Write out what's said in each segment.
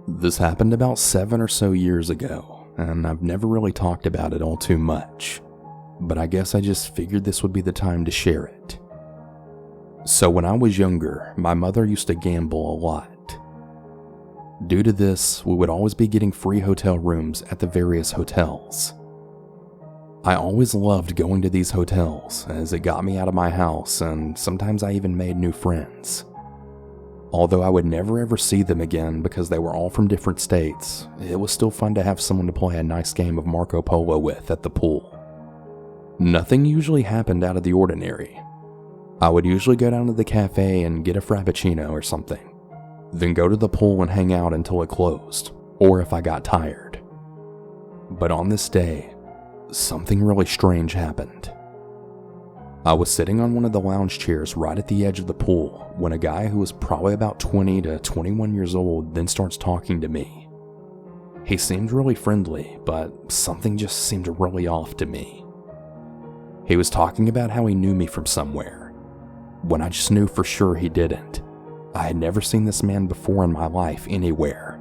This happened about 7 or so years ago, and I've never really talked about it all too much, but I guess I just figured this would be the time to share it. So when I was younger, my mother used to gamble a lot. Due to this, we would always be getting free hotel rooms at the various hotels. I always loved going to these hotels as it got me out of my house, and sometimes I even made new friends. Although I would never ever see them again because they were all from different states, it was still fun to have someone to play a nice game of Marco Polo with at the pool. Nothing usually happened out of the ordinary. I would usually go down to the cafe and get a frappuccino or something, then go to the pool and hang out until it closed, or if I got tired. But on this day, something really strange happened. I was sitting on one of the lounge chairs right at the edge of the pool when a guy who was probably about 20 to 21 years old then starts talking to me. He seemed really friendly, but something just seemed really off to me. He was talking about how he knew me from somewhere, when I just knew for sure he didn't. I had never seen this man before in my life anywhere.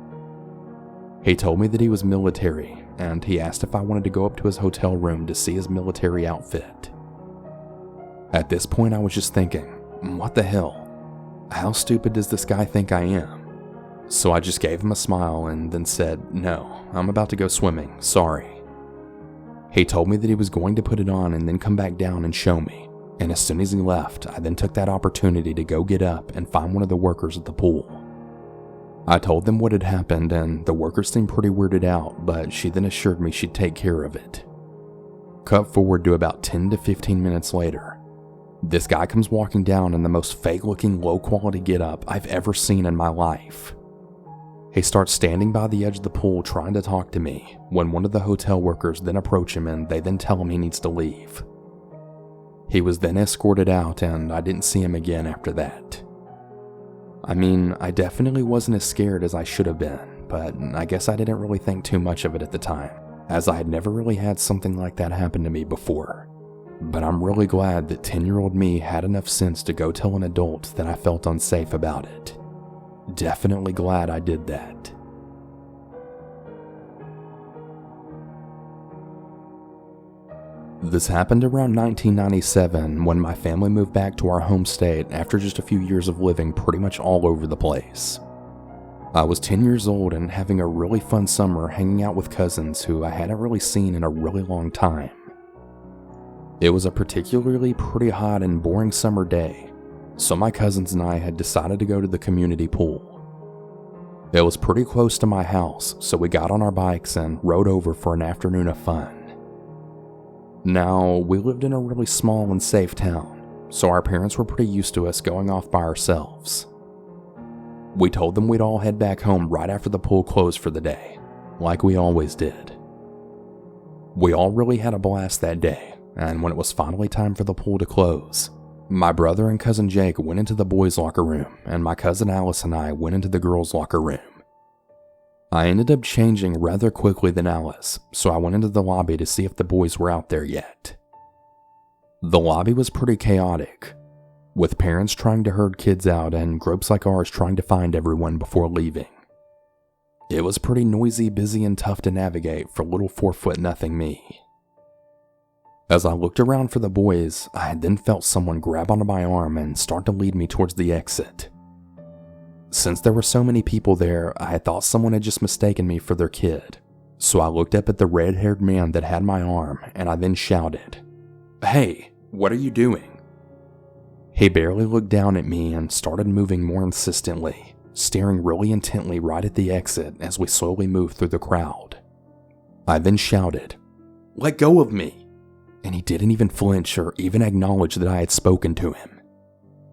He told me that he was military, and he asked if I wanted to go up to his hotel room to see his military outfit. At this point, I was just thinking, what the hell? How stupid does this guy think I am? So I just gave him a smile and then said, no, I'm about to go swimming, sorry. He told me that he was going to put it on and then come back down and show me. And as soon as he left, I then took that opportunity to go get up and find one of the workers at the pool. I told them what had happened, and the worker seemed pretty weirded out, but she then assured me she'd take care of it. Cut forward to about 10 to 15 minutes later. This guy comes walking down in the most fake-looking, low-quality get-up I've ever seen in my life. He starts standing by the edge of the pool trying to talk to me, when one of the hotel workers then approach him and they then tell him he needs to leave. He was then escorted out, and I didn't see him again after that. I mean, I definitely wasn't as scared as I should have been, but I guess I didn't really think too much of it at the time, as I had never really had something like that happen to me before. But I'm really glad that 10-year-old me had enough sense to go tell an adult that I felt unsafe about it. Definitely glad I did that. This happened around 1997 when my family moved back to our home state after just a few years of living pretty much all over the place. I was 10 years old and having a really fun summer hanging out with cousins who I hadn't really seen in a really long time. It was a particularly pretty hot and boring summer day, so my cousins and I had decided to go to the community pool. It was pretty close to my house, so we got on our bikes and rode over for an afternoon of fun. Now, we lived in a really small and safe town, so our parents were pretty used to us going off by ourselves. We told them we'd all head back home right after the pool closed for the day, like we always did. We all really had a blast that day, and when it was finally time for the pool to close, my brother and cousin Jake went into the boys' locker room, and my cousin Alice and I went into the girls' locker room. I ended up changing rather quickly than Alice, so I went into the lobby to see if the boys were out there yet. The lobby was pretty chaotic, with parents trying to herd kids out and groups like ours trying to find everyone before leaving. It was pretty noisy, busy, and tough to navigate for little 4'0" me. As I looked around for the boys, I had then felt someone grab onto my arm and start to lead me towards the exit. Since there were so many people there, I had thought someone had just mistaken me for their kid, so I looked up at the red-haired man that had my arm, and I then shouted, "Hey, what are you doing?" He barely looked down at me and started moving more insistently, staring really intently right at the exit as we slowly moved through the crowd. I then shouted, "Let go of me!" And he didn't even flinch or even acknowledge that I had spoken to him.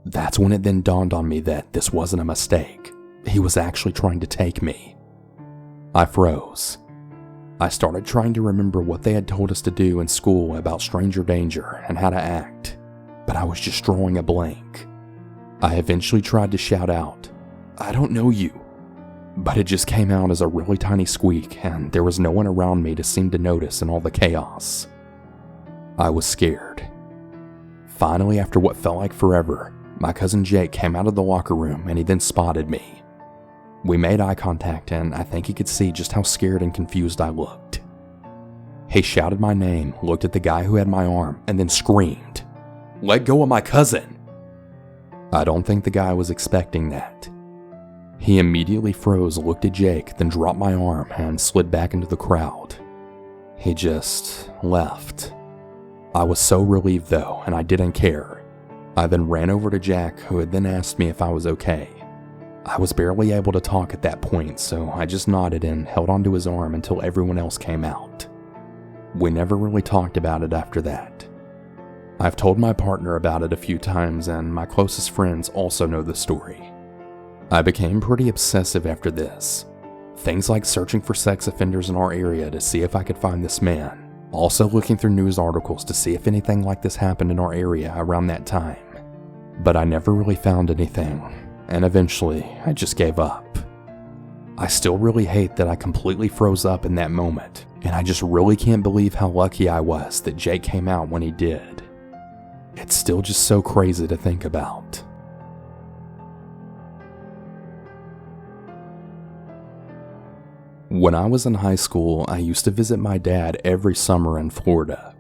That's when it then dawned on me that this wasn't a mistake. He was actually trying to take me. I froze. I started trying to remember what they had told us to do in school about stranger danger and how to act, but I was just drawing a blank. I eventually tried to shout out, "I don't know you," but it just came out as a really tiny squeak, and there was no one around me to seem to notice in all the chaos. I was scared. Finally, after what felt like forever, my cousin Jake came out of the locker room and he then spotted me. We made eye contact, and I think he could see just how scared and confused I looked. He shouted my name, looked at the guy who had my arm, and then screamed, "Let go of my cousin!" I don't think the guy was expecting that. He immediately froze, looked at Jake, then dropped my arm and slid back into the crowd. He just left. I was so relieved though, and I didn't care. I then ran over to Jack, who had then asked me if I was okay. I was barely able to talk at that point, so I just nodded and held onto his arm until everyone else came out. We never really talked about it after that. I've told my partner about it a few times, and my closest friends also know the story. I became pretty obsessive after this. Things like searching for sex offenders in our area to see if I could find this man. Also looking through news articles to see if anything like this happened in our area around that time. But I never really found anything, and eventually I just gave up. I still really hate that I completely froze up in that moment, and I just really can't believe how lucky I was that Jake came out when he did. It's still just so crazy to think about. When I was in high school, I used to visit my dad every summer in Florida.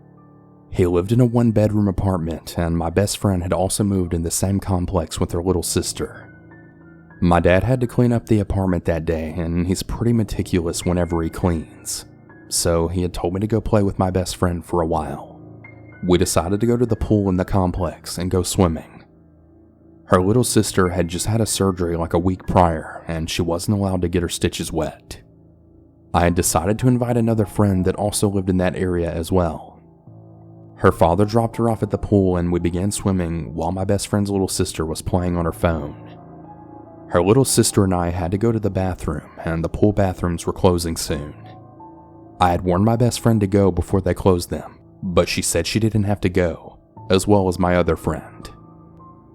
He lived in a one-bedroom apartment, and my best friend had also moved in the same complex with her little sister. My dad had to clean up the apartment that day, and he's pretty meticulous whenever he cleans. So he had told me to go play with my best friend for a while. We decided to go to the pool in the complex and go swimming. Her little sister had just had a surgery like a week prior, and she wasn't allowed to get her stitches wet. I had decided to invite another friend that also lived in that area as well. Her father dropped her off at the pool, and we began swimming while my best friend's little sister was playing on her phone. Her little sister and I had to go to the bathroom, and the pool bathrooms were closing soon. I had warned my best friend to go before they closed them, but she said she didn't have to go, as well as my other friend.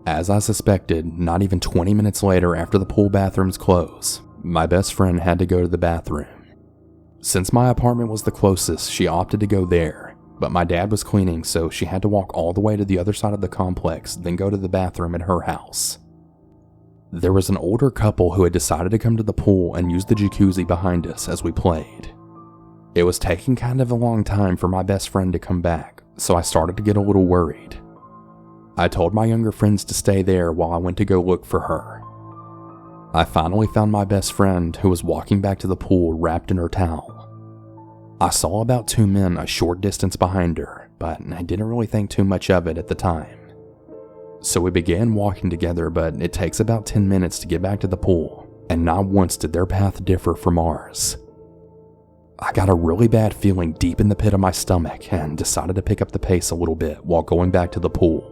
As I suspected, not even 20 minutes later after the pool bathrooms closed, my best friend had to go to the bathroom. Since my apartment was the closest, she opted to go there, but my dad was cleaning, so she had to walk all the way to the other side of the complex, then go to the bathroom at her house. There was an older couple who had decided to come to the pool and use the jacuzzi behind us as we played. It was taking kind of a long time for my best friend to come back, so I started to get a little worried. I told my younger friends to stay there while I went to go look for her. I finally found my best friend, who was walking back to the pool wrapped in her towel. I saw about 2 men a short distance behind her, but I didn't really think too much of it at the time. So we began walking together, but it takes about 10 minutes to get back to the pool, and not once did their path differ from ours. I got a really bad feeling deep in the pit of my stomach and decided to pick up the pace a little bit while going back to the pool.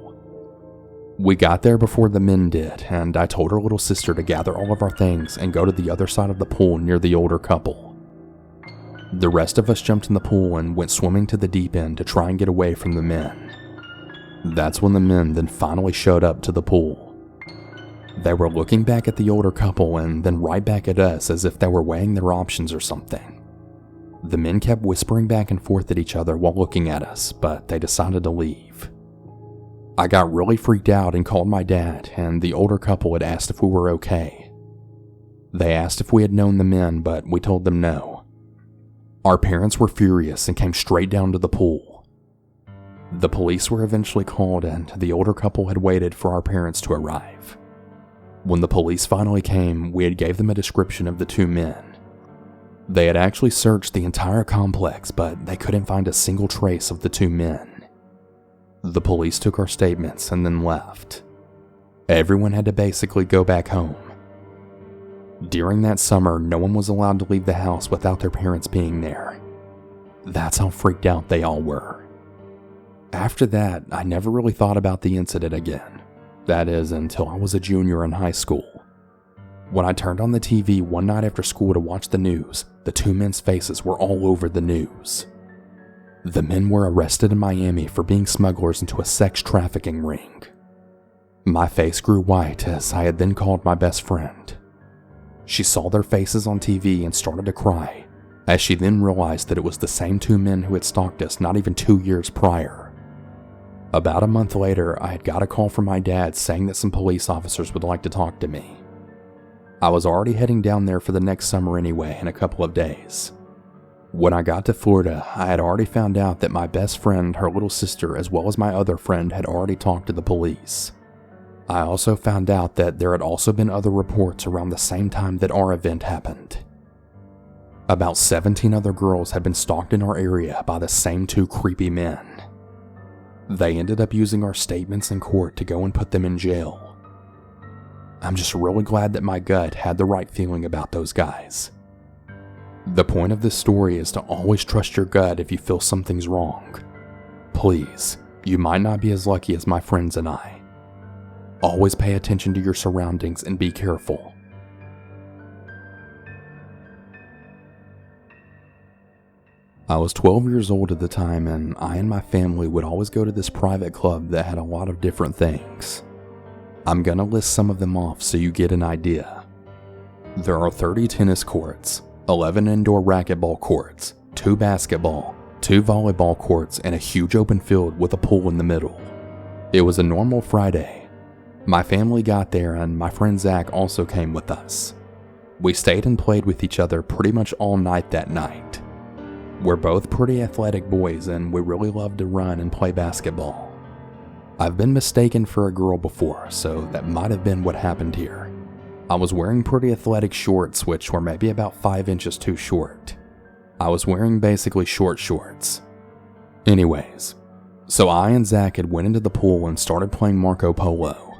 We got there before the men did, and I told her little sister to gather all of our things and go to the other side of the pool near the older couple. The rest of us jumped in the pool and went swimming to the deep end to try and get away from the men. That's when the men then finally showed up to the pool. They were looking back at the older couple and then right back at us as if they were weighing their options or something. The men kept whispering back and forth at each other while looking at us, but they decided to leave. I got really freaked out and called my dad, and the older couple had asked if we were okay. They asked if we had known the men, but we told them no. Our parents were furious and came straight down to the pool. The police were eventually called, and the older couple had waited for our parents to arrive. When the police finally came, we had gave them a description of the 2 men. They had actually searched the entire complex, but they couldn't find a single trace of the 2 men. The police took our statements and then left. Everyone had to basically go back home. During that summer, no one was allowed to leave the house without their parents being there. That's how freaked out they all were. After that, I never really thought about the incident again. That is, until I was a junior in high school. When I turned on the TV one night after school to watch the news, the 2 men's faces were all over the news. The men were arrested in Miami for being smugglers into a sex trafficking ring. My face grew white as I had then called my best friend. She saw their faces on TV and started to cry, as she then realized that it was the same 2 men who had stalked us not even 2 years prior. About a month later, I had got a call from my dad saying that some police officers would like to talk to me. I was already heading down there for the next summer anyway in a couple of days. When I got to Florida, I had already found out that my best friend, her little sister, as well as my other friend had already talked to the police. I also found out that there had also been other reports around the same time that our event happened. About 17 other girls had been stalked in our area by the same 2 creepy men. They ended up using our statements in court to go and put them in jail. I'm just really glad that my gut had the right feeling about those guys. The point of this story is to always trust your gut if you feel something's wrong. Please, you might not be as lucky as my friends and I. Always pay attention to your surroundings and be careful. I was 12 years old at the time, and I and my family would always go to this private club that had a lot of different things. I'm gonna list some of them off so you get an idea. There are 30 tennis courts, 11 indoor racquetball courts, 2 basketball, 2 volleyball courts, and a huge open field with a pool in the middle. It was a normal Friday. My family got there and my friend Zach also came with us. We stayed and played with each other pretty much all night that night. We're both pretty athletic boys and we really love to run and play basketball. I've been mistaken for a girl before, so that might have been what happened here. I was wearing pretty athletic shorts, which were maybe about 5 inches too short. I was wearing basically short shorts. Anyways, so I and Zach had went into the pool and started playing Marco Polo.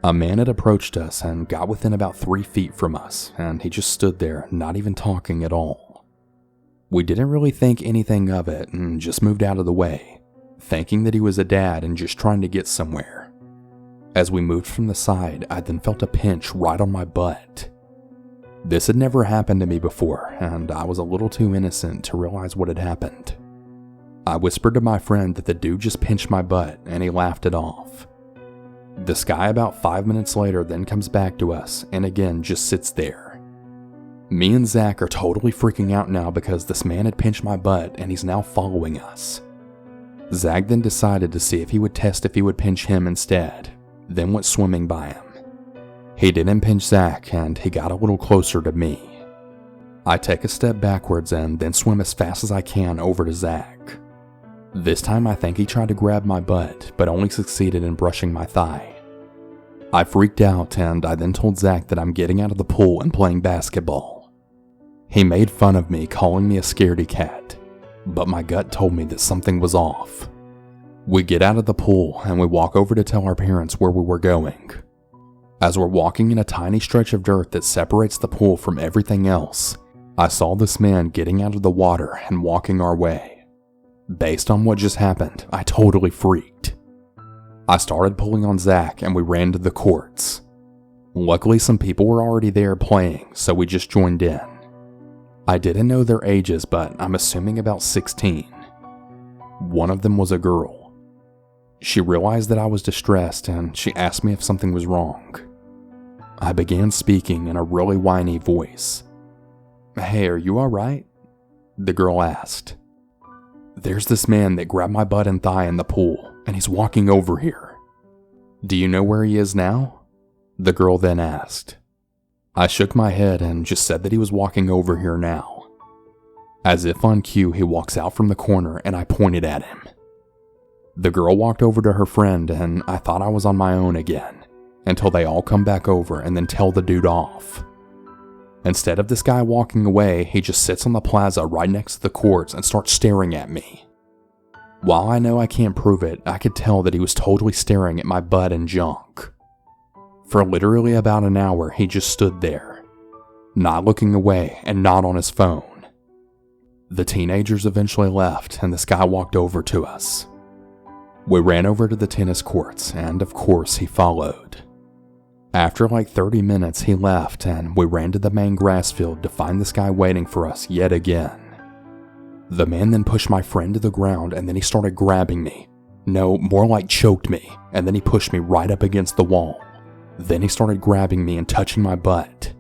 A man had approached us and got within about 3 feet from us, and he just stood there, not even talking at all. We didn't really think anything of it and just moved out of the way, thinking that he was a dad and just trying to get somewhere. As we moved from the side, I then felt a pinch right on my butt. This had never happened to me before, and I was a little too innocent to realize what had happened. I whispered to my friend that the dude just pinched my butt, and he laughed it off. This guy about 5 minutes later then comes back to us, and again just sits there. Me and Zach are totally freaking out now because this man had pinched my butt and he's now following us. Zach then decided to see if he would test if he would pinch him instead, then went swimming by him. He didn't pinch Zach and he got a little closer to me. I take a step backwards and then swim as fast as I can over to Zach. This time I think he tried to grab my butt, but only succeeded in brushing my thigh. I freaked out and I then told Zach that I'm getting out of the pool and playing basketball. He made fun of me, calling me a scaredy cat, but my gut told me that something was off. We get out of the pool and we walk over to tell our parents where we were going. As we're walking in a tiny stretch of dirt that separates the pool from everything else, I saw this man getting out of the water and walking our way. Based on what just happened, I totally freaked. I started pulling on Zach and we ran to the courts. Luckily some people were already there playing, so we just joined in. I didn't know their ages, but I'm assuming about 16. One of them was a girl. She realized that I was distressed and she asked me if something was wrong. I began speaking in a really whiny voice. "Hey, are you alright?" the girl asked. "There's this man that grabbed my butt and thigh in the pool, and he's walking over here." "Do you know where he is now?" the girl then asked. I shook my head and just said that he was walking over here now. As if on cue, he walks out from the corner and I pointed at him. The girl walked over to her friend and I thought I was on my own again, until they all come back over and then tell the dude off. Instead of this guy walking away, he just sits on the plaza right next to the courts and starts staring at me. While I know I can't prove it, I could tell that he was totally staring at my butt and junk. For literally about an hour, he just stood there, not looking away and not on his phone. The teenagers eventually left and this guy walked over to us. We ran over to the tennis courts and of course he followed. After like 30 minutes he left and we ran to the main grass field to find this guy waiting for us yet again. The man then pushed my friend to the ground and then he started grabbing me. No, more like choked me, and then he pushed me right up against the wall. Then he started grabbing me and touching my butt.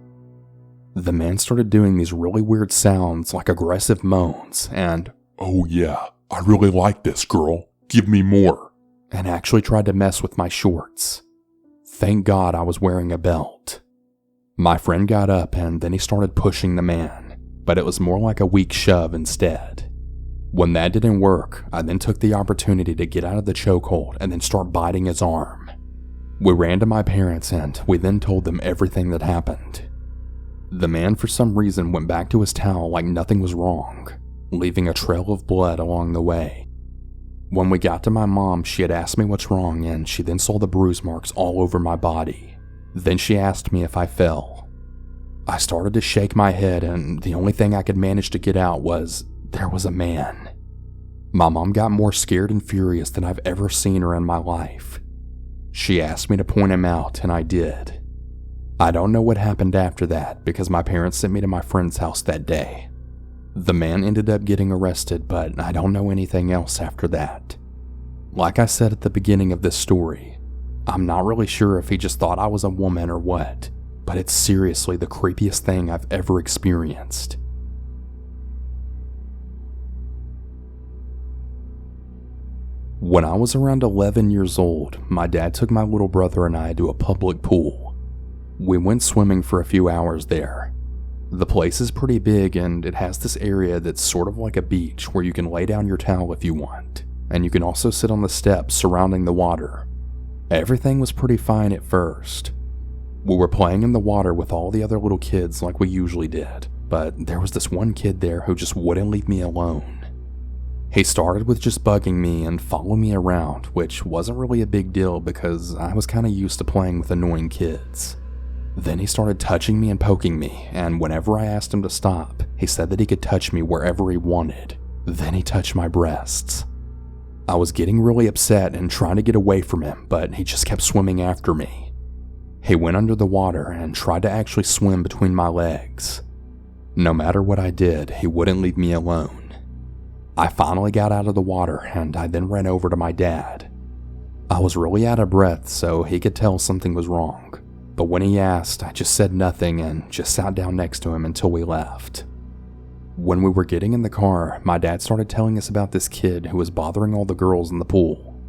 The man started doing these really weird sounds like aggressive moans and, "Oh yeah, I really like this girl, give me more," and actually tried to mess with my shorts. Thank God I was wearing a belt. My friend got up and then he started pushing the man, but it was more like a weak shove instead. When that didn't work, I then took the opportunity to get out of the chokehold and then start biting his arm. We ran to my parents and we then told them everything that happened. The man for some reason went back to his towel like nothing was wrong, leaving a trail of blood along the way. When we got to my mom, she had asked me what's wrong and she then saw the bruise marks all over my body. Then she asked me if I fell. I started to shake my head and the only thing I could manage to get out was, there was a man. My mom got more scared and furious than I've ever seen her in my life. She asked me to point him out and I did. I don't know what happened after that because my parents sent me to my friend's house that day. The man ended up getting arrested, but I don't know anything else after that. Like I said at the beginning of this story, I'm not really sure if he just thought I was a woman or what, but it's seriously the creepiest thing I've ever experienced. When I was around 11 years old, my dad took my little brother and I to a public pool. We went swimming for a few hours there. The place is pretty big and it has this area that's sort of like a beach where you can lay down your towel if you want, and you can also sit on the steps surrounding the water. Everything was pretty fine at first. We were playing in the water with all the other little kids like we usually did, but there was this one kid there who just wouldn't leave me alone. He started with just bugging me and following me around, which wasn't really a big deal because I was kind of used to playing with annoying kids. Then he started touching me and poking me, and whenever I asked him to stop, he said that he could touch me wherever he wanted. Then he touched my breasts. I was getting really upset and trying to get away from him, but he just kept swimming after me. He went under the water and tried to actually swim between my legs. No matter what I did, he wouldn't leave me alone. I finally got out of the water and I then ran over to my dad. I was really out of breath, so he could tell something was wrong. But when he asked, I just said nothing and just sat down next to him until we left. When we were getting in the car, my dad started telling us about this kid who was bothering all the girls in the pool.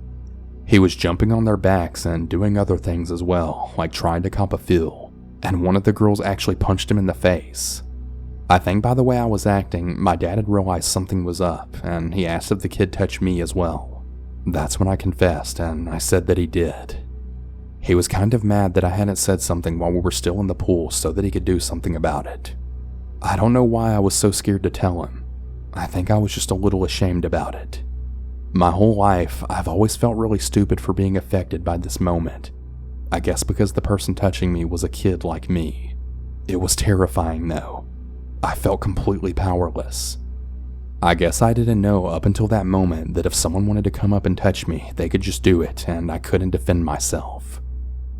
He was jumping on their backs and doing other things as well, like trying to cop a feel, and one of the girls actually punched him in the face. I think by the way I was acting, my dad had realized something was up, and he asked if the kid touched me as well. That's when I confessed, and I said that he did. He was kind of mad that I hadn't said something while we were still in the pool so that he could do something about it. I don't know why I was so scared to tell him. I think I was just a little ashamed about it. My whole life, I've always felt really stupid for being affected by this moment. I guess because the person touching me was a kid like me. It was terrifying though. I felt completely powerless. I guess I didn't know up until that moment that if someone wanted to come up and touch me, they could just do it and I couldn't defend myself.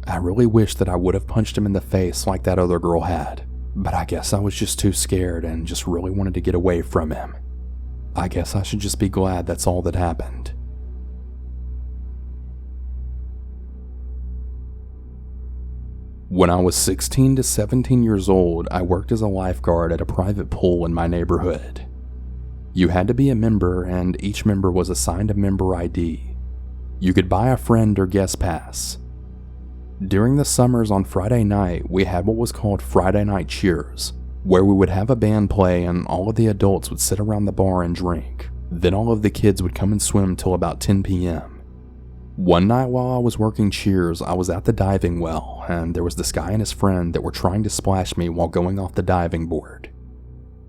I really wish that I would have punched him in the face like that other girl had, but I guess I was just too scared and just really wanted to get away from him. I guess I should just be glad that's all that happened. When I was 16 to 17 years old, I worked as a lifeguard at a private pool in my neighborhood. You had to be a member, and each member was assigned a member ID. You could buy a friend or guest pass. During the summers on Friday night, we had what was called Friday Night Cheers, where we would have a band play and all of the adults would sit around the bar and drink. Then all of the kids would come and swim till about 10 p.m. One night while I was working Cheers, I was at the diving well, and there was this guy and his friend that were trying to splash me while going off the diving board.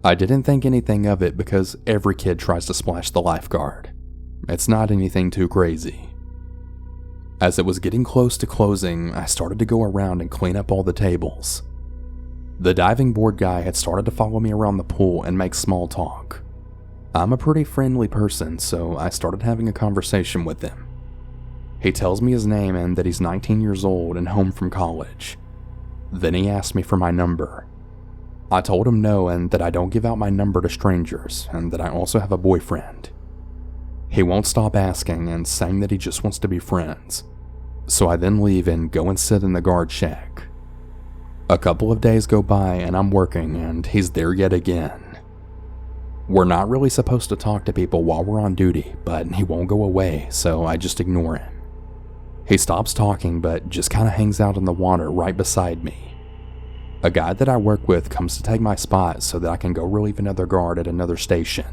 I didn't think anything of it because every kid tries to splash the lifeguard. It's not anything too crazy. As it was getting close to closing, I started to go around and clean up all the tables. The diving board guy had started to follow me around the pool and make small talk. I'm a pretty friendly person, so I started having a conversation with him. He tells me his name and that he's 19 years old and home from college. Then he asked me for my number. I told him no and that I don't give out my number to strangers and that I also have a boyfriend. He won't stop asking and saying that he just wants to be friends. So I then leave and go and sit in the guard shack. A couple of days go by and I'm working and he's there yet again. We're not really supposed to talk to people while we're on duty, but he won't go away, so I just ignore him. He stops talking but just kind of hangs out in the water right beside me. A guy that I work with comes to take my spot so that I can go relieve another guard at another station.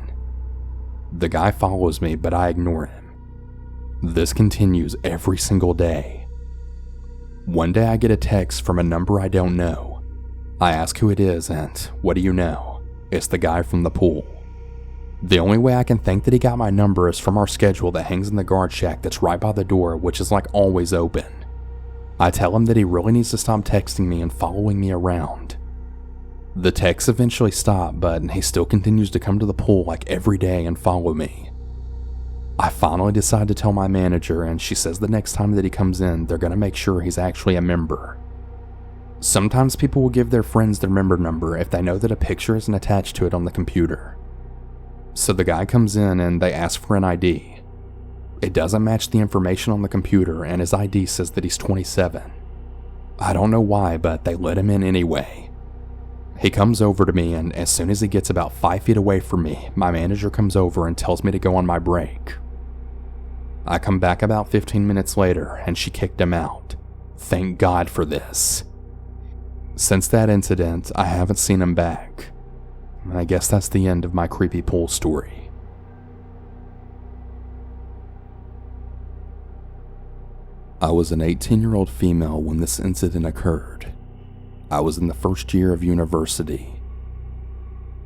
The guy follows me, but I ignore him. This continues every single day. One day I get a text from a number I don't know. I ask who it is and, what do you know? It's the guy from the pool. The only way I can think that he got my number is from our schedule that hangs in the guard shack that's right by the door, which is like always open. I tell him that he really needs to stop texting me and following me around. The texts eventually stop, but he still continues to come to the pool like every day and follow me. I finally decide to tell my manager, and she says the next time that he comes in, they're going to make sure he's actually a member. Sometimes people will give their friends their member number if they know that a picture isn't attached to it on the computer. So the guy comes in and they ask for an ID. It doesn't match the information on the computer, and his ID says that he's 27. I don't know why, but they let him in anyway. He comes over to me, and as soon as he gets about 5 feet away from me, my manager comes over and tells me to go on my break. I come back about 15 minutes later, and she kicked him out. Thank God for this. Since that incident, I haven't seen him back. I guess that's the end of my creepy pool story. I was an 18-year-old female when this incident occurred. I was in the first year of university.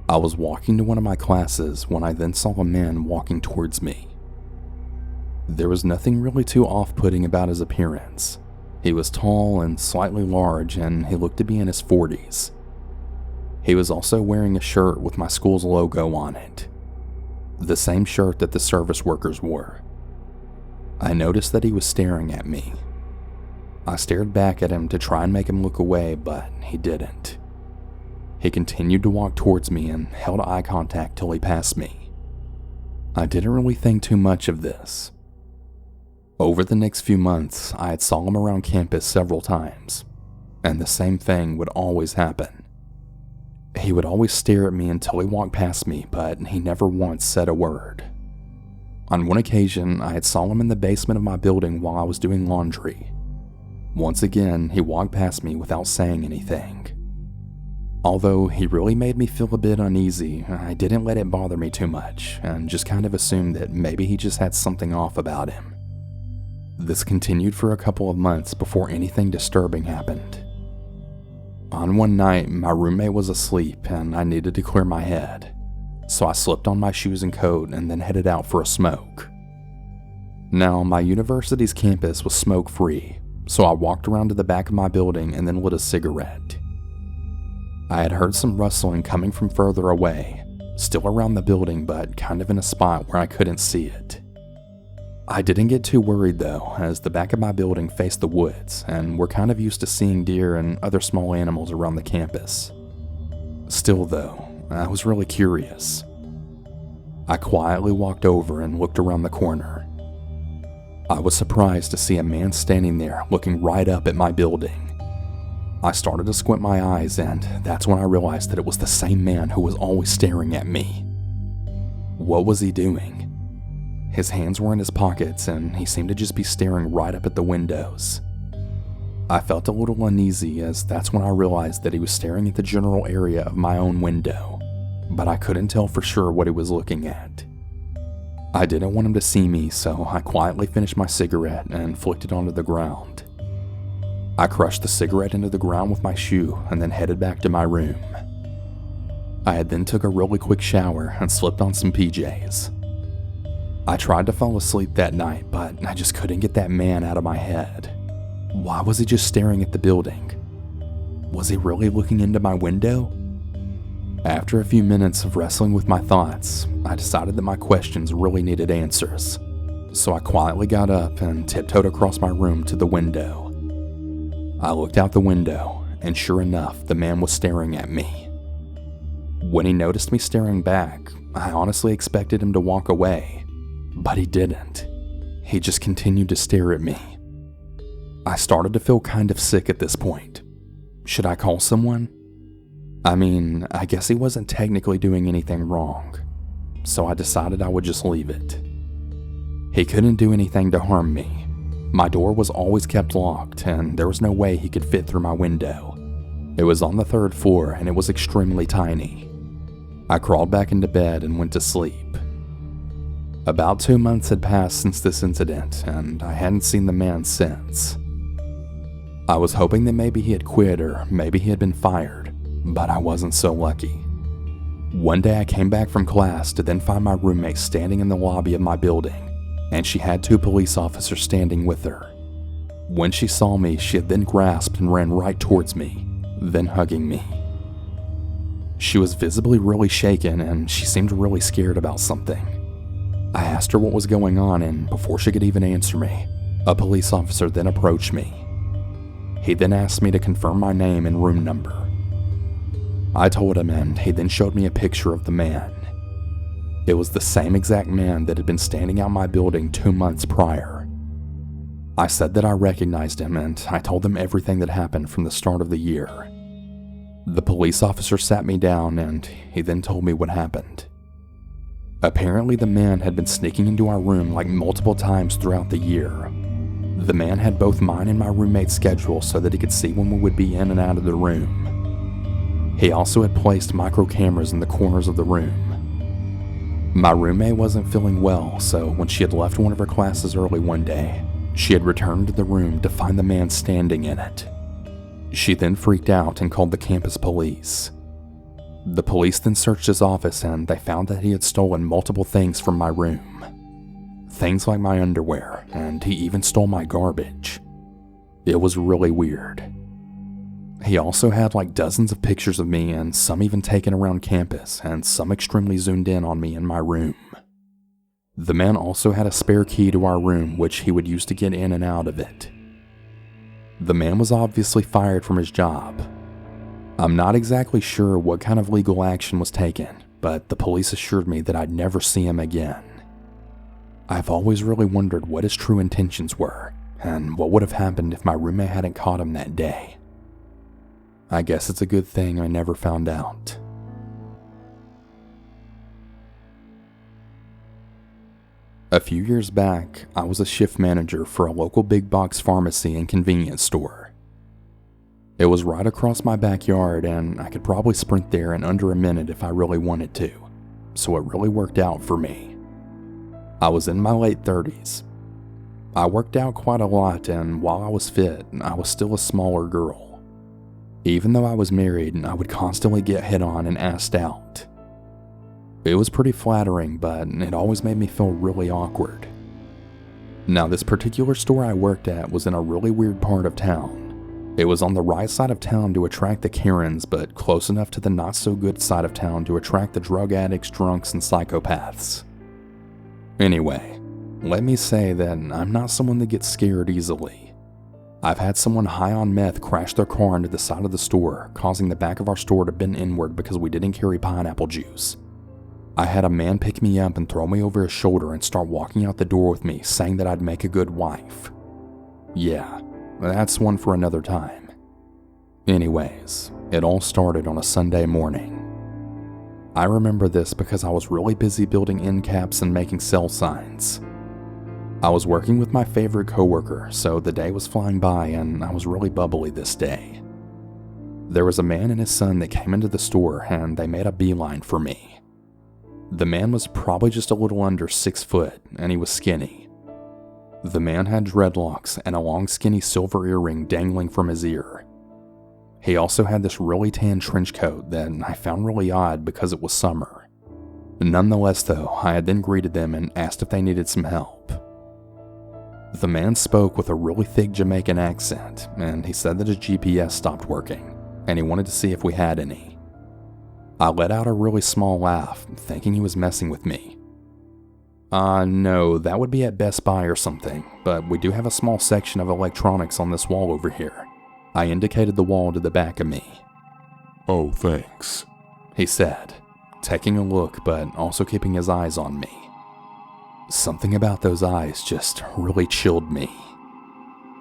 I was walking to one of my classes when I then saw a man walking towards me. There was nothing really too off-putting about his appearance. He was tall and slightly large, and he looked to be in his 40s. He was also wearing a shirt with my school's logo on it. The same shirt that the service workers wore. I noticed that he was staring at me. I stared back at him to try and make him look away, but he didn't. He continued to walk towards me and held eye contact till he passed me. I didn't really think too much of this. Over the next few months, I had saw him around campus several times, and the same thing would always happen. He would always stare at me until he walked past me, but he never once said a word. On one occasion, I had saw him in the basement of my building while I was doing laundry. Once again, he walked past me without saying anything. Although he really made me feel a bit uneasy, I didn't let it bother me too much, and just kind of assumed that maybe he just had something off about him. This continued for a couple of months before anything disturbing happened. On one night, my roommate was asleep and I needed to clear my head. So I slipped on my shoes and coat and then headed out for a smoke. Now, my university's campus was smoke-free, so I walked around to the back of my building and then lit a cigarette. I had heard some rustling coming from further away, still around the building but kind of in a spot where I couldn't see it. I didn't get too worried though, as the back of my building faced the woods and we're kind of used to seeing deer and other small animals around the campus. Still though, I was really curious. I quietly walked over and looked around the corner. I was surprised to see a man standing there looking right up at my building. I started to squint my eyes, and that's when I realized that it was the same man who was always staring at me. What was he doing? His hands were in his pockets and he seemed to just be staring right up at the windows. I felt a little uneasy, as that's when I realized that he was staring at the general area of my own window, but I couldn't tell for sure what he was looking at. I didn't want him to see me, so I quietly finished my cigarette and flicked it onto the ground. I crushed the cigarette into the ground with my shoe and then headed back to my room. I had then took a really quick shower and slipped on some PJs. I tried to fall asleep that night, but I just couldn't get that man out of my head. Why was he just staring at the building? Was he really looking into my window? After a few minutes of wrestling with my thoughts, I decided that my questions really needed answers. So I quietly got up and tiptoed across my room to the window. I looked out the window, and sure enough, the man was staring at me. When he noticed me staring back, I honestly expected him to walk away, but he didn't. He just continued to stare at me. I started to feel kind of sick at this point. Should I call someone? I mean, I guess he wasn't technically doing anything wrong, so I decided I would just leave it. He couldn't do anything to harm me. My door was always kept locked, and there was no way he could fit through my window. It was on the 3rd floor and it was extremely tiny. I crawled back into bed and went to sleep. About 2 months had passed since this incident, and I hadn't seen the man since. I was hoping that maybe he had quit or maybe he had been fired, but I wasn't so lucky. One day I came back from class to then find my roommate standing in the lobby of my building, and she had 2 police officers standing with her. When she saw me, she had then grasped and ran right towards me, then hugging me. She was visibly really shaken and she seemed really scared about something. I asked her what was going on, and before she could even answer me, a police officer then approached me. He then asked me to confirm my name and room number. I told him, and he then showed me a picture of the man. It was the same exact man that had been standing out my building 2 months prior. I said that I recognized him, and I told them everything that happened from the start of the year. The police officer sat me down, and he then told me what happened. Apparently, the man had been sneaking into our room like multiple times throughout the year. The man had both mine and my roommate's schedule so that he could see when we would be in and out of the room. He also had placed micro cameras in the corners of the room. My roommate wasn't feeling well, so when she had left one of her classes early one day, she had returned to the room to find the man standing in it. She then freaked out and called the campus police. The police then searched his office and they found that he had stolen multiple things from my room. Things like my underwear, and he even stole my garbage. It was really weird. He also had like dozens of pictures of me, and some even taken around campus, and some extremely zoomed in on me in my room. The man also had a spare key to our room, which he would use to get in and out of it. The man was obviously fired from his job. I'm not exactly sure what kind of legal action was taken, but the police assured me that I'd never see him again. I've always really wondered what his true intentions were, and what would have happened if my roommate hadn't caught him that day. I guess it's a good thing I never found out. A few years back, I was a shift manager for a local big box pharmacy and convenience store. It was right across my backyard, and I could probably sprint there in under a minute if I really wanted to, so it really worked out for me. I was in my late 30s. I worked out quite a lot, and while I was fit, I was still a smaller girl. Even though I was married, I would constantly get hit on and asked out. It was pretty flattering, but it always made me feel really awkward. Now, this particular store I worked at was in a really weird part of town. It was on the right side of town to attract the Karens, but close enough to the not-so-good side of town to attract the drug addicts, drunks, and psychopaths. Anyway, let me say that I'm not someone that gets scared easily. I've had someone high on meth crash their car into the side of the store, causing the back of our store to bend inward because we didn't carry pineapple juice. I had a man pick me up and throw me over his shoulder and start walking out the door with me, saying that I'd make a good wife. Yeah, that's one for another time. Anyways, it all started on a Sunday morning. I remember this because I was really busy building end caps and making sell signs. I was working with my favorite coworker, so the day was flying by and I was really bubbly this day. There was a man and his son that came into the store and they made a beeline for me. The man was probably just a little under 6 foot, and he was skinny. The man had dreadlocks and a long skinny silver earring dangling from his ear. He also had this really tan trench coat that I found really odd because it was summer. Nonetheless though, I had then greeted them and asked if they needed some help. The man spoke with a really thick Jamaican accent, and he said that his GPS stopped working, and he wanted to see if we had any. I let out a really small laugh, thinking he was messing with me. No, that would be at Best Buy or something, but we do have a small section of electronics on this wall over here. I indicated the wall to the back of me. Oh, thanks, he said, taking a look but also keeping his eyes on me. Something about those eyes just really chilled me.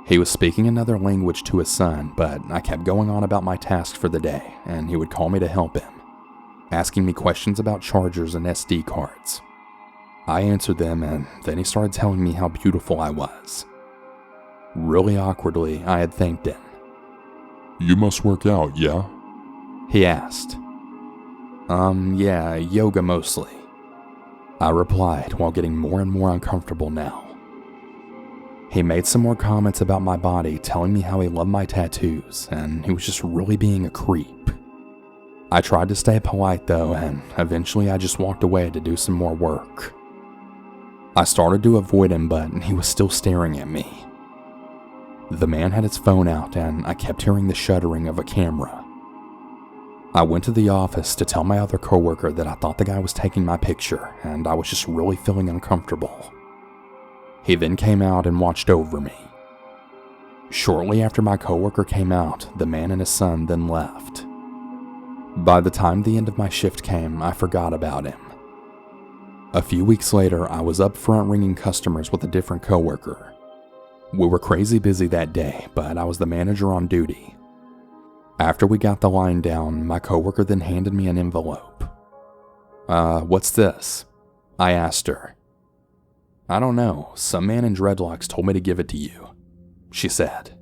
He was speaking another language to his son, but I kept going on about my task for the day, and he would call me to help him, asking me questions about chargers and SD cards. I answered them, and then he started telling me how beautiful I was. Really awkwardly, I had thanked him. You must work out, yeah? He asked. Yeah, yoga mostly. I replied while getting more and more uncomfortable now. He made some more comments about my body, telling me how he loved my tattoos, and he was just really being a creep. I tried to stay polite though, and eventually I just walked away to do some more work. I started to avoid him, but he was still staring at me. The man had his phone out, and I kept hearing the shuddering of a camera. I went to the office to tell my other coworker that I thought the guy was taking my picture, and I was just really feeling uncomfortable. He then came out and watched over me. Shortly after my coworker came out, the man and his son then left. By the time the end of my shift came, I forgot about him. A few weeks later, I was up front ringing customers with a different coworker. We were crazy busy that day, but I was the manager on duty. After we got the line down, my coworker then handed me an envelope. What's this?" I asked her. "I don't know, some man in dreadlocks told me to give it to you," she said.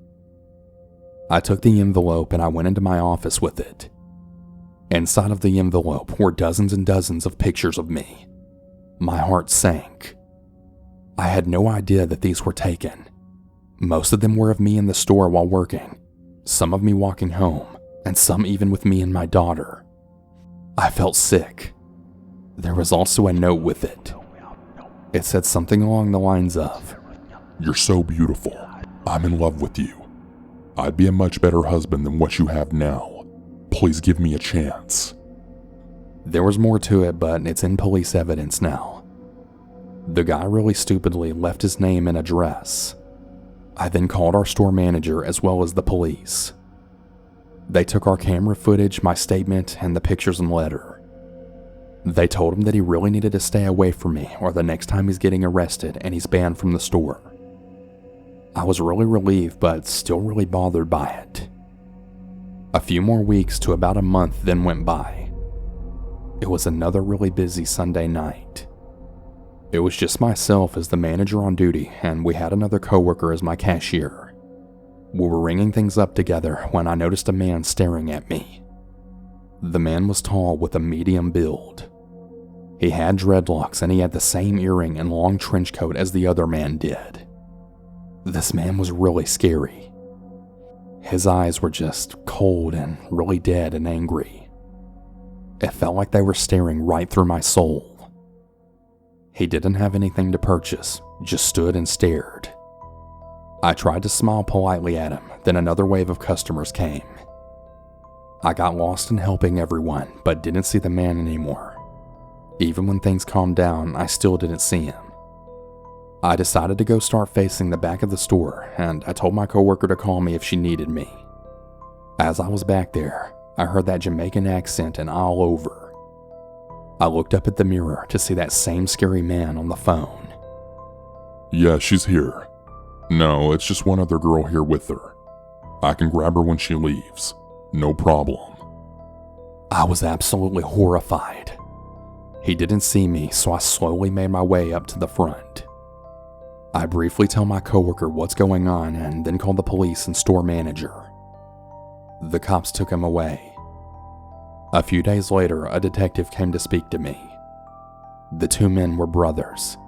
I took the envelope and I went into my office with it. Inside of the envelope were dozens and dozens of pictures of me. My heart sank. I had no idea that these were taken. Most of them were of me in the store while working, some of me walking home, and some even with me and my daughter. I felt sick. There was also a note with it. It said something along the lines of, "You're so beautiful. I'm in love with you. I'd be a much better husband than what you have now. Please give me a chance." There was more to it, but it's in police evidence now. The guy really stupidly left his name and address. I then called our store manager as well as the police. They took our camera footage, my statement, and the pictures and letter. They told him that he really needed to stay away from me or the next time he's getting arrested and he's banned from the store. I was really relieved, but still really bothered by it. A few more weeks to about a month then went by. It was another really busy Sunday night. It was just myself as the manager on duty, and we had another coworker as my cashier. We were ringing things up together when I noticed a man staring at me. The man was tall with a medium build. He had dreadlocks and he had the same earring and long trench coat as the other man did. This man was really scary. His eyes were just cold and really dead and angry. It felt like they were staring right through my soul. He didn't have anything to purchase, just stood and stared. I tried to smile politely at him, then another wave of customers came. I got lost in helping everyone, but didn't see the man anymore. Even when things calmed down, I still didn't see him. I decided to go start facing the back of the store, and I told my coworker to call me if she needed me. As I was back there, I heard that Jamaican accent and all over. I looked up at the mirror to see that same scary man on the phone. "Yeah, she's here. No, it's just one other girl here with her. I can grab her when she leaves. No problem." I was absolutely horrified. He didn't see me, so I slowly made my way up to the front. I briefly tell my coworker what's going on and then call the police and store manager. The cops took him away. A few days later, a detective came to speak to me. The two men were brothers.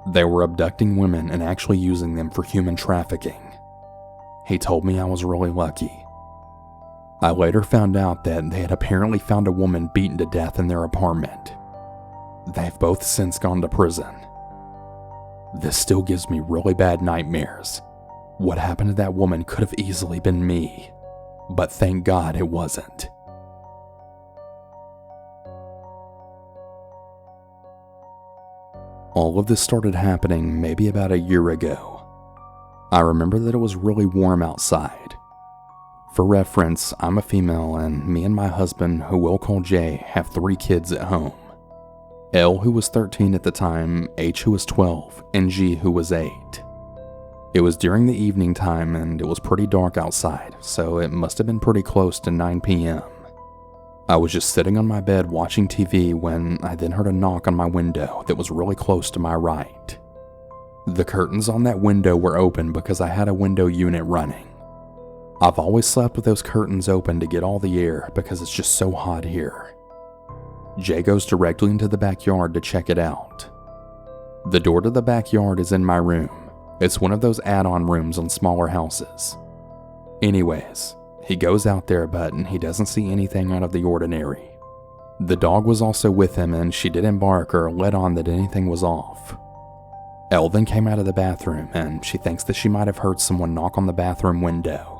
They were abducting women and actually using them for human trafficking. He told me I was really lucky. I later found out that they had apparently found a woman beaten to death in their apartment. They've both since gone to prison. This still gives me really bad nightmares. What happened to that woman could have easily been me, but thank God it wasn't. All of this started happening maybe about a year ago. I remember that it was really warm outside. For reference, I'm a female and me and my husband, who we'll call Jay, have 3 kids at home. L, who was 13 at the time, H, who was 12, and G, who was 8. It was during the evening time and it was pretty dark outside, so it must have been pretty close to 9 p.m. I was just sitting on my bed watching TV when I then heard a knock on my window that was really close to my right. The curtains on that window were open because I had a window unit running. I've always slept with those curtains open to get all the air because it's just so hot here. Jay goes directly into the backyard to check it out. The door to the backyard is in my room. It's one of those add-on rooms on smaller houses. Anyways, he goes out there, but he doesn't see anything out of the ordinary. The dog was also with him, and she didn't bark or let on that anything was off. Elle then came out of the bathroom, and she thinks that she might have heard someone knock on the bathroom window.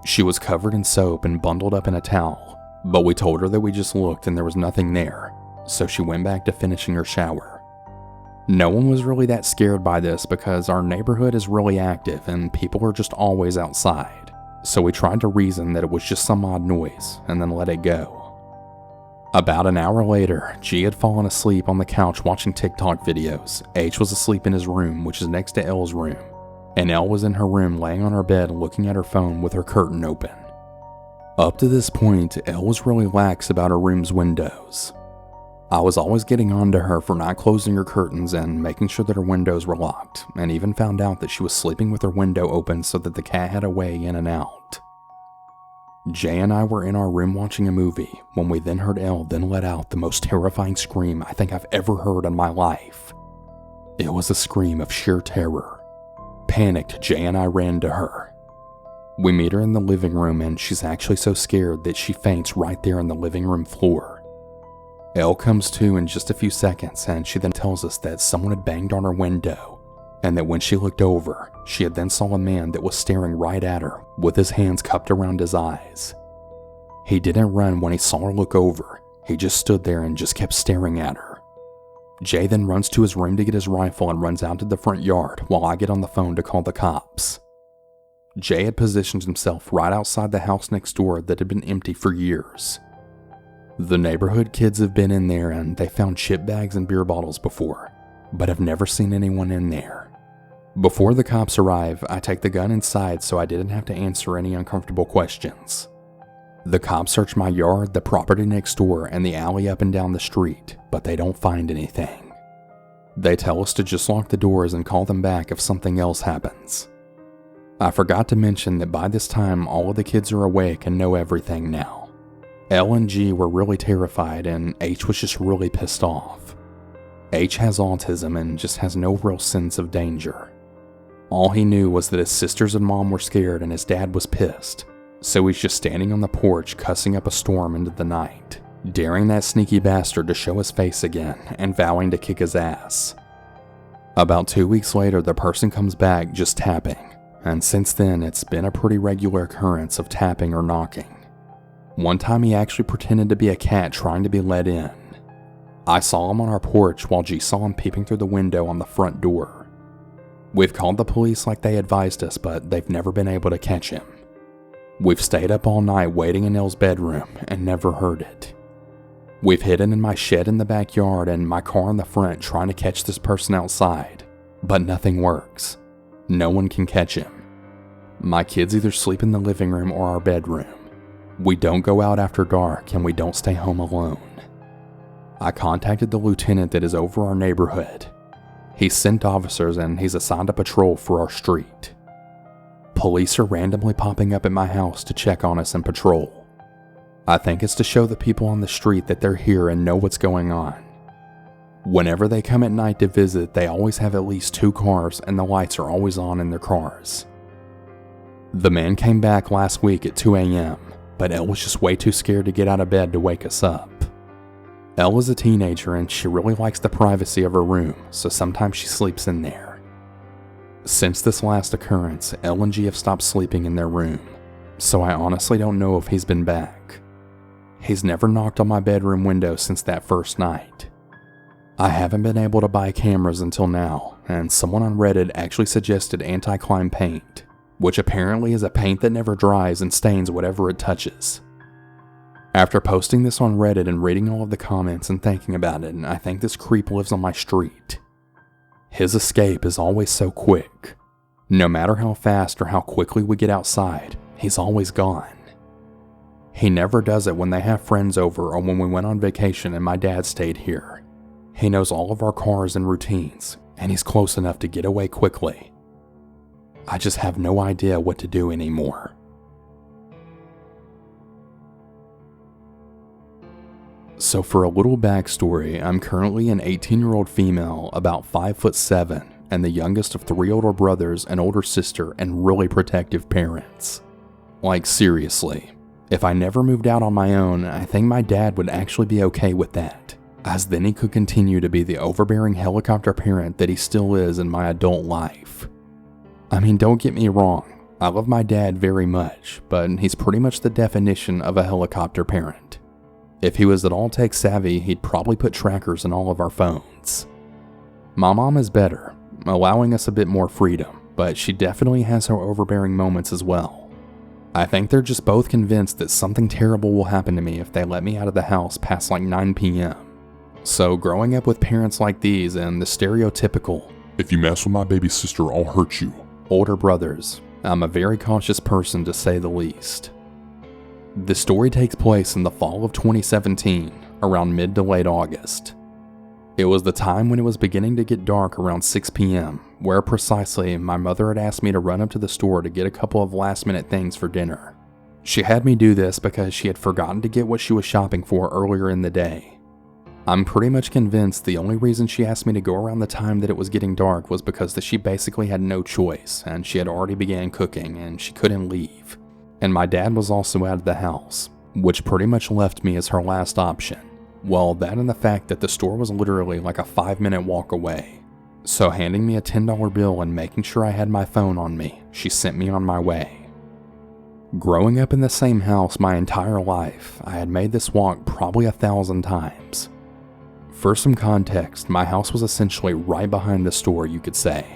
She was covered in soap and bundled up in a towel, but we told her that we just looked and there was nothing there, so she went back to finishing her shower. No one was really that scared by this because our neighborhood is really active and people are just always outside, so we tried to reason that it was just some odd noise and then let it go. About an hour later, G had fallen asleep on the couch watching TikTok videos. H was asleep in his room, which is next to Elle's room, and Elle was in her room laying on her bed looking at her phone with her curtain open. Up to this point, Elle was really lax about her room's windows. I was always getting on to her for not closing her curtains and making sure that her windows were locked, and even found out that she was sleeping with her window open so that the cat had a way in and out. Jay and I were in our room watching a movie when we then heard Elle then let out the most terrifying scream I think I've ever heard in my life. It was a scream of sheer terror. Panicked, Jay and I ran to her. We meet her in the living room and she's actually so scared that she faints right there on the living room floor. Elle comes to in just a few seconds and she then tells us that someone had banged on her window and that when she looked over, she had then saw a man that was staring right at her with his hands cupped around his eyes. He didn't run when he saw her look over, he just stood there and just kept staring at her. Jay then runs to his room to get his rifle and runs out to the front yard while I get on the phone to call the cops. Jay had positioned himself right outside the house next door that had been empty for years. The neighborhood kids have been in there and they found chip bags and beer bottles before, but have never seen anyone in there. Before the cops arrive, I take the gun inside so I didn't have to answer any uncomfortable questions. The cops search my yard, the property next door, and the alley up and down the street, but they don't find anything. They tell us to just lock the doors and call them back if something else happens. I forgot to mention that by this time all of the kids are awake and know everything now. L and G were really terrified and H was just really pissed off. H has autism and just has no real sense of danger. All he knew was that his sisters and mom were scared and his dad was pissed, so he's just standing on the porch cussing up a storm into the night, daring that sneaky bastard to show his face again and vowing to kick his ass. About 2 weeks later, the person comes back just tapping, and since then it's been a pretty regular occurrence of tapping or knocking. One time he actually pretended to be a cat trying to be let in. I saw him on our porch while G saw him peeping through the window on the front door. We've called the police like they advised us, but they've never been able to catch him. We've stayed up all night waiting in Elle's bedroom and never heard it. We've hidden in my shed in the backyard and my car in the front trying to catch this person outside, but nothing works. No one can catch him. My kids either sleep in the living room or our bedroom. We don't go out after dark and we don't stay home alone. I contacted the lieutenant that is over our neighborhood. He sent officers and he's assigned a patrol for our street. Police are randomly popping up at my house to check on us and patrol. I think it's to show the people on the street that they're here and know what's going on. Whenever they come at night to visit, they always have at least 2 cars and the lights are always on in their cars. The man came back last week at 2 a.m., but Elle was just way too scared to get out of bed to wake us up. Elle is a teenager and she really likes the privacy of her room, so sometimes she sleeps in there. Since this last occurrence, Elle and G have stopped sleeping in their room, so I honestly don't know if he's been back. He's never knocked on my bedroom window since that first night. I haven't been able to buy cameras until now, and someone on Reddit actually suggested anti-climb paint, which apparently is a paint that never dries and stains whatever it touches. After posting this on Reddit and reading all of the comments and thinking about it, I think this creep lives on my street. His escape is always so quick. No matter how fast or how quickly we get outside, he's always gone. He never does it when they have friends over or when we went on vacation and my dad stayed here. He knows all of our cars and routines, and he's close enough to get away quickly. I just have no idea what to do anymore. So for a little backstory, I'm currently an 18-year-old female, about 5'7", and the youngest of 3 older brothers, an older sister, and really protective parents. Like seriously, if I never moved out on my own, I think my dad would actually be okay with that, as then he could continue to be the overbearing helicopter parent that he still is in my adult life. I mean, don't get me wrong, I love my dad very much, but he's pretty much the definition of a helicopter parent. If he was at all tech savvy, he'd probably put trackers in all of our phones. My mom is better, allowing us a bit more freedom, but she definitely has her overbearing moments as well. I think they're just both convinced that something terrible will happen to me if they let me out of the house past like 9 p.m. So growing up with parents like these and the stereotypical, "If you mess with my baby sister, I'll hurt you," older brothers, I'm a very cautious person to say the least. The story takes place in the fall of 2017, around mid to late August. It was the time when it was beginning to get dark around 6 p.m., where precisely my mother had asked me to run up to the store to get a couple of last-minute things for dinner. She had me do this because she had forgotten to get what she was shopping for earlier in the day. I'm pretty much convinced the only reason she asked me to go around the time that it was getting dark was because she basically had no choice, and she had already began cooking and she couldn't leave. And my dad was also out of the house, which pretty much left me as her last option. Well, that and the fact that the store was literally like a 5-minute walk away. So handing me a $10 bill and making sure I had my phone on me, she sent me on my way. Growing up in the same house my entire life, I had made this walk probably 1,000 times. For some context, my house was essentially right behind the store, you could say.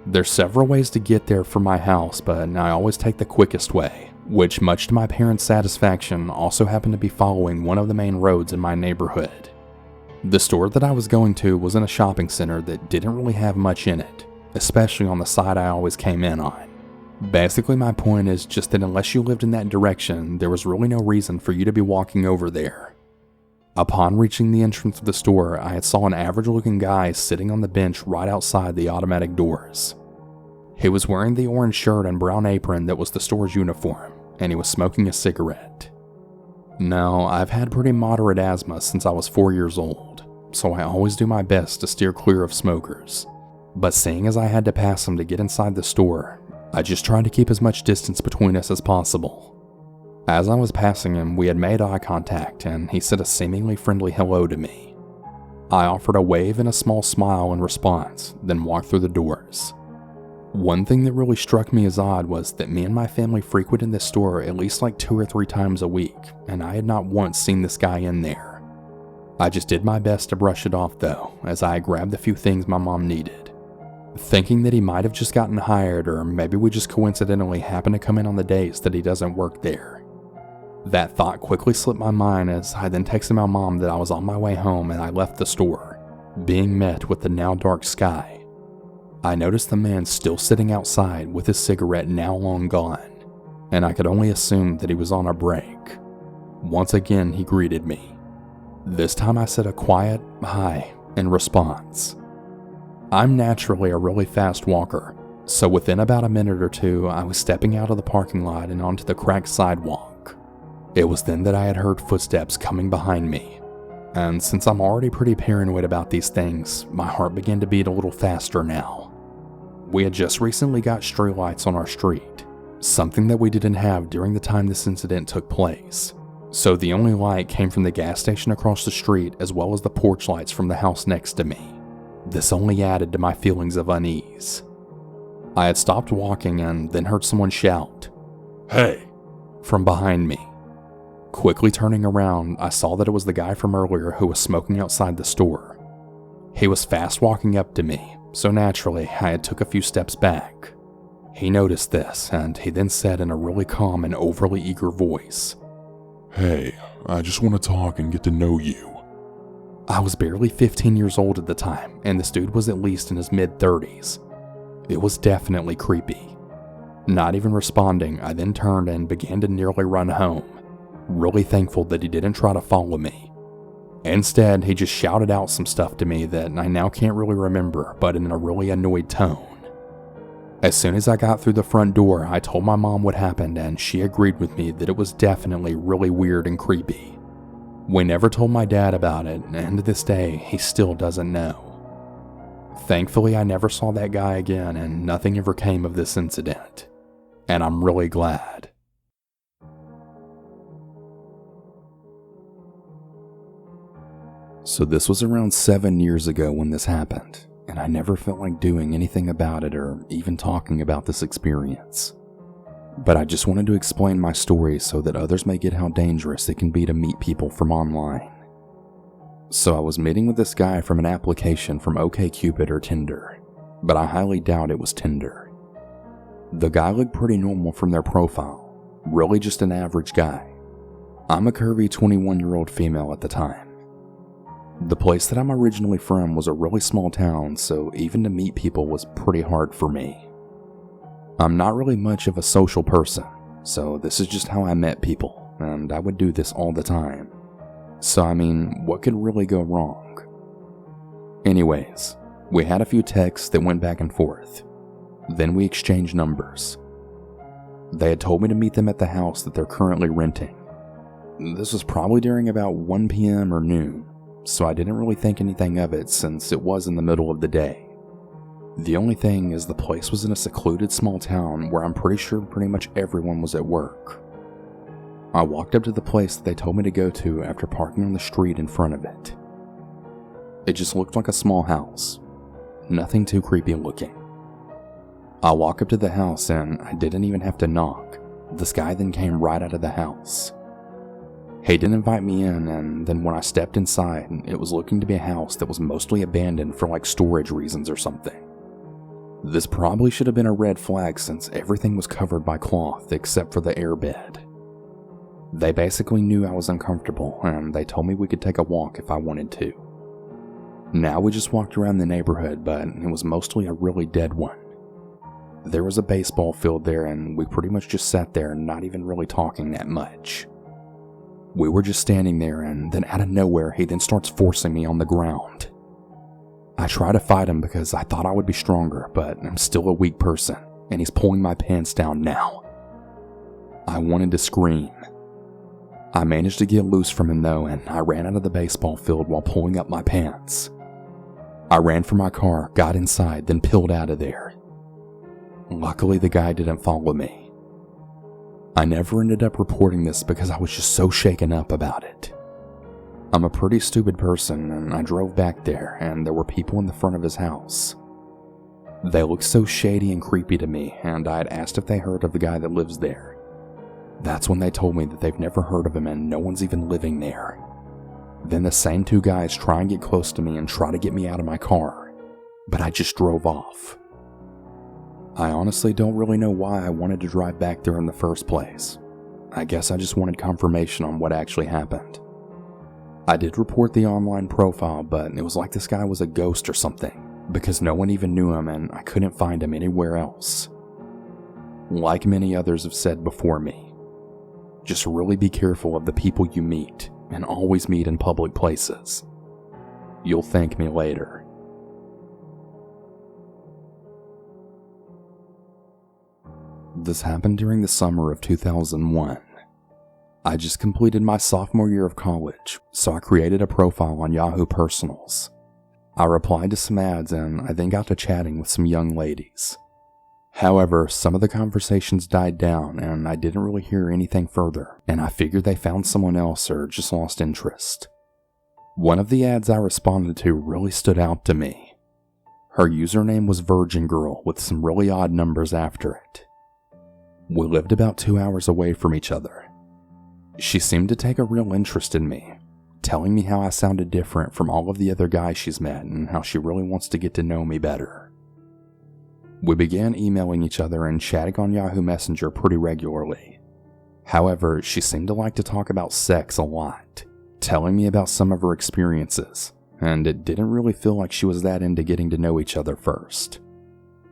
There's several ways to get there from my house, but I always take the quickest way, which much to my parents' satisfaction also happened to be following one of the main roads in my neighborhood. The store that I was going to was in a shopping center that didn't really have much in it, especially on the side I always came in on. Basically my point is just that unless you lived in that direction, there was really no reason for you to be walking over there. Upon reaching the entrance of the store, I had saw an average-looking guy sitting on the bench right outside the automatic doors. He was wearing the orange shirt and brown apron that was the store's uniform, and he was smoking a cigarette. Now, I've had pretty moderate asthma since I was 4 years old, so I always do my best to steer clear of smokers. But seeing as I had to pass him to get inside the store, I just tried to keep as much distance between us as possible. As I was passing him, we had made eye contact, and he said a seemingly friendly hello to me. I offered a wave and a small smile in response, then walked through the doors. One thing that really struck me as odd was that me and my family frequented this store at least like 2 or 3 times a week, and I had not once seen this guy in there. I just did my best to brush it off though, as I grabbed the few things my mom needed, thinking that he might have just gotten hired, or maybe we just coincidentally happened to come in on the days that he doesn't work there. That thought quickly slipped my mind as I then texted my mom that I was on my way home and I left the store, being met with the now dark sky. I noticed the man still sitting outside with his cigarette now long gone, and I could only assume that he was on a break. Once again he greeted me. This time I said a quiet hi in response. I'm naturally a really fast walker, so within about a minute or two I was stepping out of the parking lot and onto the cracked sidewalk. It was then that I had heard footsteps coming behind me, and since I'm already pretty paranoid about these things, my heart began to beat a little faster now. We had just recently got streetlights on our street, something that we didn't have during the time this incident took place, so the only light came from the gas station across the street as well as the porch lights from the house next to me. This only added to my feelings of unease. I had stopped walking and then heard someone shout, "Hey!" from behind me. Quickly turning around, I saw that it was the guy from earlier who was smoking outside the store. He was fast walking up to me, so naturally I had took a few steps back. He noticed this, and he then said in a really calm and overly eager voice, "Hey, I just want to talk and get to know you." I was barely 15 years old at the time, and this dude was at least in his mid-30s. It was definitely creepy. Not even responding, I then turned and began to nearly run home, really thankful that he didn't try to follow me. Instead, he just shouted out some stuff to me that I now can't really remember, but in a really annoyed tone. As soon as I got through the front door, I told my mom what happened, and she agreed with me that it was definitely really weird and creepy. We never told my dad about it, and to this day, he still doesn't know. Thankfully, I never saw that guy again, and nothing ever came of this incident. And I'm really glad. So this was around 7 years ago when this happened, and I never felt like doing anything about it or even talking about this experience. But I just wanted to explain my story so that others may get how dangerous it can be to meet people from online. So I was meeting with this guy from an application from OkCupid or Tinder, but I highly doubt it was Tinder. The guy looked pretty normal from their profile, really just an average guy. I'm a curvy 21-year-old female at the time. The place that I'm originally from was a really small town, so even to meet people was pretty hard for me. I'm not really much of a social person, so this is just how I met people, and I would do this all the time. So I mean, what could really go wrong? Anyways, we had a few texts that went back and forth. Then we exchanged numbers. They had told me to meet them at the house that they're currently renting. This was probably during about 1 p.m. or noon, so I didn't really think anything of it since it was in the middle of the day. The only thing is the place was in a secluded small town where I'm pretty sure pretty much everyone was at work. I walked up to the place that they told me to go to after parking on the street in front of it. It just looked like a small house. Nothing too creepy looking. I walk up to the house and I didn't even have to knock. This guy then came right out of the house. He didn't invite me in, and then when I stepped inside, it was looking to be a house that was mostly abandoned for like storage reasons or something. This probably should have been a red flag since everything was covered by cloth except for the airbed. They basically knew I was uncomfortable, and they told me we could take a walk if I wanted to. Now we just walked around the neighborhood, but it was mostly a really dead one. There was a baseball field there, and we pretty much just sat there, not even really talking that much. We were just standing there, and then out of nowhere, he then starts forcing me on the ground. I try to fight him because I thought I would be stronger, but I'm still a weak person, and he's pulling my pants down now. I wanted to scream. I managed to get loose from him though, and I ran out of the baseball field while pulling up my pants. I ran for my car, got inside, then peeled out of there. Luckily, the guy didn't follow me. I never ended up reporting this because I was just so shaken up about it. I'm a pretty stupid person, and I drove back there, and there were people in the front of his house. They looked so shady and creepy to me, and I had asked if they heard of the guy that lives there. That's when they told me that they've never heard of him and no one's even living there. Then the same two guys try and get close to me and try to get me out of my car, but I just drove off. I honestly don't really know why I wanted to drive back there in the first place. I guess I just wanted confirmation on what actually happened. I did report the online profile, but it was like this guy was a ghost or something, because no one even knew him and I couldn't find him anywhere else. Like many others have said before me, just really be careful of the people you meet and always meet in public places. You'll thank me later. This happened during the summer of 2001. I just completed my sophomore year of college, so I created a profile on Yahoo Personals. I replied to some ads and I then got to chatting with some young ladies. However, some of the conversations died down and I didn't really hear anything further, and I figured they found someone else or just lost interest. One of the ads I responded to really stood out to me. Her username was Virgin Girl with some really odd numbers after it. We lived about 2 hours away from each other. She seemed to take a real interest in me, telling me how I sounded different from all of the other guys she's met and how she really wants to get to know me better. We began emailing each other and chatting on Yahoo Messenger pretty regularly. However, she seemed to like to talk about sex a lot, telling me about some of her experiences, and it didn't really feel like she was that into getting to know each other first.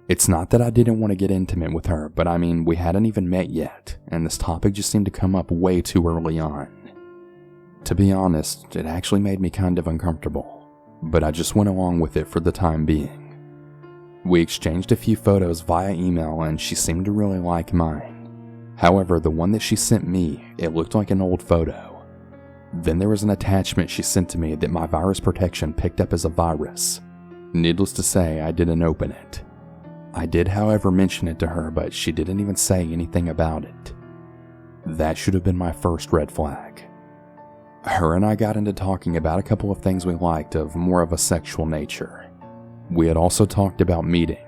It's not that I didn't want to get intimate with her, but I mean, we hadn't even met yet, and this topic just seemed to come up way too early on. To be honest, it actually made me kind of uncomfortable, but I just went along with it for the time being. We exchanged a few photos via email and she seemed to really like mine. However, the one that she sent me, it looked like an old photo. Then there was an attachment she sent to me that my virus protection picked up as a virus. Needless to say, I didn't open it. I did, however, mention it to her, but she didn't even say anything about it. That should have been my first red flag. Her and I got into talking about a couple of things we liked of more of a sexual nature. We had also talked about meeting.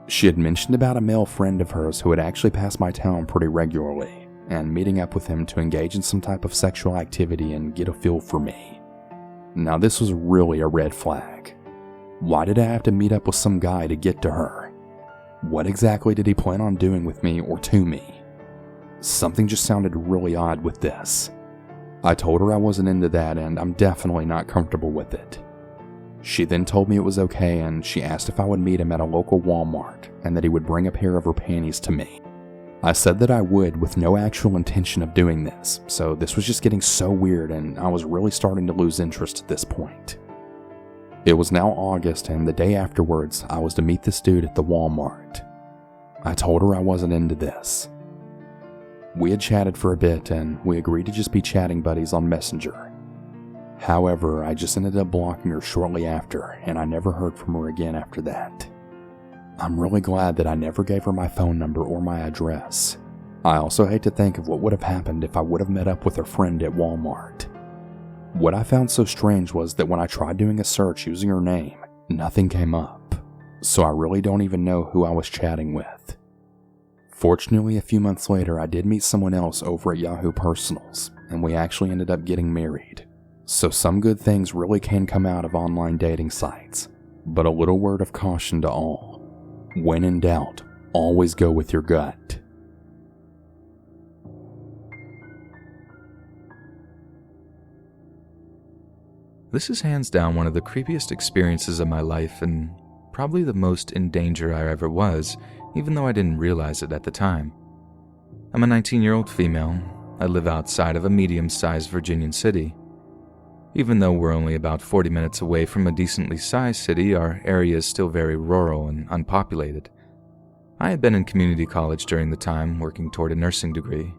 She had mentioned about a male friend of hers who had actually passed my town pretty regularly, and meeting up with him to engage in some type of sexual activity and get a feel for me. Now this was really a red flag. Why did I have to meet up with some guy to get to her? What exactly did he plan on doing with me or to me? Something just sounded really odd with this. I told her I wasn't into that and I'm definitely not comfortable with it. She then told me it was okay and she asked if I would meet him at a local Walmart and that he would bring a pair of her panties to me. I said that I would with no actual intention of doing this, so this was just getting so weird and I was really starting to lose interest at this point. It was now August and the day afterwards I was to meet this dude at the Walmart. I told her I wasn't into this. We had chatted for a bit and we agreed to just be chatting buddies on Messenger. However, I just ended up blocking her shortly after and I never heard from her again after that. I'm really glad that I never gave her my phone number or my address. I also hate to think of what would have happened if I would have met up with her friend at Walmart. What I found so strange was that when I tried doing a search using her name, nothing came up, so I really don't even know who I was chatting with. Fortunately, a few months later, I did meet someone else over at Yahoo Personals, and we actually ended up getting married. So some good things really can come out of online dating sites, but a little word of caution to all. When in doubt, always go with your gut. This is hands down one of the creepiest experiences of my life and probably the most in danger I ever was, even though I didn't realize it at the time. I'm a 19-year-old female. I live outside of a medium-sized Virginian city. Even though we're only about 40 minutes away from a decently sized city, our area is still very rural and unpopulated. I had been in community college during the time, working toward a nursing degree.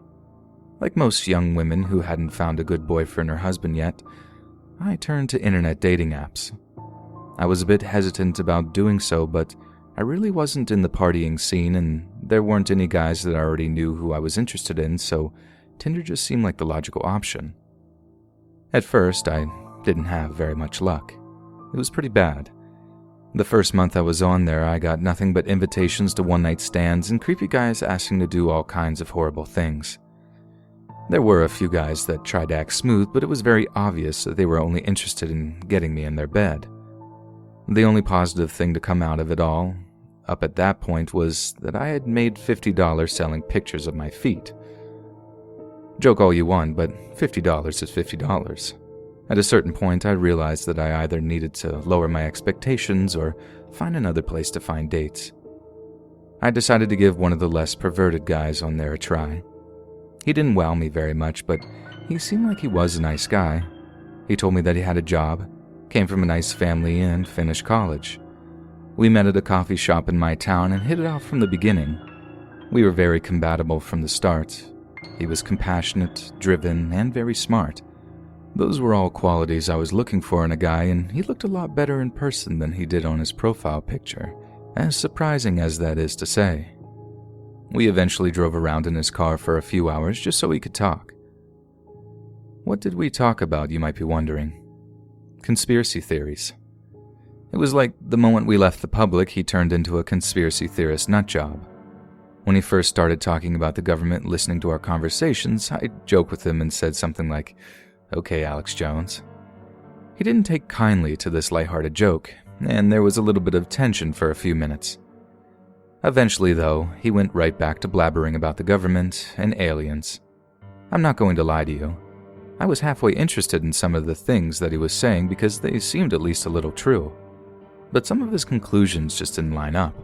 Like most young women who hadn't found a good boyfriend or husband yet, I turned to internet dating apps. I was a bit hesitant about doing so, but I really wasn't in the partying scene and there weren't any guys that I already knew who I was interested in, so Tinder just seemed like the logical option. At first, I didn't have very much luck. It was pretty bad. The first month I was on there, I got nothing but invitations to one-night stands and creepy guys asking to do all kinds of horrible things. There were a few guys that tried to act smooth, but it was very obvious that they were only interested in getting me in their bed. The only positive thing to come out of it all, up at that point, was that I had made $50 selling pictures of my feet. Joke all you want, but $50 is $50. At a certain point, I realized that I either needed to lower my expectations or find another place to find dates. I decided to give one of the less perverted guys on there a try. He didn't wow me very much, but he seemed like he was a nice guy. He told me that he had a job, came from a nice family, and finished college. We met at a coffee shop in my town and hit it off from the beginning. We were very compatible from the start. He was compassionate, driven, and very smart. Those were all qualities I was looking for in a guy, and he looked a lot better in person than he did on his profile picture, as surprising as that is to say. We eventually drove around in his car for a few hours just so we could talk. What did we talk about, you might be wondering? Conspiracy theories. It was like the moment we left the public, he turned into a conspiracy theorist nutjob. When he first started talking about the government listening to our conversations, I joked with him and said something like, "Okay, Alex Jones." He didn't take kindly to this lighthearted joke, and there was a little bit of tension for a few minutes. Eventually, though, he went right back to blabbering about the government and aliens. I'm not going to lie to you. I was halfway interested in some of the things that he was saying because they seemed at least a little true. But some of his conclusions just didn't line up.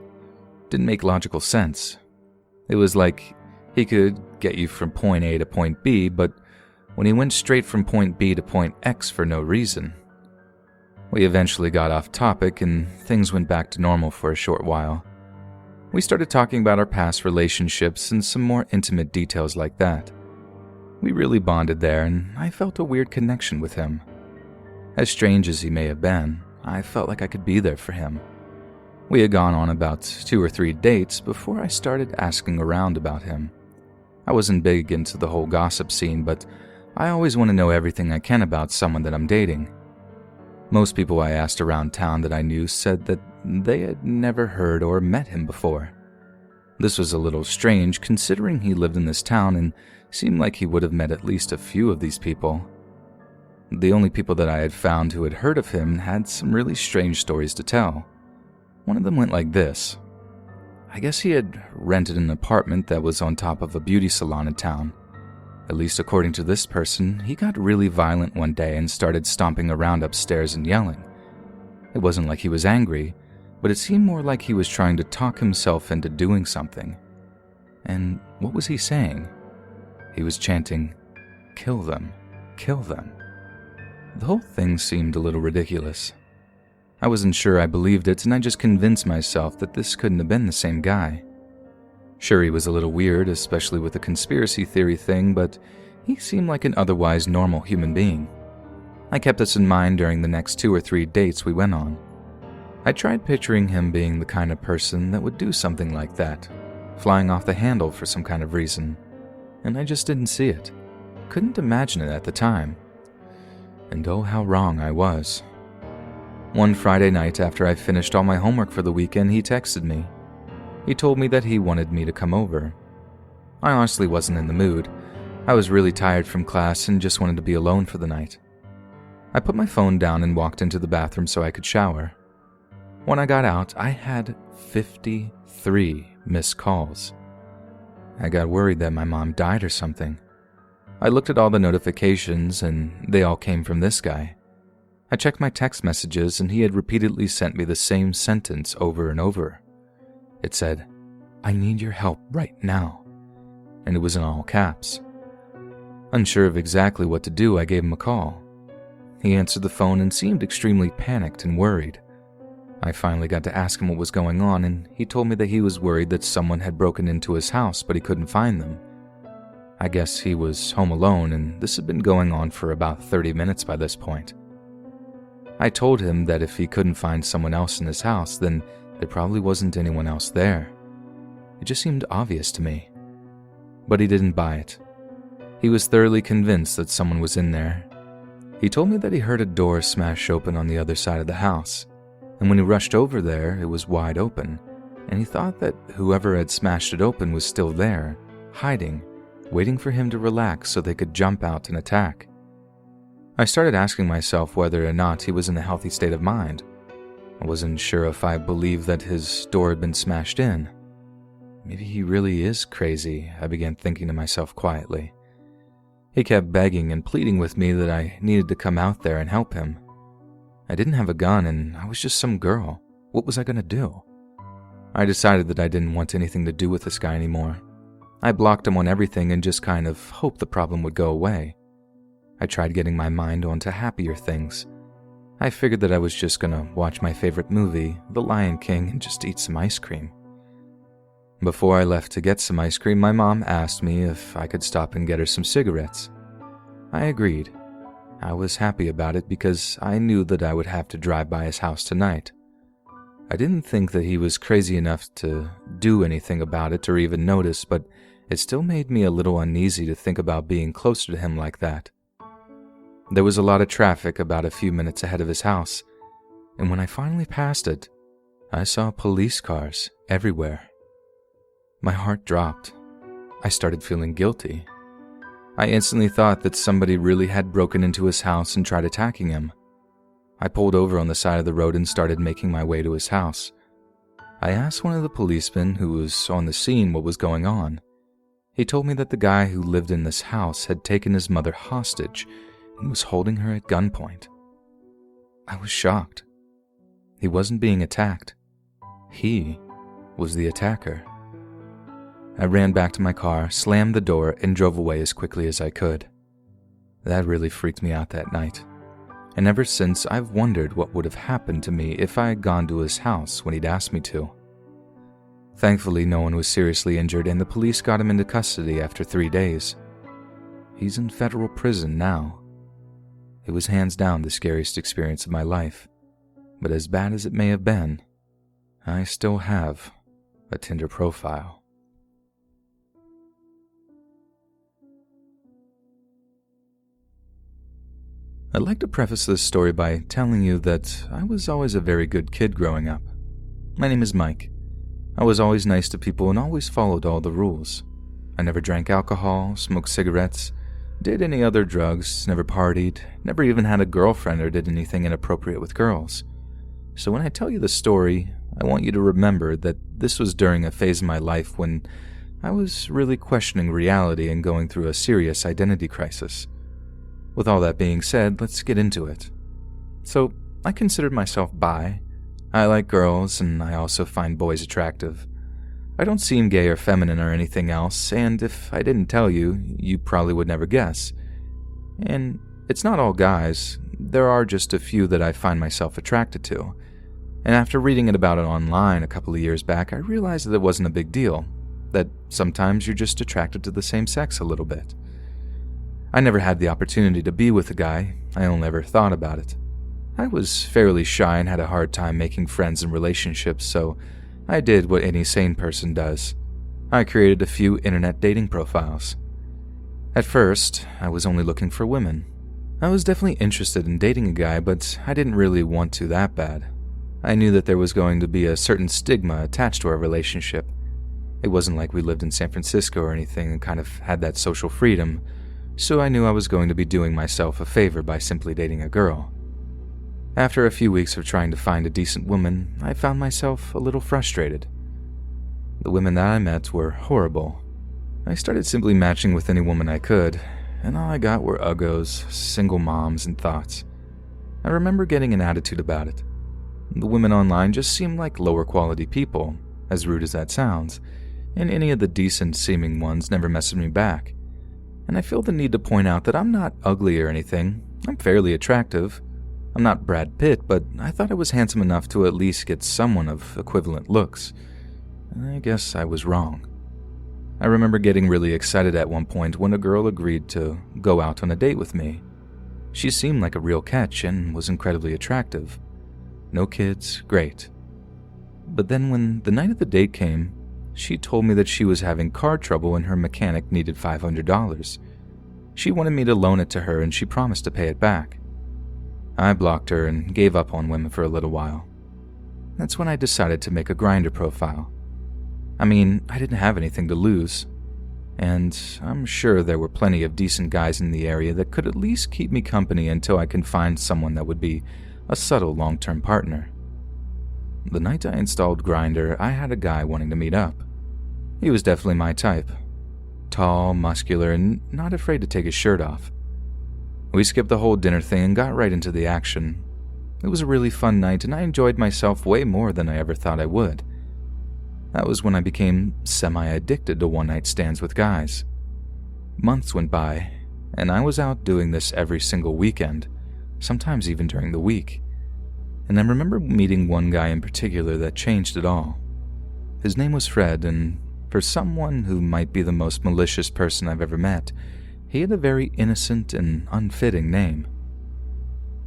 Didn't make logical sense. It was like he could get you from point A to point B, but when he went straight from point B to point X for no reason. We eventually got off topic and things went back to normal for a short while. We started talking about our past relationships and some more intimate details like that. We really bonded there, and I felt a weird connection with him. As strange as he may have been, I felt like I could be there for him. We had gone on about 2 or 3 dates before I started asking around about him. I wasn't big into the whole gossip scene, but I always want to know everything I can about someone that I'm dating. Most people I asked around town that I knew said that they had never heard or met him before. This was a little strange considering he lived in this town and seemed like he would have met at least a few of these people. The only people that I had found who had heard of him had some really strange stories to tell. One of them went like this. I guess he had rented an apartment that was on top of a beauty salon in town. At least according to this person, he got really violent one day and started stomping around upstairs and yelling. It wasn't like he was angry, but it seemed more like he was trying to talk himself into doing something. And what was he saying? He was chanting, "Kill them, kill them." The whole thing seemed a little ridiculous. I wasn't sure I believed it, and I just convinced myself that this couldn't have been the same guy. Sure, he was a little weird, especially with the conspiracy theory thing, but he seemed like an otherwise normal human being. I kept this in mind during the next 2 or 3 dates we went on. I tried picturing him being the kind of person that would do something like that, flying off the handle for some kind of reason, and I just didn't see it. Couldn't imagine it at the time. And oh, how wrong I was. One Friday night after I finished all my homework for the weekend, he texted me. He told me that he wanted me to come over. I honestly wasn't in the mood. I was really tired from class and just wanted to be alone for the night. I put my phone down and walked into the bathroom so I could shower. When I got out, I had 53 missed calls. I got worried that my mom died or something. I looked at all the notifications and they all came from this guy. I checked my text messages and he had repeatedly sent me the same sentence over and over. It said, "I need your help right now," and it was in all caps. Unsure of exactly what to do, I gave him a call. He answered the phone and seemed extremely panicked and worried. I finally got to ask him what was going on, and he told me that he was worried that someone had broken into his house, but he couldn't find them. I guess he was home alone, and this had been going on for about 30 minutes by this point. I told him that if he couldn't find someone else in his house, then there probably wasn't anyone else there. It just seemed obvious to me. But he didn't buy it. He was thoroughly convinced that someone was in there. He told me that he heard a door smash open on the other side of the house, and when he rushed over there, it was wide open, and he thought that whoever had smashed it open was still there, hiding, waiting for him to relax so they could jump out and attack. I started asking myself whether or not he was in a healthy state of mind. I wasn't sure if I believed that his door had been smashed in. Maybe he really is crazy, I began thinking to myself quietly. He kept begging and pleading with me that I needed to come out there and help him. I didn't have a gun and I was just some girl. What was I going to do? I decided that I didn't want anything to do with this guy anymore. I blocked him on everything and just kind of hoped the problem would go away. I tried getting my mind onto happier things. I figured that I was just gonna watch my favorite movie, The Lion King, and just eat some ice cream. Before I left to get some ice cream, my mom asked me if I could stop and get her some cigarettes. I agreed. I was happy about it because I knew that I would have to drive by his house tonight. I didn't think that he was crazy enough to do anything about it or even notice, but it still made me a little uneasy to think about being closer to him like that. There was a lot of traffic about a few minutes ahead of his house, and when I finally passed it, I saw police cars everywhere. My heart dropped. I started feeling guilty. I instantly thought that somebody really had broken into his house and tried attacking him. I pulled over on the side of the road and started making my way to his house. I asked one of the policemen who was on the scene what was going on. He told me that the guy who lived in this house had taken his mother hostage and was holding her at gunpoint. I was shocked. He wasn't being attacked. He was the attacker. I ran back to my car, slammed the door, and drove away as quickly as I could. That really freaked me out that night. And ever since, I've wondered what would have happened to me if I had gone to his house when he'd asked me to. Thankfully, no one was seriously injured, and the police got him into custody after 3 days. he's in federal prison now. It was hands down the scariest experience of my life, but as bad as it may have been, I still have a Tinder profile. I'd like to preface this story by telling you that I was always a very good kid growing up. My name is Mike. I was always nice to people and always followed all the rules. I never drank alcohol, smoked cigarettes, did any other drugs, never partied, never even had a girlfriend or did anything inappropriate with girls. So when I tell you the story, I want you to remember that this was during a phase in my life when I was really questioning reality and going through a serious identity crisis. With all that being said, let's get into it. So, I considered myself bi. I like girls, and I also find boys attractive. I don't seem gay or feminine or anything else, and if I didn't tell you, you probably would never guess. And it's not all guys. There are just a few that I find myself attracted to. And after reading about it online a couple of years back, I realized that it wasn't a big deal. That sometimes you're just attracted to the same sex a little bit. I never had the opportunity to be with a guy. I only ever thought about it. I was fairly shy and had a hard time making friends and relationships, so I did what any sane person does. I created a few internet dating profiles. At first, I was only looking for women. I was definitely interested in dating a guy, but I didn't really want to that bad. I knew that there was going to be a certain stigma attached to our relationship. It wasn't like we lived in San Francisco or anything and kind of had that social freedom, so I knew I was going to be doing myself a favor by simply dating a girl. After a few weeks of trying to find a decent woman, I found myself a little frustrated. The women that I met were horrible. I started simply matching with any woman I could, and all I got were uggos, single moms, and thoughts. I remember getting an attitude about it. The women online just seemed like lower quality people, as rude as that sounds, and any of the decent-seeming ones never messaged me back. And I feel the need to point out that I'm not ugly or anything. I'm fairly attractive. I'm not Brad Pitt, but I thought I was handsome enough to at least get someone of equivalent looks. I guess I was wrong. I remember getting really excited at one point when a girl agreed to go out on a date with me. She seemed like a real catch and was incredibly attractive. No kids, great. But then when the night of the date came, she told me that she was having car trouble and her mechanic needed $500. She wanted me to loan it to her and she promised to pay it back. I blocked her and gave up on women for a little while. That's when I decided to make a Grindr profile. I mean, I didn't have anything to lose, and I'm sure there were plenty of decent guys in the area that could at least keep me company until I can find someone that would be a subtle long-term partner. The night I installed Grindr, I had a guy wanting to meet up. He was definitely my type. Tall, muscular, and not afraid to take his shirt off. We skipped the whole dinner thing and got right into the action. It was a really fun night, and I enjoyed myself way more than I ever thought I would. That was when I became semi-addicted to one-night stands with guys. Months went by, and I was out doing this every single weekend, sometimes even during the week. And I remember meeting one guy in particular that changed it all. His name was Fred, and for someone who might be the most malicious person I've ever met, he had a very innocent and unfitting name.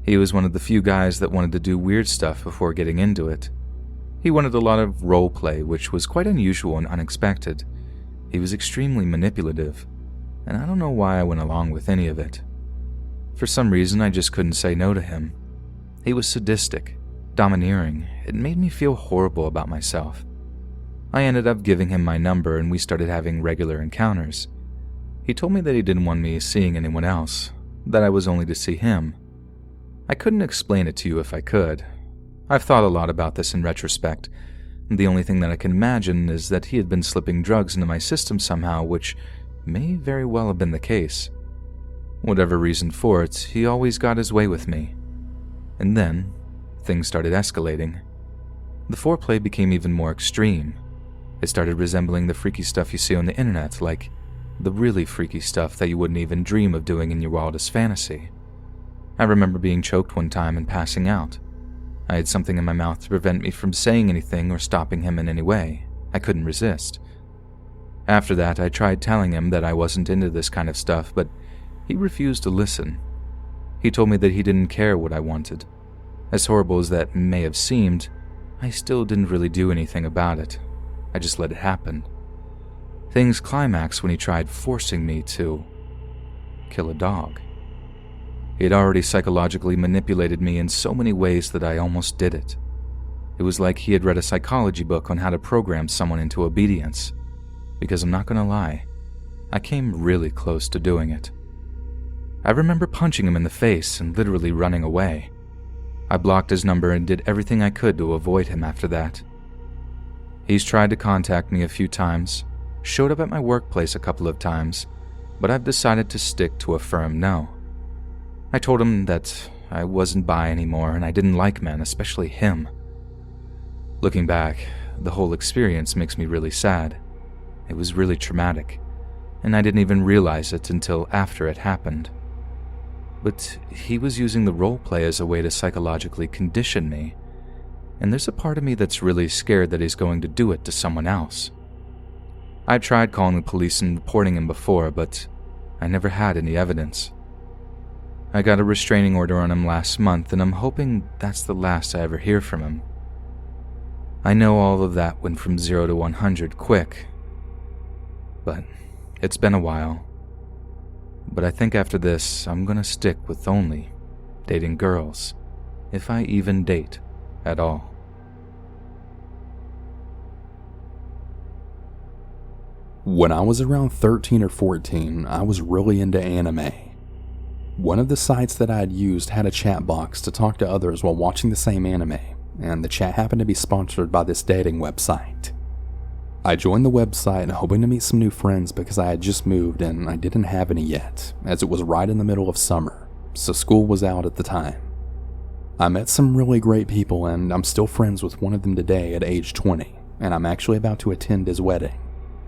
He was one of the few guys that wanted to do weird stuff before getting into it. He wanted a lot of role play, which was quite unusual and unexpected. He was extremely manipulative, and I don't know why I went along with any of it. For some reason, I just couldn't say no to him. He was sadistic, domineering. It made me feel horrible about myself. I ended up giving him my number and we started having regular encounters. He told me that he didn't want me seeing anyone else, that I was only to see him. I couldn't explain it to you if I could. I've thought a lot about this in retrospect. The only thing that I can imagine is that he had been slipping drugs into my system somehow, which may very well have been the case. Whatever reason for it, he always got his way with me. And then, things started escalating. The foreplay became even more extreme. It started resembling the freaky stuff you see on the internet, like the really freaky stuff that you wouldn't even dream of doing in your wildest fantasy. I remember being choked one time and passing out. I had something in my mouth to prevent me from saying anything or stopping him in any way. I couldn't resist. After that, I tried telling him that I wasn't into this kind of stuff, but He refused to listen. He told me that he didn't care what I wanted. As horrible as that may have seemed, I still didn't really do anything about it. I just let it happen. Things climaxed when he tried forcing me to kill a dog. He had already psychologically manipulated me in so many ways that I almost did it. It was like he had read a psychology book on how to program someone into obedience. Because I'm not gonna lie, I came really close to doing it. I remember punching him in the face and literally running away. I blocked his number and did everything I could to avoid him after that. He's tried to contact me a few times, showed up at my workplace a couple of times, but I've decided to stick to a firm no. I told him that I wasn't bi anymore and I didn't like men, especially him. Looking back, the whole experience makes me really sad. It was really traumatic, and I didn't even realize it until after it happened. But he was using the roleplay as a way to psychologically condition me, and there's a part of me that's really scared that he's going to do it to someone else. I tried calling the police and reporting him before, but I never had any evidence. I got a restraining order on him last month, and I'm hoping that's the last I ever hear from him. I know all of that went from 0 to 100 quick, but it's been a while. But I think after this, I'm gonna stick with only dating girls, if I even date at all. When I was around 13 or 14, I was really into anime. One of the sites that I had used had a chat box to talk to others while watching the same anime, and the chat happened to be sponsored by this dating website. I joined the website hoping to meet some new friends because I had just moved and I didn't have any yet, as it was right in the middle of summer, so school was out at the time. I met some really great people and I'm still friends with one of them today at age 20, and I'm actually about to attend his wedding.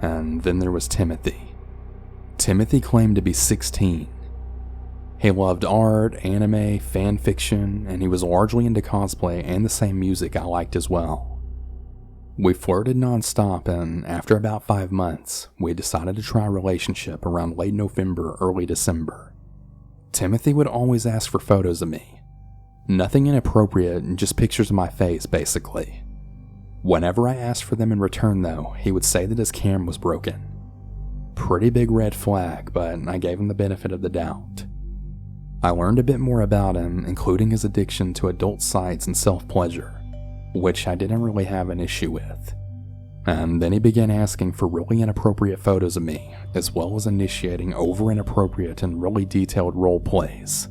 And then there was Timothy. Timothy claimed to be 16. He loved art, anime, fan fiction, and he was largely into cosplay and the same music I liked as well. We flirted nonstop, and after about 5 months, we decided to try a relationship around late November, early December. Timothy would always ask for photos of me. Nothing inappropriate, just pictures of my face, basically. Whenever I asked for them in return, though, he would say that his camera was broken. Pretty big red flag, but I gave him the benefit of the doubt. I learned a bit more about him, including his addiction to adult sites and self-pleasure, which I didn't really have an issue with. And then he began asking for really inappropriate photos of me, as well as initiating over inappropriate and really detailed role plays.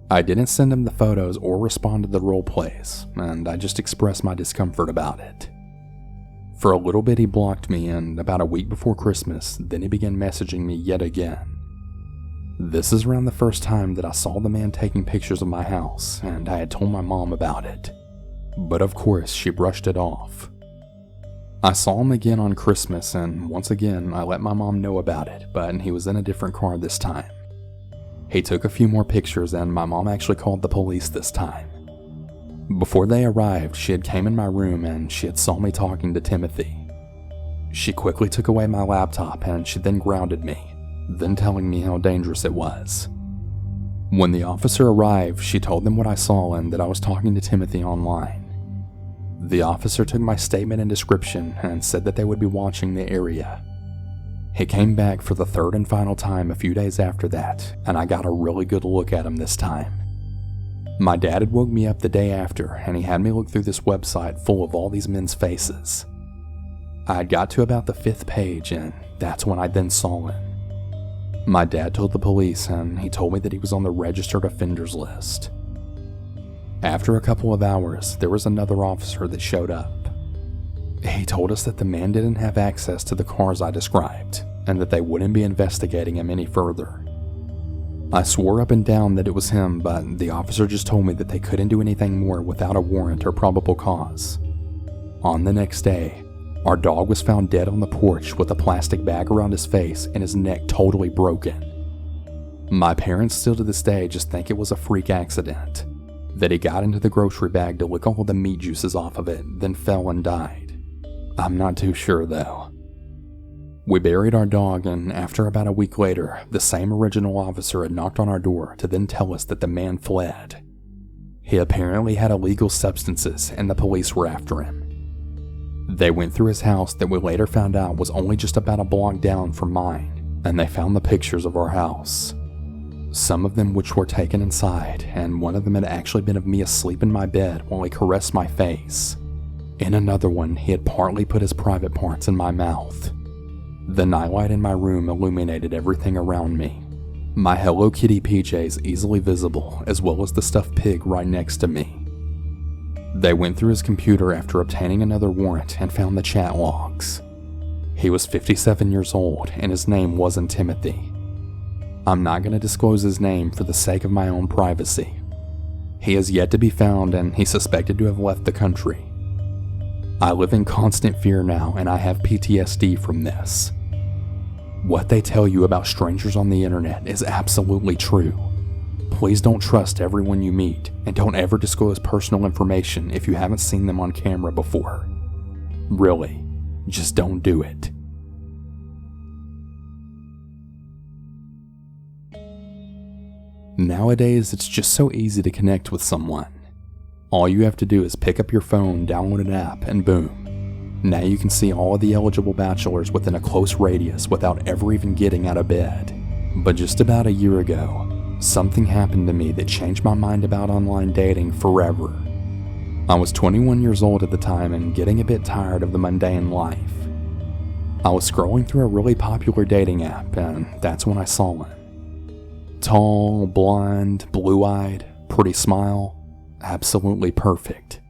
I didn't send him the photos or respond to the role plays, and I just expressed my discomfort about it. For a little bit he blocked me, and about a week before Christmas, then he began messaging me yet again. This is around the first time that I saw the man taking pictures of my house, and I had told my mom about it. But of course, she brushed it off. I saw him again on Christmas, and once again, I let my mom know about it, but he was in a different car this time. He took a few more pictures, and my mom actually called the police this time. Before they arrived, she had came in my room and she had saw me talking to Timothy. She quickly took away my laptop and she then grounded me, then telling me how dangerous it was. When the officer arrived, she told them what I saw and that I was talking to Timothy online. The officer took my statement and description and said that they would be watching the area. He came back for the third and final time a few days after that, and I got a really good look at him this time. My dad had woke me up the day after, and he had me look through this website full of all these men's faces. I had got to about the 5th page, and that's when I then saw him. My dad told the police, and he told me that he was on the registered offenders list. After a couple of hours, there was another officer that showed up. He told us that the man didn't have access to the cars I described, and that they wouldn't be investigating him any further. I swore up and down that it was him, but the officer just told me that they couldn't do anything more without a warrant or probable cause. On the next day, our dog was found dead on the porch with a plastic bag around his face and his neck totally broken. My parents still to this day just think it was a freak accident, that he got into the grocery bag to lick all the meat juices off of it, then fell and died. I'm not too sure though. We buried our dog, and after about a week later, the same original officer had knocked on our door to then tell us that the man fled. He apparently had illegal substances and the police were after him. They went through his house that we later found out was only just about a block down from mine, and they found the pictures of our house. Some of them which were taken inside, and one of them had actually been of me asleep in my bed while he caressed my face. In another one, he had partly put his private parts in my mouth. The nightlight in my room illuminated everything around me. My Hello Kitty PJs easily visible, as well as the stuffed pig right next to me. They went through his computer after obtaining another warrant and found the chat logs. He was 57 years old, and his name wasn't Timothy. I'm not going to disclose his name for the sake of my own privacy. He is yet to be found, and he's suspected to have left the country. I live in constant fear now, and I have PTSD from this. What they tell you about strangers on the internet is absolutely true. Please don't trust everyone you meet, and don't ever disclose personal information if you haven't seen them on camera before. Really, just don't do it. Nowadays, it's just so easy to connect with someone. All you have to do is pick up your phone, download an app, and boom. Now you can see all of the eligible bachelors within a close radius without ever even getting out of bed. But just about a year ago, something happened to me that changed my mind about online dating forever. I was 21 years old at the time and getting a bit tired of the mundane life. I was scrolling through a really popular dating app, and that's when I saw him. Tall, blonde, blue-eyed, pretty smile, absolutely perfect.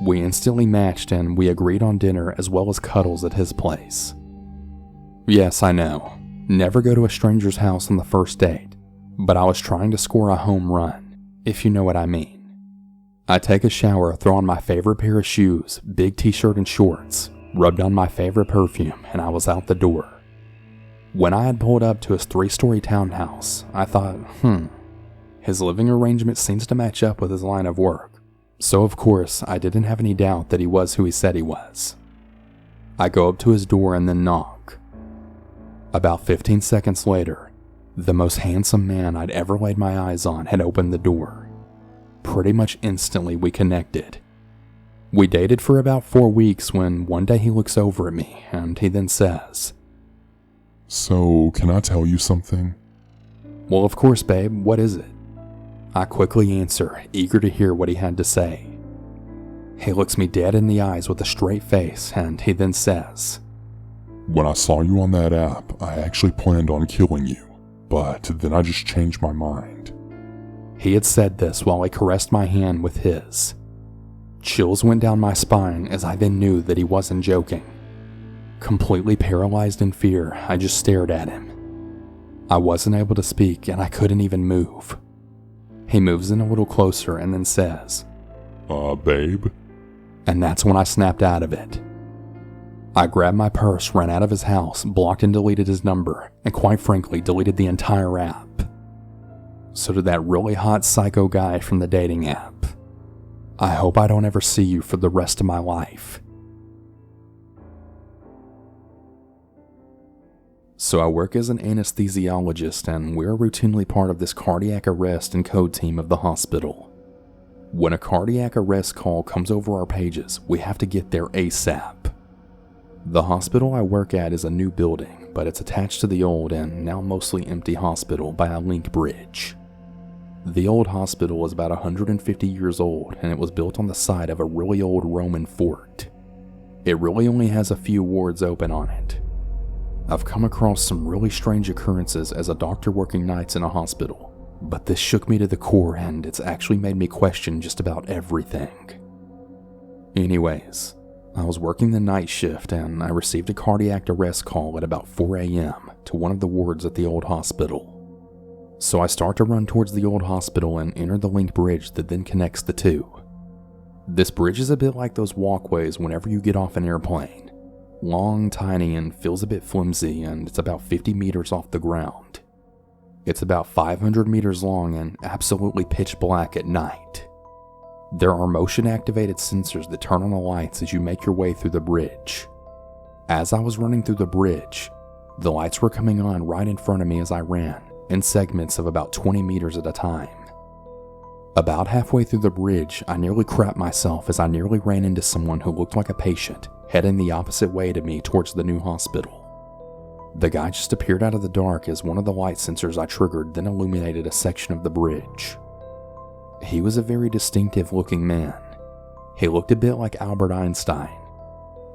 We instantly matched and we agreed on dinner as well as cuddles at his place. Yes, I know, never go to a stranger's house on the first date, but I was trying to score a home run, if you know what I mean. I take a shower, throw on my favorite pair of shoes, big t-shirt and shorts, rubbed on my favorite perfume, and I was out the door. When I had pulled up to his 3-story townhouse, I thought, his living arrangement seems to match up with his line of work. So of course, I didn't have any doubt that he was who he said he was. I go up to his door and then knock. About 15 seconds later, the most handsome man I'd ever laid my eyes on had opened the door. Pretty much instantly we connected. We dated for about 4 weeks when one day he looks over at me and he then says, "So, can I tell you something?" "Well, of course, babe, what is it?" I quickly answer, eager to hear what he had to say. He looks me dead in the eyes with a straight face, and he then says, "When I saw you on that app, I actually planned on killing you, but then I just changed my mind." He had said this while he caressed my hand with his. Chills went down my spine as I then knew that he wasn't joking. Completely paralyzed in fear, I just stared at him. I wasn't able to speak and I couldn't even move. He moves in a little closer and then says, Babe?" And that's when I snapped out of it. I grabbed my purse, ran out of his house, blocked and deleted his number, and quite frankly deleted the entire app. So to that really hot psycho guy from the dating app, I hope I don't ever see you for the rest of my life. So I work as an anesthesiologist, and we're routinely part of this cardiac arrest and code team of the hospital. When a cardiac arrest call comes over our pages, we have to get there ASAP. The hospital I work at is a new building, but it's attached to the old and now mostly empty hospital by a link bridge. The old hospital is about 150 years old, and it was built on the site of a really old Roman fort. It really only has a few wards open on it. I've come across some really strange occurrences as a doctor working nights in a hospital, but this shook me to the core and it's actually made me question just about everything. Anyways, I was working the night shift and I received a cardiac arrest call at about 4 a.m. to one of the wards at the old hospital. So I start to run towards the old hospital and enter the link bridge that then connects the two. This bridge is a bit like those walkways whenever you get off an airplane. Long, tiny, and feels a bit flimsy, and it's about 50 meters off the ground. It's about 500 meters long and absolutely pitch black at night. There are motion-activated sensors that turn on the lights as you make your way through the bridge. As I was running through the bridge, the lights were coming on right in front of me as I ran, in segments of about 20 meters at a time. About halfway through the bridge, I nearly crapped myself as I nearly ran into someone who looked like a patient, heading the opposite way to me towards the new hospital. The guy just appeared out of the dark as one of the light sensors I triggered then illuminated a section of the bridge. He was a very distinctive looking man. He looked a bit like Albert Einstein.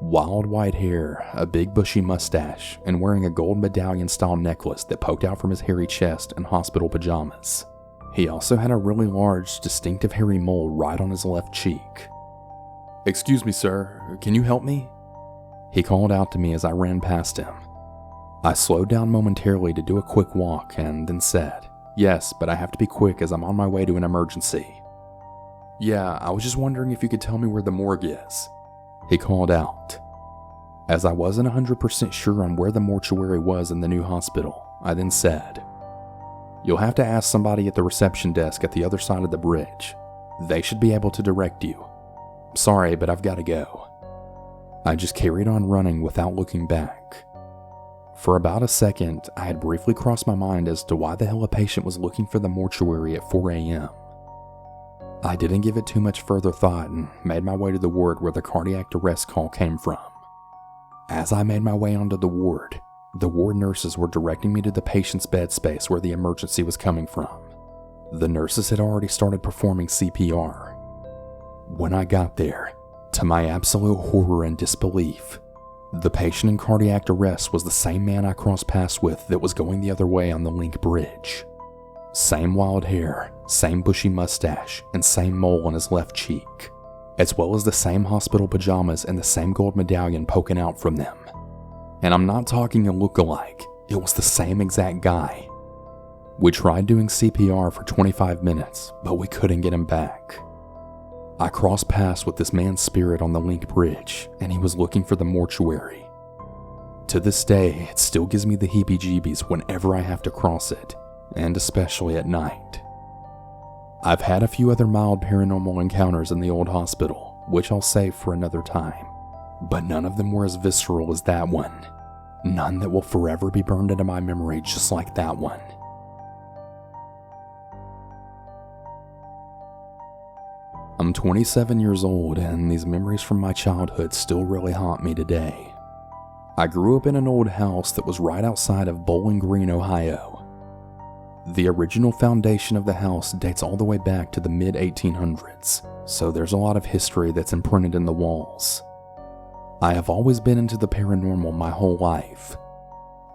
Wild white hair, a big bushy mustache, and wearing a gold medallion-style necklace that poked out from his hairy chest and hospital pajamas. He also had a really large, distinctive hairy mole right on his left cheek. "Excuse me, sir, can you help me?" He called out to me as I ran past him. I slowed down momentarily to do a quick walk and then said, "Yes, but I have to be quick as I'm on my way to an emergency." "Yeah, I was just wondering if you could tell me where the morgue is," he called out. As I wasn't 100% sure on where the mortuary was in the new hospital, I then said, "You'll have to ask somebody at the reception desk at the other side of the bridge. They should be able to direct you. Sorry, but I've got to go." I just carried on running without looking back. For about a second, I had briefly crossed my mind as to why the hell a patient was looking for the mortuary at 4 a.m. I didn't give it too much further thought and made my way to the ward where the cardiac arrest call came from. As I made my way onto the ward nurses were directing me to the patient's bed space where the emergency was coming from. The nurses had already started performing CPR. When I got there, to my absolute horror and disbelief, the patient in cardiac arrest was the same man I crossed paths with that was going the other way on the Link Bridge. Same wild hair, same bushy mustache, and same mole on his left cheek, as well as the same hospital pajamas and the same gold medallion poking out from them. And I'm not talking a look-alike, it was the same exact guy. We tried doing CPR for 25 minutes, but we couldn't get him back. I crossed paths with this man's spirit on the Link Bridge, and he was looking for the mortuary. To this day, it still gives me the heebie-jeebies whenever I have to cross it, and especially at night. I've had a few other mild paranormal encounters in the old hospital, which I'll save for another time, but none of them were as visceral as that one. None that will forever be burned into my memory just like that one. I'm 27 years old, and these memories from my childhood still really haunt me today. I grew up in an old house that was right outside of Bowling Green, Ohio. The original foundation of the house dates all the way back to the mid-1800s, so there's a lot of history that's imprinted in the walls. I have always been into the paranormal my whole life.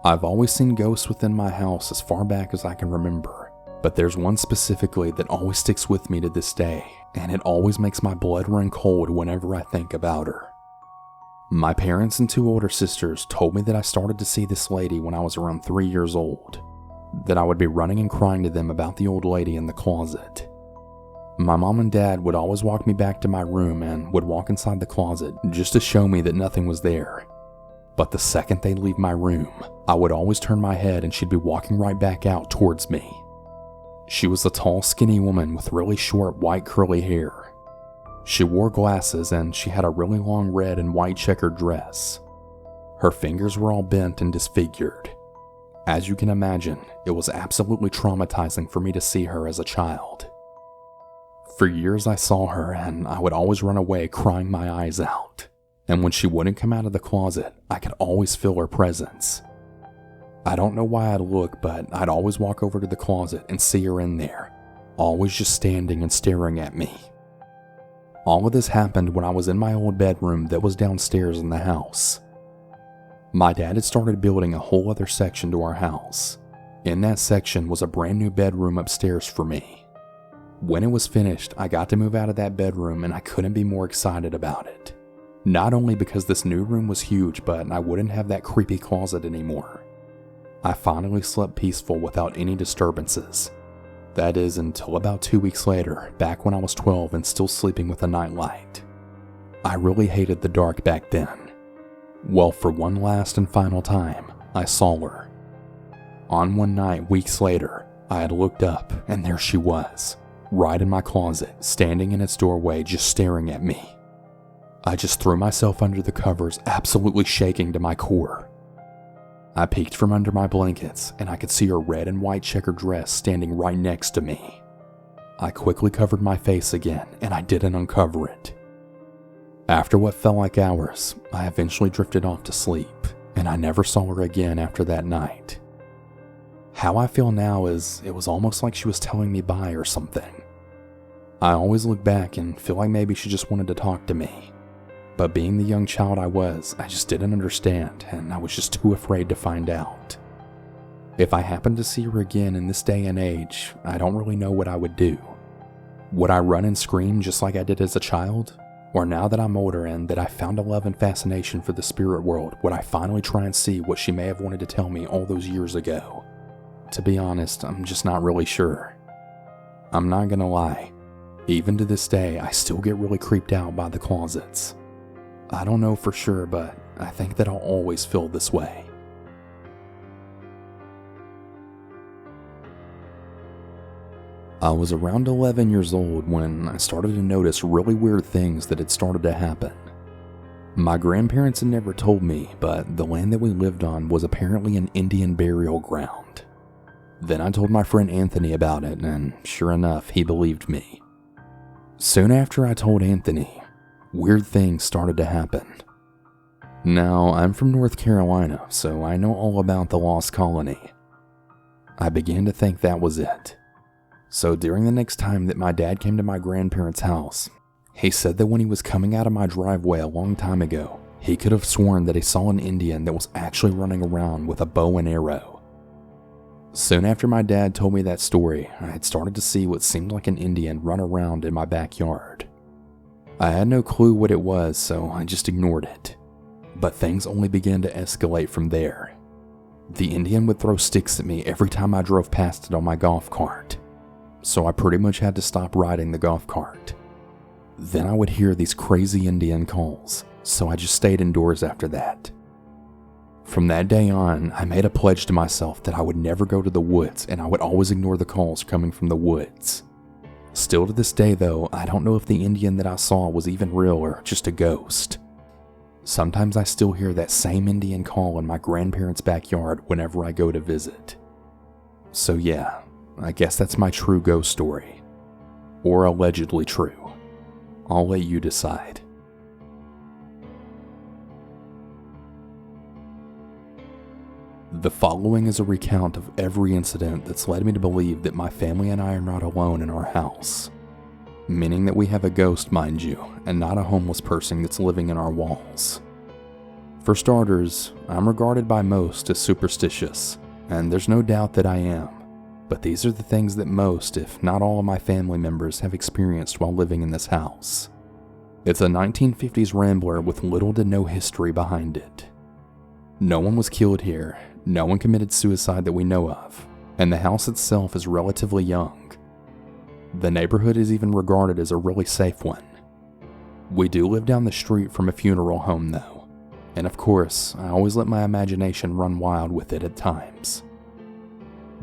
I've always seen ghosts within my house as far back as I can remember, but there's one specifically that always sticks with me to this day, and it always makes my blood run cold whenever I think about her. My parents and two older sisters told me that I started to see this lady when I was around 3 years old, that I would be running and crying to them about the old lady in the closet. My mom and dad would always walk me back to my room and would walk inside the closet just to show me that nothing was there. But the second they'd leave my room, I would always turn my head and she'd be walking right back out towards me. She was a tall, skinny woman with really short, white, curly hair. She wore glasses and she had a really long red and white checkered dress. Her fingers were all bent and disfigured. As you can imagine, it was absolutely traumatizing for me to see her as a child. For years I saw her and I would always run away crying my eyes out. And when she wouldn't come out of the closet, I could always feel her presence. I don't know why I'd look, but I'd always walk over to the closet and see her in there, always just standing and staring at me. All of this happened when I was in my old bedroom that was downstairs in the house. My dad had started building a whole other section to our house. In that section was a brand new bedroom upstairs for me. When it was finished, I got to move out of that bedroom and I couldn't be more excited about it. Not only because this new room was huge, but I wouldn't have that creepy closet anymore. I finally slept peaceful without any disturbances. That is, until about 2 weeks later, back when I was 12 and still sleeping with a nightlight. I really hated the dark back then. Well, for one last and final time, I saw her. On one night, weeks later, I had looked up, and there she was, right in my closet, standing in its doorway just staring at me. I just threw myself under the covers, absolutely shaking to my core. I peeked from under my blankets, and I could see her red and white checkered dress standing right next to me. I quickly covered my face again, and I didn't uncover it. After what felt like hours, I eventually drifted off to sleep, and I never saw her again after that night. How I feel now is it was almost like she was telling me bye or something. I always look back and feel like maybe she just wanted to talk to me. But being the young child I was, I just didn't understand, and I was just too afraid to find out. If I happened to see her again in this day and age, I don't really know what I would do. Would I run and scream just like I did as a child? Or now that I'm older and that I found a love and fascination for the spirit world, would I finally try and see what she may have wanted to tell me all those years ago? To be honest, I'm just not really sure. I'm not gonna lie. Even to this day, I still get really creeped out by the closets. I don't know for sure, but I think that I'll always feel this way. I was around 11 years old when I started to notice really weird things that had started to happen. My grandparents had never told me, but the land that we lived on was apparently an Indian burial ground. Then I told my friend Anthony about it, and sure enough, he believed me. Soon after I told Anthony, weird things started to happen. Now, I'm from North Carolina, so I know all about the Lost Colony. I began to think that was it. So during the next time that my dad came to my grandparents' house, he said that when he was coming out of my driveway a long time ago, he could have sworn that he saw an Indian that was actually running around with a bow and arrow. Soon after my dad told me that story, I had started to see what seemed like an Indian run around in my backyard. I had no clue what it was, so I just ignored it. But things only began to escalate from there. The Indian would throw sticks at me every time I drove past it on my golf cart, so I pretty much had to stop riding the golf cart. Then I would hear these crazy Indian calls, so I just stayed indoors after that. From that day on, I made a pledge to myself that I would never go to the woods and I would always ignore the calls coming from the woods. Still to this day though, I don't know if the Indian that I saw was even real or just a ghost. Sometimes I still hear that same Indian call in my grandparents' backyard whenever I go to visit. So yeah, I guess that's my true ghost story. Or allegedly true. I'll let you decide. The following is a recount of every incident that's led me to believe that my family and I are not alone in our house. Meaning that we have a ghost, mind you, and not a homeless person that's living in our walls. For starters, I'm regarded by most as superstitious, and there's no doubt that I am. But these are the things that most, if not all of my family members have experienced while living in this house. It's a 1950s Rambler with little to no history behind it. No one was killed here, no one committed suicide that we know of, and the house itself is relatively young. The neighborhood is even regarded as a really safe one. We do live down the street from a funeral home though, and of course, I always let my imagination run wild with it at times.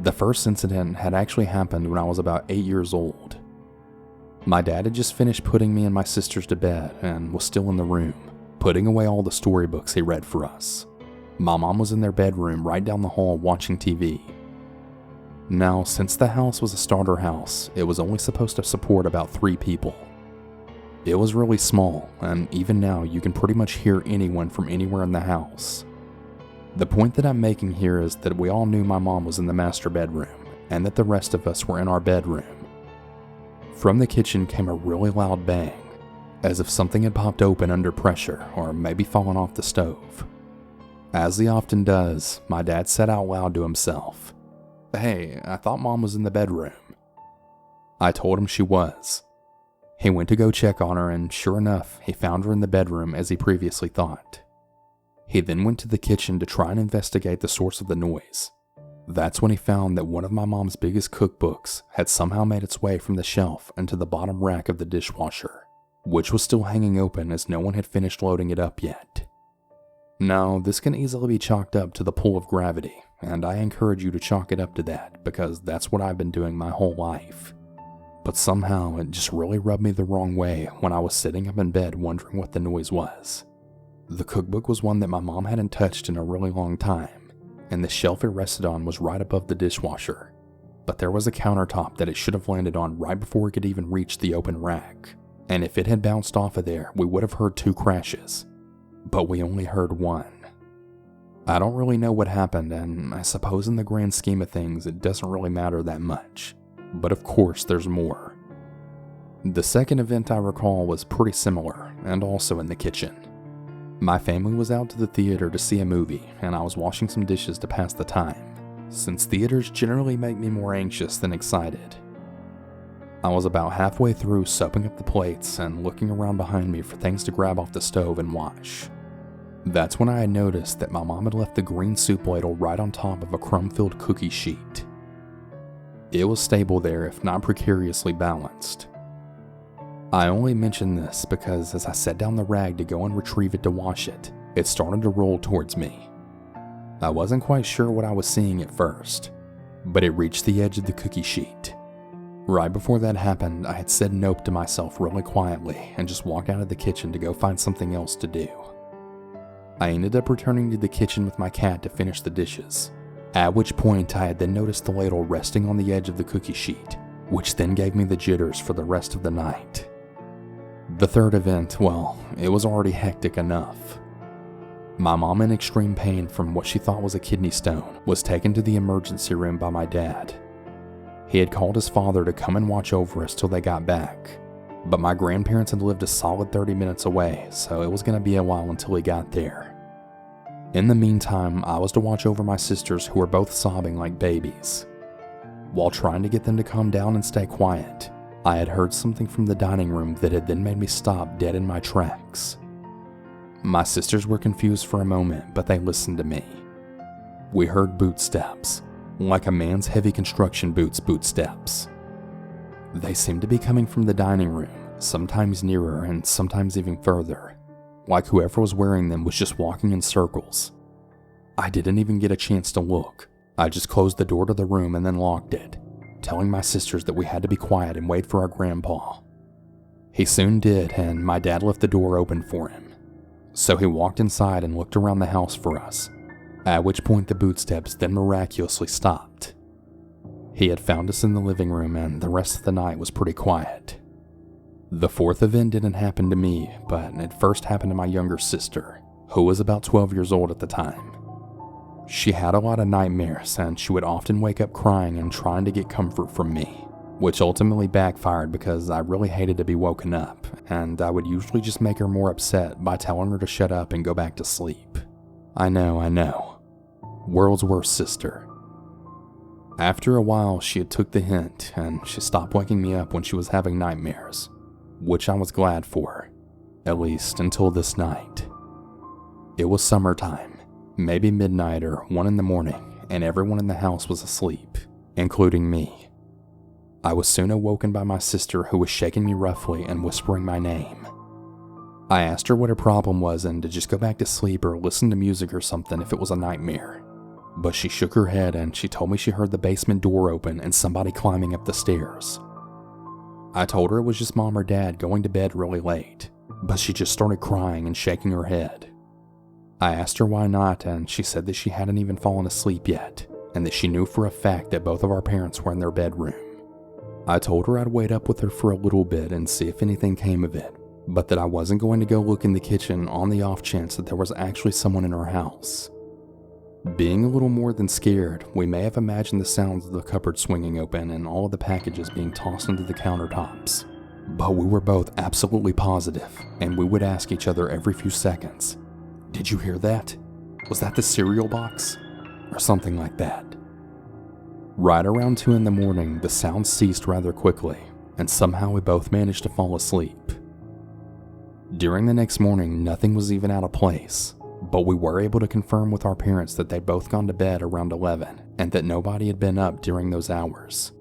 The first incident had actually happened when I was about 8 years old. My dad had just finished putting me and my sisters to bed and was still in the room, putting away all the storybooks he read for us. My mom was in their bedroom right down the hall watching TV. Now, since the house was a starter house, it was only supposed to support about 3 people. It was really small, and even now you can pretty much hear anyone from anywhere in the house. The point that I'm making here is that we all knew my mom was in the master bedroom, and that the rest of us were in our bedroom. From the kitchen came a really loud bang, as if something had popped open under pressure, or maybe fallen off the stove. As he often does, my dad said out loud to himself, "Hey, I thought Mom was in the bedroom." I told him she was. He went to go check on her, and sure enough, he found her in the bedroom as he previously thought. He then went to the kitchen to try and investigate the source of the noise. That's when he found that one of my mom's biggest cookbooks had somehow made its way from the shelf into the bottom rack of the dishwasher, which was still hanging open as no one had finished loading it up yet. Now, this can easily be chalked up to the pull of gravity, and I encourage you to chalk it up to that because that's what I've been doing my whole life. but somehow it just really rubbed me the wrong way when I was sitting up in bed wondering what the noise was. The cookbook was one that my mom hadn't touched in a really long time, and the shelf it rested on was right above the dishwasher, but there was a countertop that it should have landed on right before it could even reach the open rack, and if it had bounced off of there, we would have heard 2 crashes, but we only heard 1. I don't really know what happened, and I suppose in the grand scheme of things it doesn't really matter that much, but of course there's more. The second event I recall was pretty similar, and also in the kitchen. My family was out to the theater to see a movie, and I was washing some dishes to pass the time, since theaters generally make me more anxious than excited. I was about halfway through soaping up the plates and looking around behind me for things to grab off the stove and wash. That's when I had noticed that my mom had left the green soup ladle right on top of a crumb-filled cookie sheet. It was stable there, if not precariously balanced. I only mention this because as I set down the rag to go and retrieve it to wash it, it started to roll towards me. I wasn't quite sure what I was seeing at first, but it reached the edge of the cookie sheet. Right before that happened, I had said nope to myself really quietly and just walked out of the kitchen to go find something else to do. I ended up returning to the kitchen with my cat to finish the dishes, at which point I had then noticed the ladle resting on the edge of the cookie sheet, which then gave me the jitters for the rest of the night. The third event, well, it was already hectic enough. My mom, in extreme pain from what she thought was a kidney stone, was taken to the emergency room by my dad. He had called his father to come and watch over us till they got back, but my grandparents had lived a solid 30 minutes away, so it was going to be a while until he got there. In the meantime, I was to watch over my sisters who were both sobbing like babies. While trying to get them to calm down and stay quiet, I had heard something from the dining room that had then made me stop dead in my tracks. My sisters were confused for a moment, but they listened to me. We heard boot steps, like a man's heavy construction boots boot steps. They seemed to be coming from the dining room, sometimes nearer and sometimes even further, like whoever was wearing them was just walking in circles. I didn't even get a chance to look. I just closed the door to the room and then locked it, telling my sisters that we had to be quiet and wait for our grandpa. He soon did, and my dad left the door open for him. So he walked inside and looked around the house for us, at which point the boot steps then miraculously stopped. He had found us in the living room, and the rest of the night was pretty quiet. The fourth event didn't happen to me, but it first happened to my younger sister, who was about 12 years old at the time. She had a lot of nightmares, and she would often wake up crying and trying to get comfort from me, which ultimately backfired because I really hated to be woken up, and I would usually just make her more upset by telling her to shut up and go back to sleep. I know. World's worst sister. After a while, she had took the hint, and she stopped waking me up when she was having nightmares, which I was glad for, at least until this night. It was summertime, maybe midnight or 1 in the morning, and everyone in the house was asleep, including me. I was soon awoken by my sister, who was shaking me roughly and whispering my name. I asked her what her problem was and to just go back to sleep or listen to music or something if it was a nightmare. But she shook her head and she told me she heard the basement door open and somebody climbing up the stairs. I told her it was just mom or dad going to bed really late, but she just started crying and shaking her head. I asked her why not, and she said that she hadn't even fallen asleep yet, and that she knew for a fact that both of our parents were in their bedroom. I told her I'd wait up with her for a little bit and see if anything came of it, but that I wasn't going to go look in the kitchen on the off chance that there was actually someone in our house. Being a little more than scared, we may have imagined the sounds of the cupboard swinging open and all of the packages being tossed into the countertops. But we were both absolutely positive, and we would ask each other every few seconds, "Did you hear that? Was that the cereal box?" Or something like that. Right around 2 in the morning, the sound ceased rather quickly, and somehow we both managed to fall asleep. During the next morning, nothing was even out of place, but we were able to confirm with our parents that they'd both gone to bed around 11 and that nobody had been up during those hours.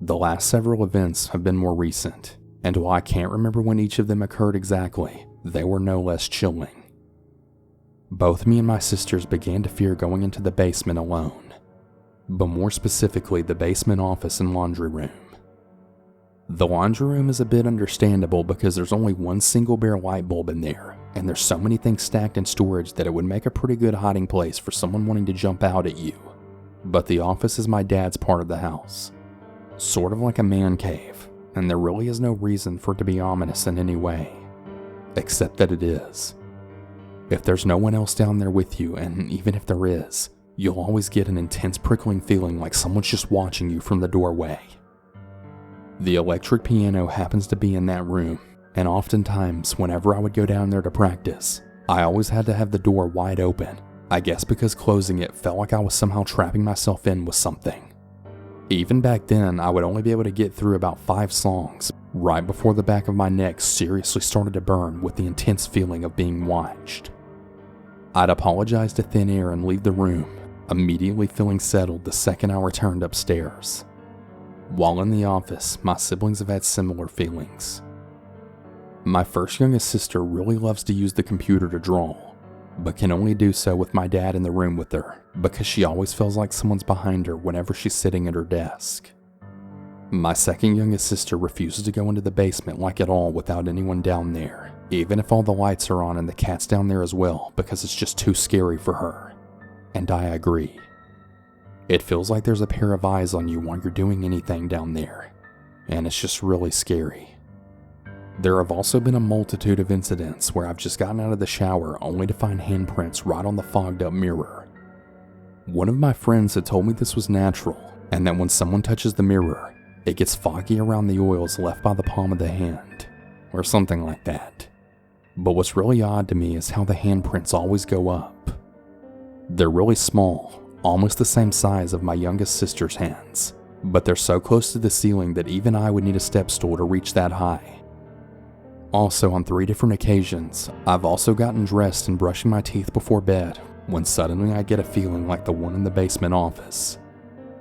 The last several events have been more recent, and while I can't remember when each of them occurred exactly, they were no less chilling. Both me and my sisters began to fear going into the basement alone, but more specifically the basement office and laundry room. The laundry room is a bit understandable because there's only one single bare light bulb in there, and there's so many things stacked in storage that it would make a pretty good hiding place for someone wanting to jump out at you. But the office is my dad's part of the house, sort of like a man cave, and there really is no reason for it to be ominous in any way, except that it is. If there's no one else down there with you, and even if there is, you'll always get an intense prickling feeling like someone's just watching you from the doorway. The electric piano happens to be in that room, and oftentimes whenever I would go down there to practice, I always had to have the door wide open, I guess because closing it felt like I was somehow trapping myself in with something. Even back then, I would only be able to get through about 5 songs, right before the back of my neck seriously started to burn with the intense feeling of being watched. I'd apologize to thin air and leave the room, immediately feeling settled the second I returned upstairs. While in the office, my siblings have had similar feelings. My first youngest sister really loves to use the computer to draw, but can only do so with my dad in the room with her because she always feels like someone's behind her whenever she's sitting at her desk. My second youngest sister refuses to go into the basement like at all without anyone down there, even if all the lights are on and the cat's down there as well, because it's just too scary for her. And I agree. It feels like there's a pair of eyes on you while you're doing anything down there, and it's just really scary. There have also been a multitude of incidents where I've just gotten out of the shower only to find handprints right on the fogged up mirror. One of my friends had told me this was natural, and that when someone touches the mirror, it gets foggy around the oils left by the palm of the hand, or something like that. But what's really odd to me is how the handprints always go up. They're really small, almost the same size of my youngest sister's hands, but they're so close to the ceiling that even I would need a step stool to reach that high. Also, on 3 different occasions, I've also gotten dressed and brushing my teeth before bed when suddenly I get a feeling like the one in the basement office.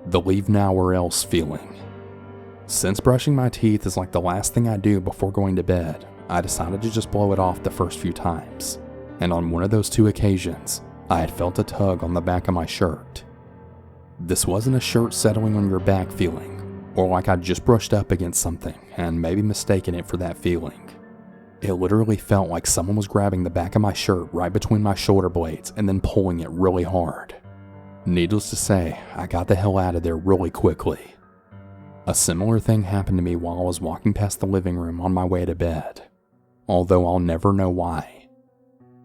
The leave now or else feeling. Since brushing my teeth is like the last thing I do before going to bed, I decided to just blow it off the first few times, and on one of those 2 occasions, I had felt a tug on the back of my shirt. This wasn't a shirt settling on your back feeling, or like I'd just brushed up against something and maybe mistaken it for that feeling. It literally felt like someone was grabbing the back of my shirt right between my shoulder blades and then pulling it really hard. Needless to say, I got the hell out of there really quickly. A similar thing happened to me while I was walking past the living room on my way to bed, although I'll never know why.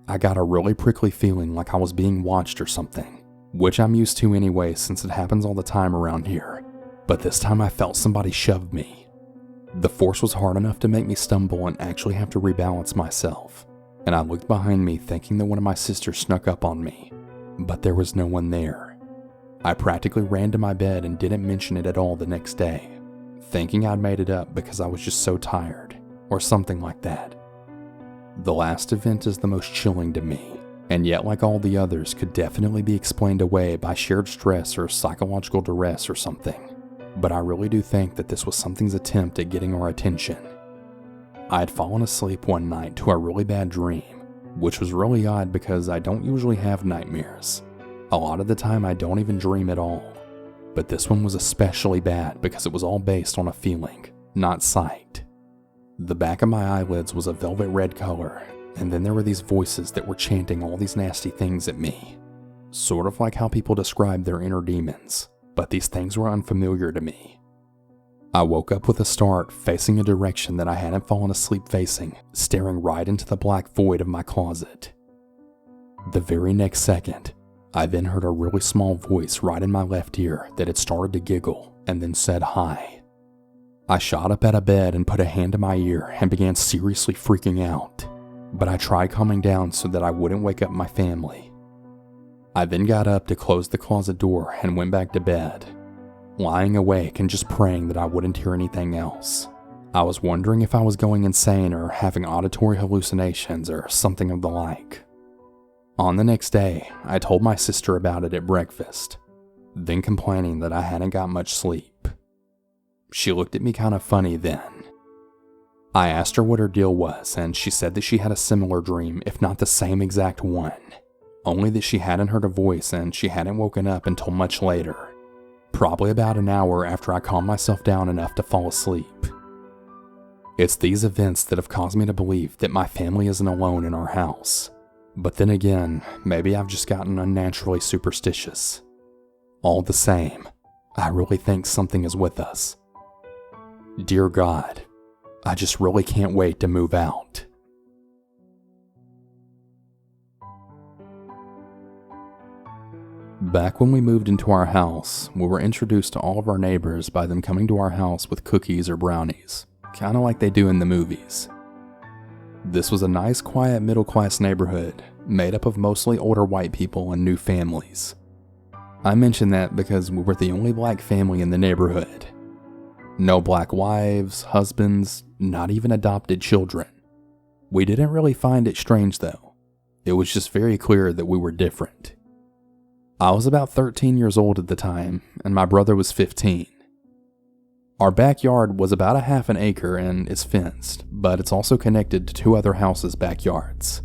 I got a really prickly feeling like I was being watched or something, which I'm used to anyway since it happens all the time around here, but this time I felt somebody shove me. The force was hard enough to make me stumble and actually have to rebalance myself, and I looked behind me thinking that one of my sisters snuck up on me, but there was no one there. I practically ran to my bed and didn't mention it at all the next day, thinking I'd made it up because I was just so tired, or something like that. The last event is the most chilling to me, and yet like all the others could definitely be explained away by shared stress or psychological duress or something. But I really do think that this was something's attempt at getting our attention. I had fallen asleep one night to a really bad dream, which was really odd because I don't usually have nightmares. A lot of the time I don't even dream at all, but this one was especially bad because it was all based on a feeling, not sight. The back of my eyelids was a velvet red color, and then there were these voices that were chanting all these nasty things at me, sort of like how people describe their inner demons. But these things were unfamiliar to me. I woke up with a start, facing a direction that I hadn't fallen asleep facing, staring right into the black void of my closet. The very next second, I then heard a really small voice right in my left ear that had started to giggle and then said hi. I shot up out of bed and put a hand to my ear and began seriously freaking out, but I tried calming down so that I wouldn't wake up my family. I then got up to close the closet door and went back to bed, lying awake and just praying that I wouldn't hear anything else. I was wondering if I was going insane or having auditory hallucinations or something of the like. On the next day, I told my sister about it at breakfast, then complaining that I hadn't got much sleep. She looked at me kind of funny then. I asked her what her deal was, and she said that she had a similar dream, if not the same exact one. Only that she hadn't heard a voice and she hadn't woken up until much later, probably about an hour after I calmed myself down enough to fall asleep. It's these events that have caused me to believe that my family isn't alone in our house. But then again, maybe I've just gotten unnaturally superstitious. All the same, I really think something is with us. Dear God, I just really can't wait to move out. Back when we moved into our house, we were introduced to all of our neighbors by them coming to our house with cookies or brownies, kind of like they do in the movies. This was a nice, quiet, middle-class neighborhood, made up of mostly older white people and new families. I mention that because we were the only black family in the neighborhood. No black wives, husbands, not even adopted children. We didn't really find it strange though. It was just very clear that we were different. I was about 13 years old at the time, and my brother was 15. Our backyard was about a half an acre and is fenced, but it's also connected to 2 other houses' backyards.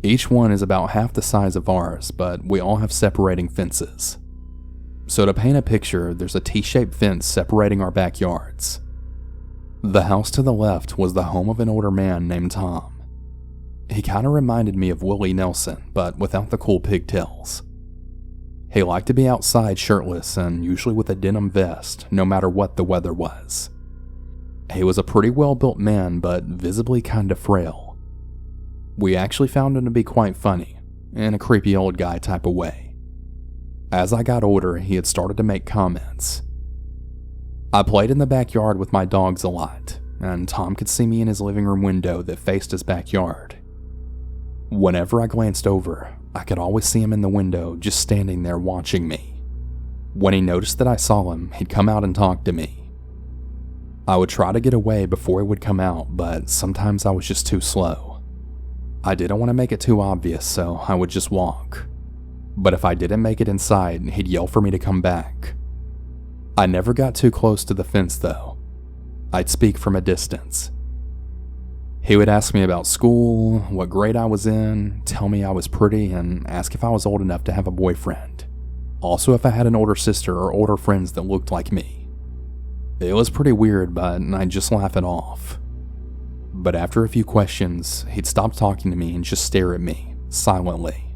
Each one is about half the size of ours, but we all have separating fences. So to paint a picture, there's a T-shaped fence separating our backyards. The house to the left was the home of an older man named Tom. He kind of reminded me of Willie Nelson, but without the cool pigtails. He liked to be outside shirtless and usually with a denim vest, no matter what the weather was. He was a pretty well-built man, but visibly kind of frail. We actually found him to be quite funny, in a creepy old guy type of way. As I got older, he had started to make comments. I played in the backyard with my dogs a lot, and Tom could see me in his living room window that faced his backyard. Whenever I glanced over, I could always see him in the window just standing there watching me. When he noticed that I saw him, he'd come out and talk to me. I would try to get away before he would come out, but sometimes I was just too slow. I didn't want to make it too obvious, so I would just walk. But if I didn't make it inside, he'd yell for me to come back. I never got too close to the fence though. I'd speak from a distance. He would ask me about school, what grade I was in, tell me I was pretty, and ask if I was old enough to have a boyfriend. Also if I had an older sister or older friends that looked like me. It was pretty weird, but I'd just laugh it off. But after a few questions, he'd stop talking to me and just stare at me, silently.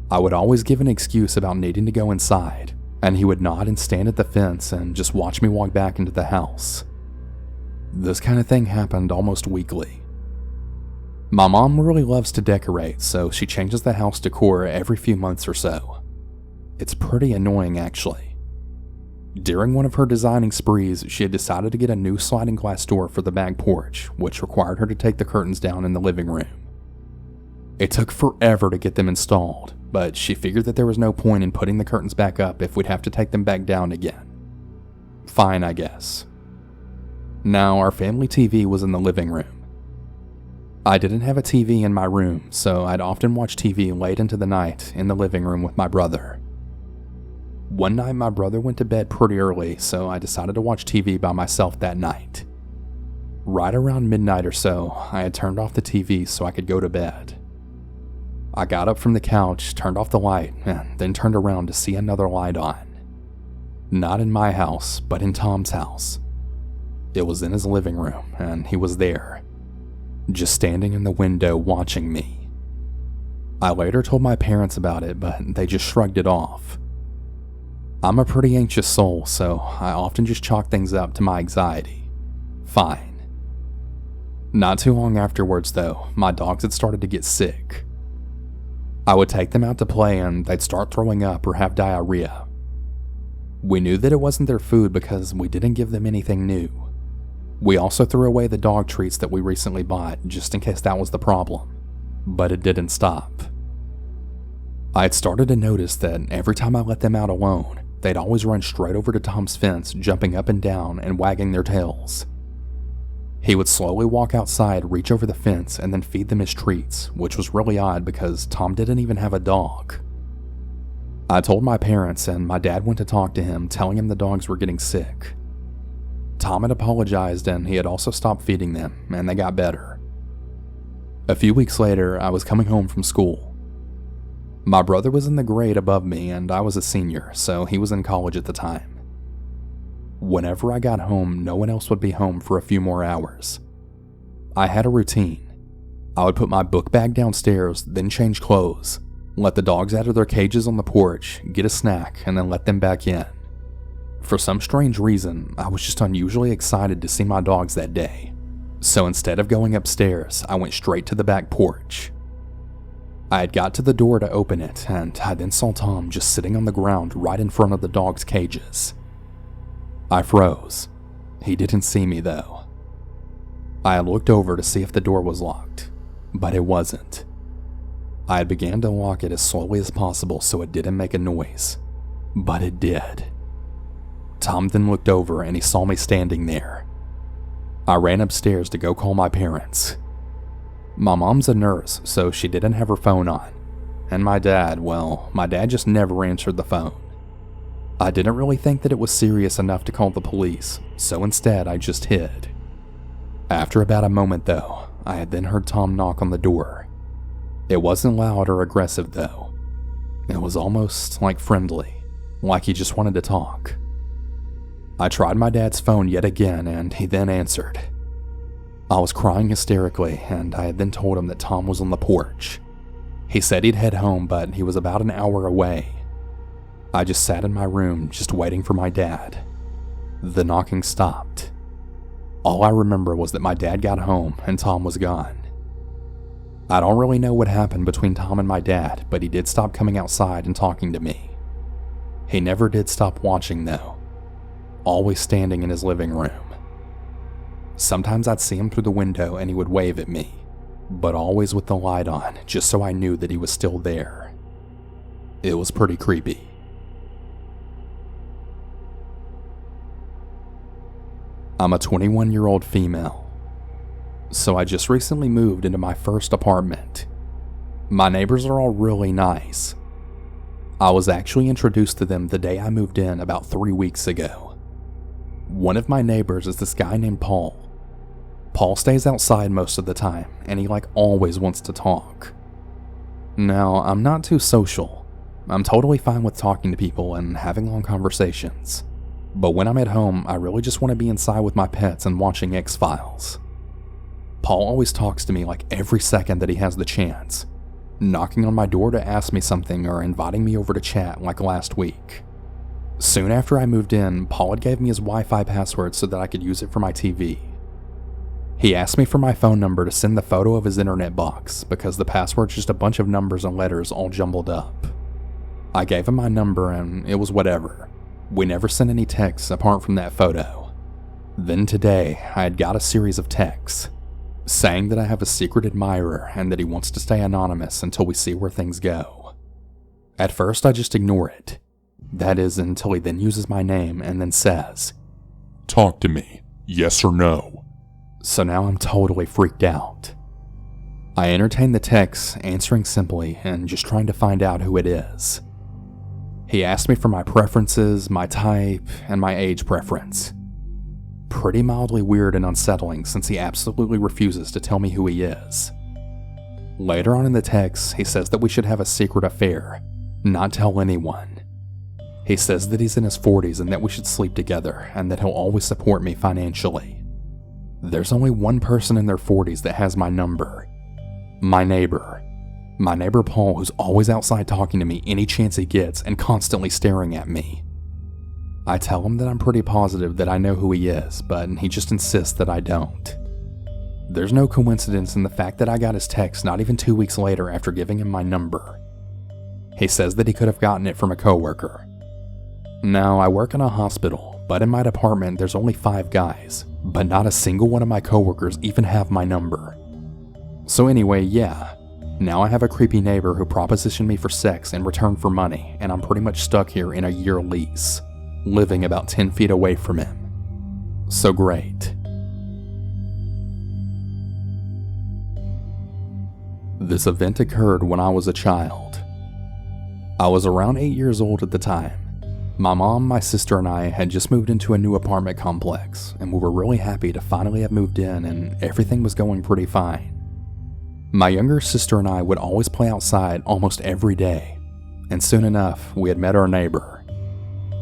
I would always give an excuse about needing to go inside, and he would nod and stand at the fence and just watch me walk back into the house. This kind of thing happened almost weekly. My mom really loves to decorate, so she changes the house decor every few months or so. It's pretty annoying actually. During one of her designing sprees, she had decided to get a new sliding glass door for the back porch, which required her to take the curtains down in the living room. It took forever to get them installed, but she figured that there was no point in putting the curtains back up if we'd have to take them back down again. Fine, I guess. Now, our family TV was in the living room. I didn't have a TV in my room, so I'd often watch TV late into the night in the living room with my brother. One night, my brother went to bed pretty early, so I decided to watch TV by myself that night. Right around midnight or so, I had turned off the TV so I could go to bed. I got up from the couch, turned off the light, and then turned around to see another light on. Not in my house, but in Tom's house. It was in his living room, and he was there, just standing in the window watching me. I later told my parents about it, but they just shrugged it off. I'm a pretty anxious soul, so I often just chalk things up to my anxiety. Fine. Not too long afterwards, though, my dogs had started to get sick. I would take them out to play, and they'd start throwing up or have diarrhea. We knew that it wasn't their food because we didn't give them anything new. We also threw away the dog treats that we recently bought, just in case that was the problem. But it didn't stop. I had started to notice that every time I let them out alone, they'd always run straight over to Tom's fence, jumping up and down and wagging their tails. He would slowly walk outside, reach over the fence, and then feed them his treats, which was really odd because Tom didn't even have a dog. I told my parents, and my dad went to talk to him, telling him the dogs were getting sick. Tom had apologized, and he had also stopped feeding them, and they got better. A few weeks later, I was coming home from school. My brother was in the grade above me, and I was a senior, so he was in college at the time. Whenever I got home, no one else would be home for a few more hours. I had a routine. I would put my book bag downstairs, then change clothes, let the dogs out of their cages on the porch, get a snack, and then let them back in. For some strange reason, I was just unusually excited to see my dogs that day. So instead of going upstairs, I went straight to the back porch. I had got to the door to open it, and I then saw Tom just sitting on the ground right in front of the dogs' cages. I froze. He didn't see me though. I had looked over to see if the door was locked, but it wasn't. I had began to lock it as slowly as possible so it didn't make a noise, but it did. Tom then looked over and he saw me standing there. I ran upstairs to go call my parents. My mom's a nurse, so she didn't have her phone on. And my dad just never answered the phone. I didn't really think that it was serious enough to call the police, so instead I just hid. After about a moment though, I had then heard Tom knock on the door. It wasn't loud or aggressive though. It was almost like friendly, like he just wanted to talk. I tried my dad's phone yet again and he then answered. I was crying hysterically and I had then told him that Tom was on the porch. He said he'd head home, but he was about an hour away. I just sat in my room just waiting for my dad. The knocking stopped. All I remember was that my dad got home and Tom was gone. I don't really know what happened between Tom and my dad, but he did stop coming outside and talking to me. He never did stop watching though, always standing in his living room. Sometimes I'd see him through the window and he would wave at me, but always with the light on, just so I knew that he was still there. It was pretty creepy. I'm a 21-year-old female, so I just recently moved into my first apartment. My neighbors are all really nice. I was actually introduced to them the day I moved in about 3 weeks ago. One of my neighbors is this guy named Paul. Paul stays outside most of the time, and he always wants to talk. Now, I'm not too social. I'm totally fine with talking to people and having long conversations. But when I'm at home, I really just want to be inside with my pets and watching X-Files. Paul always talks to me every second that he has the chance, knocking on my door to ask me something or inviting me over to chat like last week. Soon after I moved in, Paul had gave me his Wi-Fi password so that I could use it for my TV. He asked me for my phone number to send the photo of his internet box because the password's just a bunch of numbers and letters all jumbled up. I gave him my number and it was whatever. We never sent any texts apart from that photo. Then today, I had got a series of texts saying that I have a secret admirer and that he wants to stay anonymous until we see where things go. At first, I just ignore it. That is, until he then uses my name and then says, "Talk to me, yes or no." So now I'm totally freaked out. I entertain the text, answering simply and just trying to find out who it is. He asked me for my preferences, my type, and my age preference. Pretty mildly weird and unsettling since he absolutely refuses to tell me who he is. Later on in the text, he says that we should have a secret affair, not tell anyone. He says that he's in his 40s and that we should sleep together and that he'll always support me financially. There's only one person in their 40s that has my number. My neighbor. My neighbor Paul, who's always outside talking to me any chance he gets and constantly staring at me. I tell him that I'm pretty positive that I know who he is, but he just insists that I don't. There's no coincidence in the fact that I got his text not even 2 weeks later after giving him my number. He says that he could have gotten it from a coworker. Now, I work in a hospital, but in my department there's only 5 guys, but not a single one of my coworkers even have my number. So anyway, yeah. Now I have a creepy neighbor who propositioned me for sex in return for money, and I'm pretty much stuck here in a year lease, living about 10 feet away from him. So great. This event occurred when I was a child. I was around 8 years old at the time. My mom, my sister, and I had just moved into a new apartment complex, and we were really happy to finally have moved in, and everything was going pretty fine. My younger sister and I would always play outside almost every day, and soon enough, we had met our neighbor.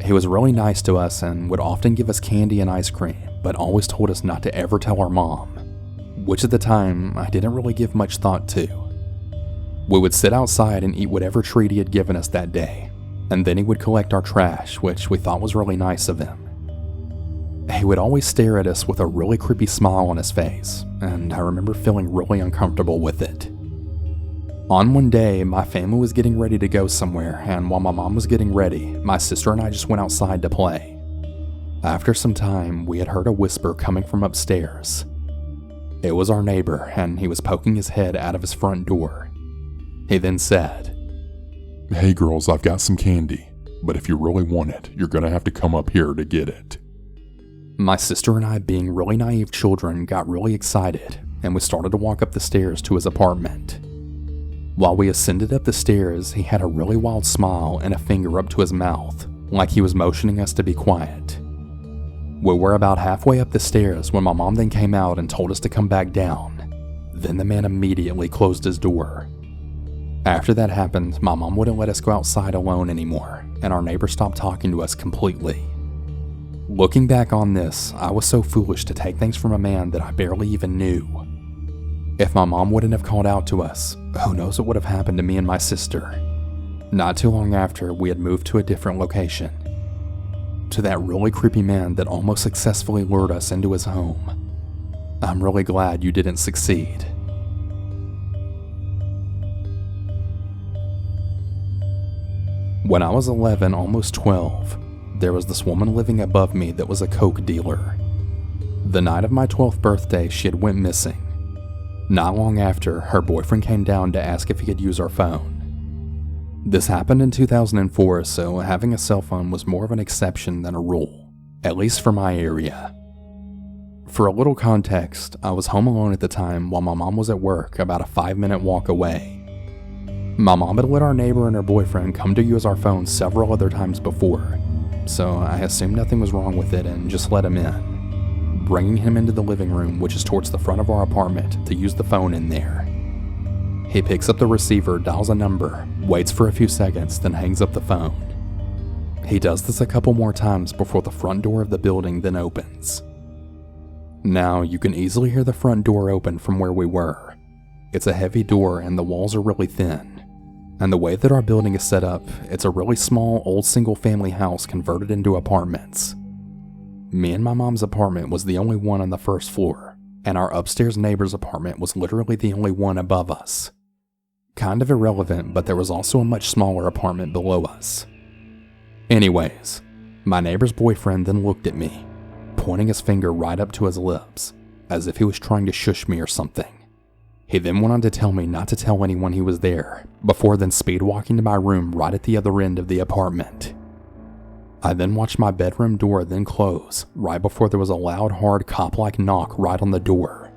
He was really nice to us and would often give us candy and ice cream, but always told us not to ever tell our mom, which at the time I didn't really give much thought to. We would sit outside and eat whatever treat he had given us that day, and then he would collect our trash, which we thought was really nice of him. He would always stare at us with a really creepy smile on his face, and I remember feeling really uncomfortable with it. On one day, my family was getting ready to go somewhere, and while my mom was getting ready, my sister and I just went outside to play. After some time, we had heard a whisper coming from upstairs. It was our neighbor, and he was poking his head out of his front door. He then said, "Hey girls, I've got some candy, but if you really want it, you're gonna have to come up here to get it." My sister and I, being really naive children, got really excited, and we started to walk up the stairs to his apartment. While we ascended up the stairs, he had a really wild smile and a finger up to his mouth, like he was motioning us to be quiet. We were about halfway up the stairs when my mom then came out and told us to come back down. Then the man immediately closed his door. After that happened, my mom wouldn't let us go outside alone anymore, and our neighbor stopped talking to us completely. Looking back on this, I was so foolish to take things from a man that I barely even knew. If my mom wouldn't have called out to us, who knows what would have happened to me and my sister. Not too long after, we had moved to a different location. To that really creepy man that almost successfully lured us into his home. I'm really glad you didn't succeed. When I was 11, almost 12, there was this woman living above me that was a coke dealer. The night of my 12th birthday, she had went missing. Not long after, her boyfriend came down to ask if he could use our phone. This happened in 2004, so having a cell phone was more of an exception than a rule, at least for my area. For a little context, I was home alone at the time while my mom was at work about a 5-minute walk away. My mom had let our neighbor and her boyfriend come to use our phone several other times before, so I assumed nothing was wrong with it and just let him in, bringing him into the living room, which is towards the front of our apartment, to use the phone in there. He picks up the receiver, dials a number, waits for a few seconds, then hangs up the phone. He does this a couple more times before the front door of the building then opens. Now, you can easily hear the front door open from where we were. It's a heavy door and the walls are really thin. And the way that our building is set up, it's a really small old single-family house converted into apartments. Me and my mom's apartment was the only one on the first floor, and our upstairs neighbor's apartment was literally the only one above us. Kind of irrelevant, but there was also a much smaller apartment below us. Anyways, my neighbor's boyfriend then looked at me, pointing his finger right up to his lips, as if he was trying to shush me or something. He then went on to tell me not to tell anyone he was there, before then speed walking to my room right at the other end of the apartment. I then watched my bedroom door then close, right before there was a loud, hard, cop-like knock right on the door.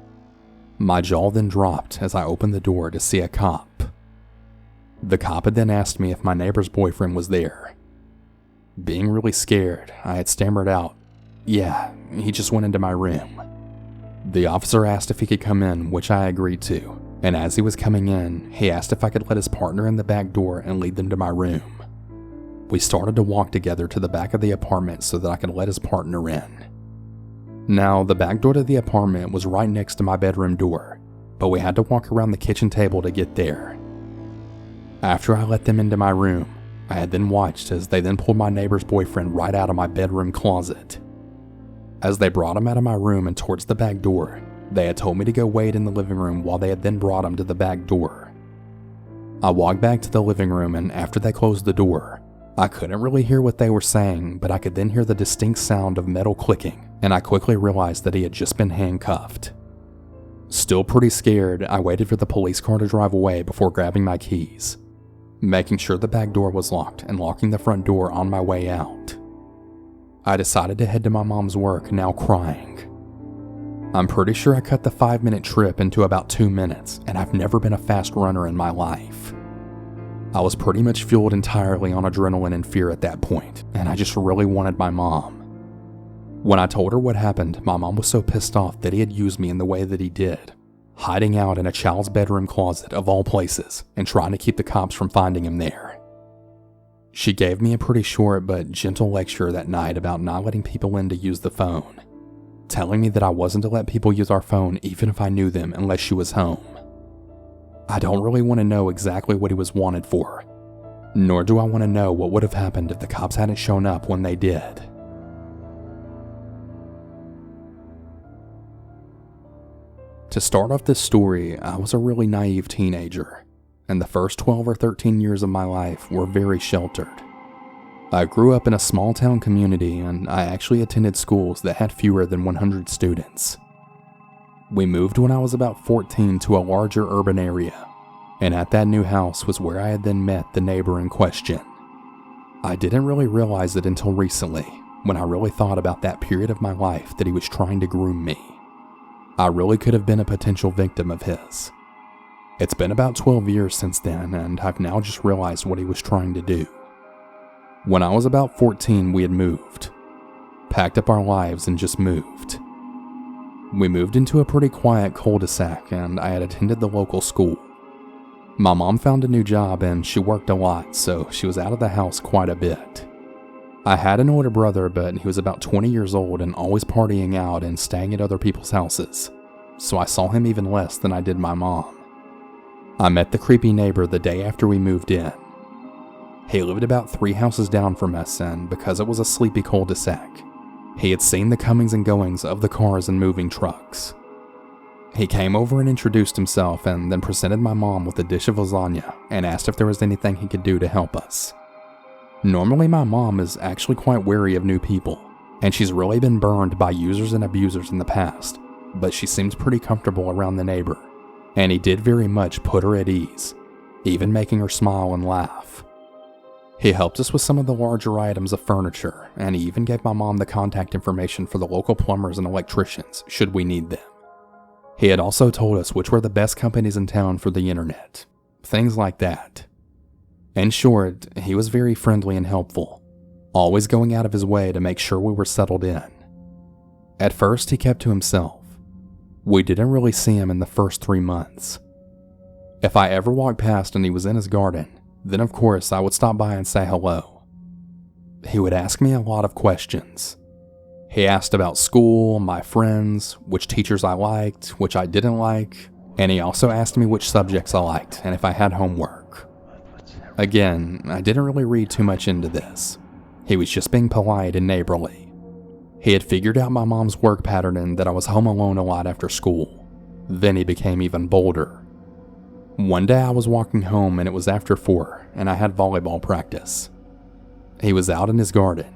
My jaw then dropped as I opened the door to see a cop. The cop had then asked me if my neighbor's boyfriend was there. Being really scared, I had stammered out, "Yeah, he just went into my room." The officer asked if he could come in, which I agreed to, and as he was coming in, he asked if I could let his partner in the back door and lead them to my room. We started to walk together to the back of the apartment so that I could let his partner in. Now, the back door to the apartment was right next to my bedroom door, but we had to walk around the kitchen table to get there. After I let them into my room, I had then watched as they then pulled my neighbor's boyfriend right out of my bedroom closet. As they brought him out of my room and towards the back door, they had told me to go wait in the living room while they had then brought him to the back door. I walked back to the living room, and after they closed the door, I couldn't really hear what they were saying, but I could then hear the distinct sound of metal clicking, and I quickly realized that he had just been handcuffed. Still pretty scared, I waited for the police car to drive away before grabbing my keys, making sure the back door was locked and locking the front door on my way out. I decided to head to my mom's work, now crying. I'm pretty sure I cut the 5-minute trip into about 2 minutes, and I've never been a fast runner in my life. I was pretty much fueled entirely on adrenaline and fear at that point, and I just really wanted my mom. When I told her what happened, my mom was so pissed off that he had used me in the way that he did, hiding out in a child's bedroom closet of all places and trying to keep the cops from finding him there. She gave me a pretty short but gentle lecture that night about not letting people in to use the phone, telling me that I wasn't to let people use our phone even if I knew them unless she was home. I don't really want to know exactly what he was wanted for, nor do I want to know what would have happened if the cops hadn't shown up when they did. To start off this story, I was a really naive teenager, and the first 12 or 13 years of my life were very sheltered. I grew up in a small town community, and I actually attended schools that had fewer than 100 students. We moved when I was about 14 to a larger urban area, and at that new house was where I had then met the neighbor in question. I didn't really realize it until recently, when I really thought about that period of my life that he was trying to groom me. I really could have been a potential victim of his. It's been about 12 years since then, and I've now just realized what he was trying to do. When I was about 14, we had moved, packed up our lives, and just moved. We moved into a pretty quiet cul-de-sac, and I had attended the local school. My mom found a new job, and she worked a lot, so she was out of the house quite a bit. I had an older brother, but he was about 20 years old and always partying out and staying at other people's houses, so I saw him even less than I did my mom. I met the creepy neighbor the day after we moved in. He lived about 3 houses down from us, and because it was a sleepy cul-de-sac, he had seen the comings and goings of the cars and moving trucks. He came over and introduced himself and then presented my mom with a dish of lasagna and asked if there was anything he could do to help us. Normally my mom is actually quite wary of new people, and she's really been burned by users and abusers in the past, but she seems pretty comfortable around the neighbor, and he did very much put her at ease, even making her smile and laugh. He helped us with some of the larger items of furniture, and he even gave my mom the contact information for the local plumbers and electricians should we need them. He had also told us which were the best companies in town for the internet, things like that. In short, he was very friendly and helpful, always going out of his way to make sure we were settled in. At first, he kept to himself. We didn't really see him in the first 3 months. If I ever walked past and he was in his garden, then of course I would stop by and say hello. He would ask me a lot of questions. He asked about school, my friends, which teachers I liked, which I didn't like, and he also asked me which subjects I liked and if I had homework. Again, I didn't really read too much into this. He was just being polite and neighborly. He had figured out my mom's work pattern and that I was home alone a lot after school. Then he became even bolder. One day I was walking home and it was after 4 and I had volleyball practice. He was out in his garden.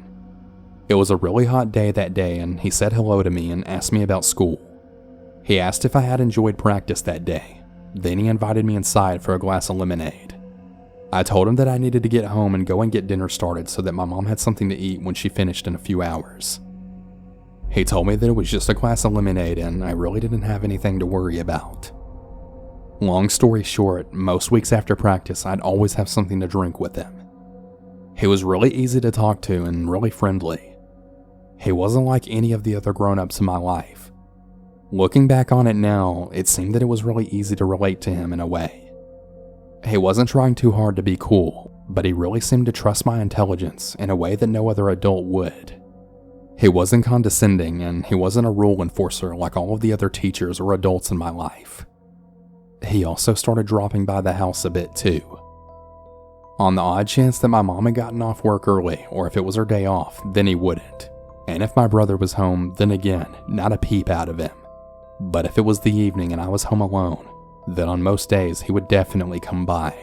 It was a really hot day that day and he said hello to me and asked me about school. He asked if I had enjoyed practice that day. Then he invited me inside for a glass of lemonade. I told him that I needed to get home and go and get dinner started so that my mom had something to eat when she finished in a few hours. He told me that it was just a glass of lemonade and I really didn't have anything to worry about. Long story short, most weeks after practice I'd always have something to drink with him. He was really easy to talk to and really friendly. He wasn't like any of the other grown-ups in my life. Looking back on it now, it seemed that it was really easy to relate to him in a way. He wasn't trying too hard to be cool, but he really seemed to trust my intelligence in a way that no other adult would. He wasn't condescending, and he wasn't a rule enforcer like all of the other teachers or adults in my life. He also started dropping by the house a bit too. On the odd chance that my mom had gotten off work early, or if it was her day off, then he wouldn't. And if my brother was home, then again, not a peep out of him. But if it was the evening and I was home alone, then on most days he would definitely come by.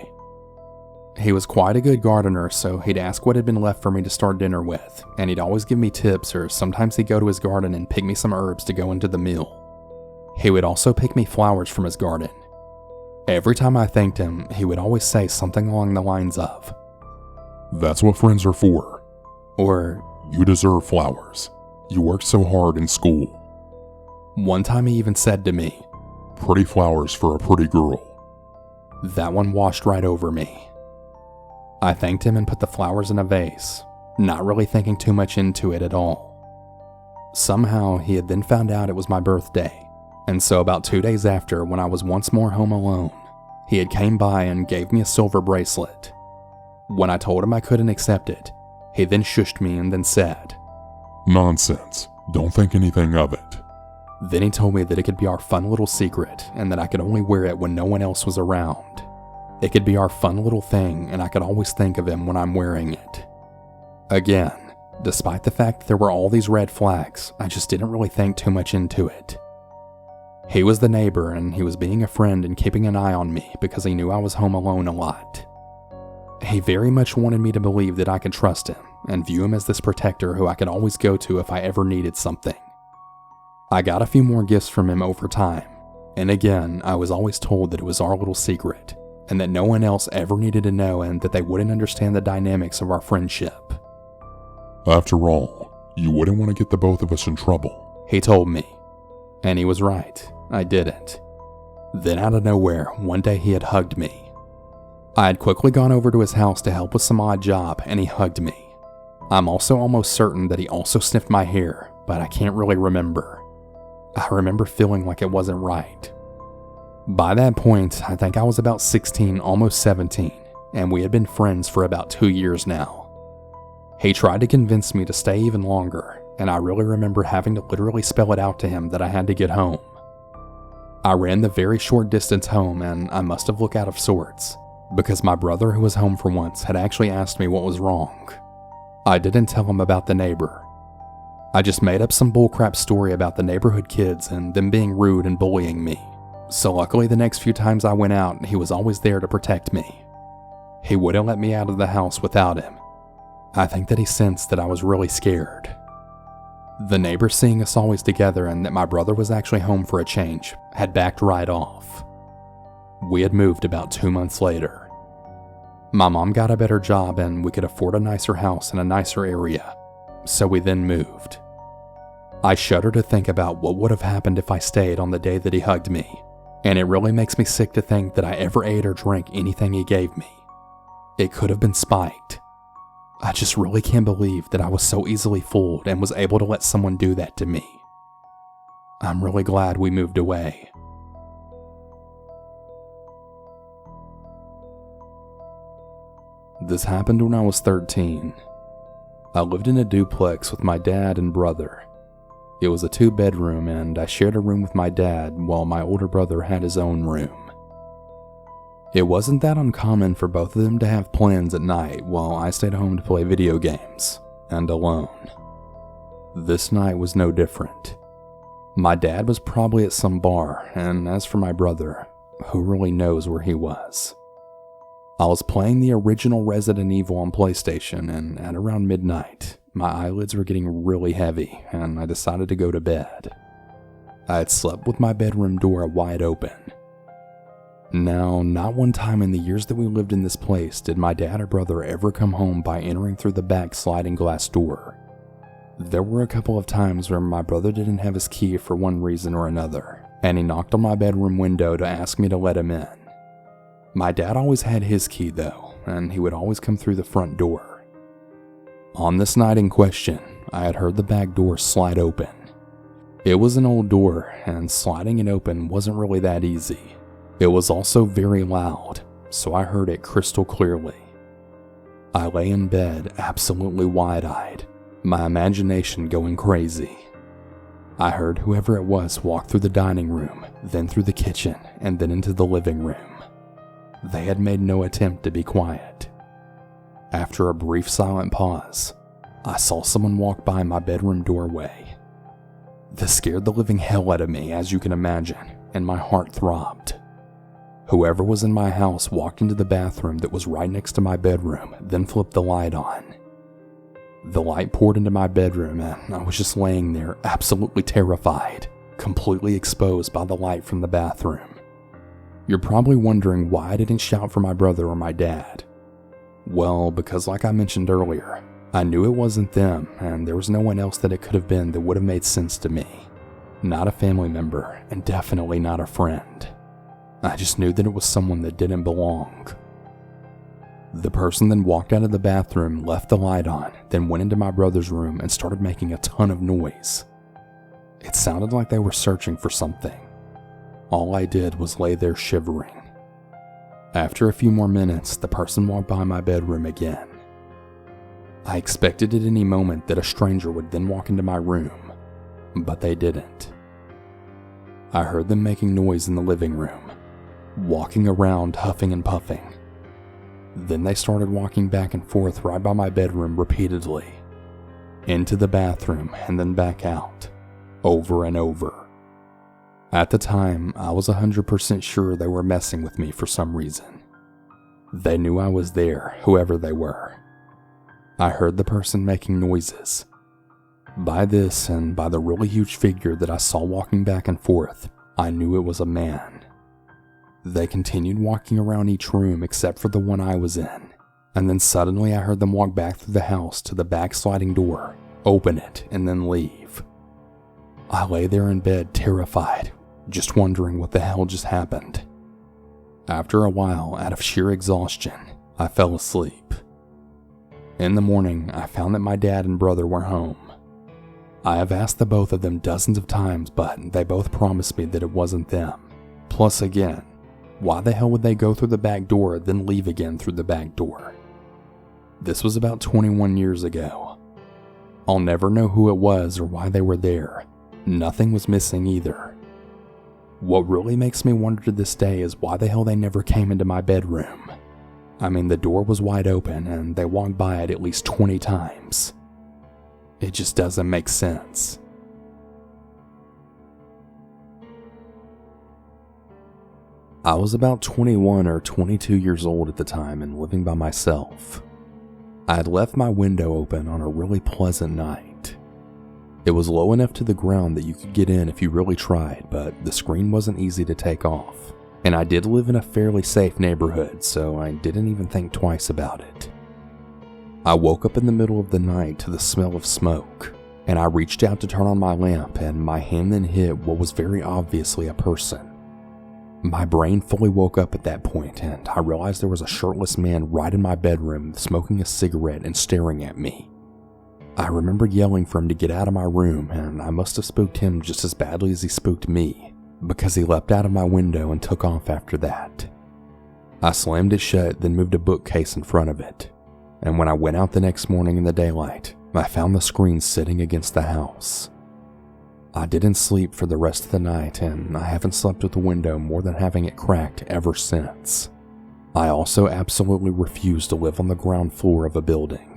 He was quite a good gardener, so he'd ask what had been left for me to start dinner with, and he'd always give me tips, or sometimes he'd go to his garden and pick me some herbs to go into the meal. He would also pick me flowers from his garden. Every time I thanked him, he would always say something along the lines of, "That's what friends are for." Or, "You deserve flowers. You worked so hard in school." One time he even said to me, "Pretty flowers for a pretty girl." That one washed right over me. I thanked him and put the flowers in a vase, not really thinking too much into it at all. Somehow he had then found out it was my birthday, and so about 2 days after, when I was once more home alone, he had came by and gave me a silver bracelet. When I told him I couldn't accept it, he then shushed me and then said, "Nonsense. Don't think anything of it." Then he told me that it could be our fun little secret and that I could only wear it when no one else was around. It could be our fun little thing and I could always think of him when I'm wearing it. Again, despite the fact that there were all these red flags, I just didn't really think too much into it. He was the neighbor and he was being a friend and keeping an eye on me because he knew I was home alone a lot. He very much wanted me to believe that I could trust him and view him as this protector who I could always go to if I ever needed something. I got a few more gifts from him over time, and again, I was always told that it was our little secret, and that no one else ever needed to know and that they wouldn't understand the dynamics of our friendship. "After all, you wouldn't want to get the both of us in trouble," he told me. And he was right, I didn't. Then out of nowhere, one day he had hugged me. I had quickly gone over to his house to help with some odd job, and he hugged me. I'm also almost certain that he also sniffed my hair, but I can't really remember. I remember feeling like it wasn't right. By that point, I think I was about 16, almost 17, and we had been friends for about 2 years now. He tried to convince me to stay even longer, and I really remember having to literally spell it out to him that I had to get home. I ran the very short distance home, and I must have looked out of sorts, because my brother, who was home for once, had actually asked me what was wrong. I didn't tell him about the neighbor. I just made up some bullcrap story about the neighborhood kids and them being rude and bullying me. So luckily the next few times I went out, he was always there to protect me. He wouldn't let me out of the house without him. I think that he sensed that I was really scared. The neighbor, seeing us always together and that my brother was actually home for a change, had backed right off. We had moved about 2 months later. My mom got a better job and we could afford a nicer house in a nicer area, so we then moved. I shudder to think about what would have happened if I stayed on the day that he hugged me, and it really makes me sick to think that I ever ate or drank anything he gave me. It could have been spiked. I just really can't believe that I was so easily fooled and was able to let someone do that to me. I'm really glad we moved away. This happened when I was 13. I lived in a duplex with my dad and brother. It was a 2-bedroom and I shared a room with my dad while my older brother had his own room. It wasn't that uncommon for both of them to have plans at night while I stayed home to play video games, and alone. This night was no different. My dad was probably at some bar, and as for my brother, who really knows where he was? I was playing the original Resident Evil on PlayStation, and at around midnight, my eyelids were getting really heavy, and I decided to go to bed. I had slept with my bedroom door wide open. Now, not one time in the years that we lived in this place did my dad or brother ever come home by entering through the back sliding glass door. There were a couple of times where my brother didn't have his key for one reason or another, and he knocked on my bedroom window to ask me to let him in. My dad always had his key though, and he would always come through the front door. On this night in question, I had heard the back door slide open. It was an old door, and sliding it open wasn't really that easy. It was also very loud, so I heard it crystal clearly. I lay in bed absolutely wide-eyed, my imagination going crazy. I heard whoever it was walk through the dining room, then through the kitchen, and then into the living room. They had made no attempt to be quiet. After a brief silent pause, I saw someone walk by my bedroom doorway. This scared the living hell out of me, as you can imagine, and my heart throbbed. Whoever was in my house walked into the bathroom that was right next to my bedroom, then flipped the light on. The light poured into my bedroom and I was just laying there absolutely terrified, completely exposed by the light from the bathroom. You're probably wondering why I didn't shout for my brother or my dad. Well, because like I mentioned earlier, I knew it wasn't them and there was no one else that it could have been that would have made sense to me. Not a family member and definitely not a friend. I just knew that it was someone that didn't belong. The person then walked out of the bathroom, left the light on, then went into my brother's room and started making a ton of noise. It sounded like they were searching for something. All I did was lay there shivering. After a few more minutes, the person walked by my bedroom again. I expected at any moment that a stranger would then walk into my room, but they didn't. I heard them making noise in the living room, walking around huffing and puffing. Then they started walking back and forth right by my bedroom repeatedly, into the bathroom and then back out, over and over. At the time, I was 100% sure they were messing with me for some reason. They knew I was there, whoever they were. I heard the person making noises. By this and by the really huge figure that I saw walking back and forth, I knew it was a man. They continued walking around each room except for the one I was in, and then suddenly I heard them walk back through the house to the back sliding door, open it, and then leave. I lay there in bed terrified, just wondering what the hell just happened. After a while, out of sheer exhaustion, I fell asleep. In the morning, I found that my dad and brother were home. I have asked the both of them dozens of times, but they both promised me that it wasn't them. Plus again, why the hell would they go through the back door, then leave again through the back door? This was about 21 years ago. I'll never know who it was or why they were there. Nothing was missing either. What really makes me wonder to this day is why the hell they never came into my bedroom. I mean, the door was wide open and they walked by it at least 20 times. It just doesn't make sense. I was about 21 or 22 years old at the time and living by myself. I had left my window open on a really pleasant night. It was low enough to the ground that you could get in if you really tried, but the screen wasn't easy to take off. And I did live in a fairly safe neighborhood, so I didn't even think twice about it. I woke up in the middle of the night to the smell of smoke, and I reached out to turn on my lamp, and my hand then hit what was very obviously a person. My brain fully woke up at that point, and I realized there was a shirtless man right in my bedroom smoking a cigarette and staring at me. I remember yelling for him to get out of my room, and I must have spooked him just as badly as he spooked me, because he leapt out of my window and took off after that. I slammed it shut, then moved a bookcase in front of it, and when I went out the next morning in the daylight, I found the screen sitting against the house. I didn't sleep for the rest of the night, and I haven't slept with the window more than having it cracked ever since. I also absolutely refused to live on the ground floor of a building.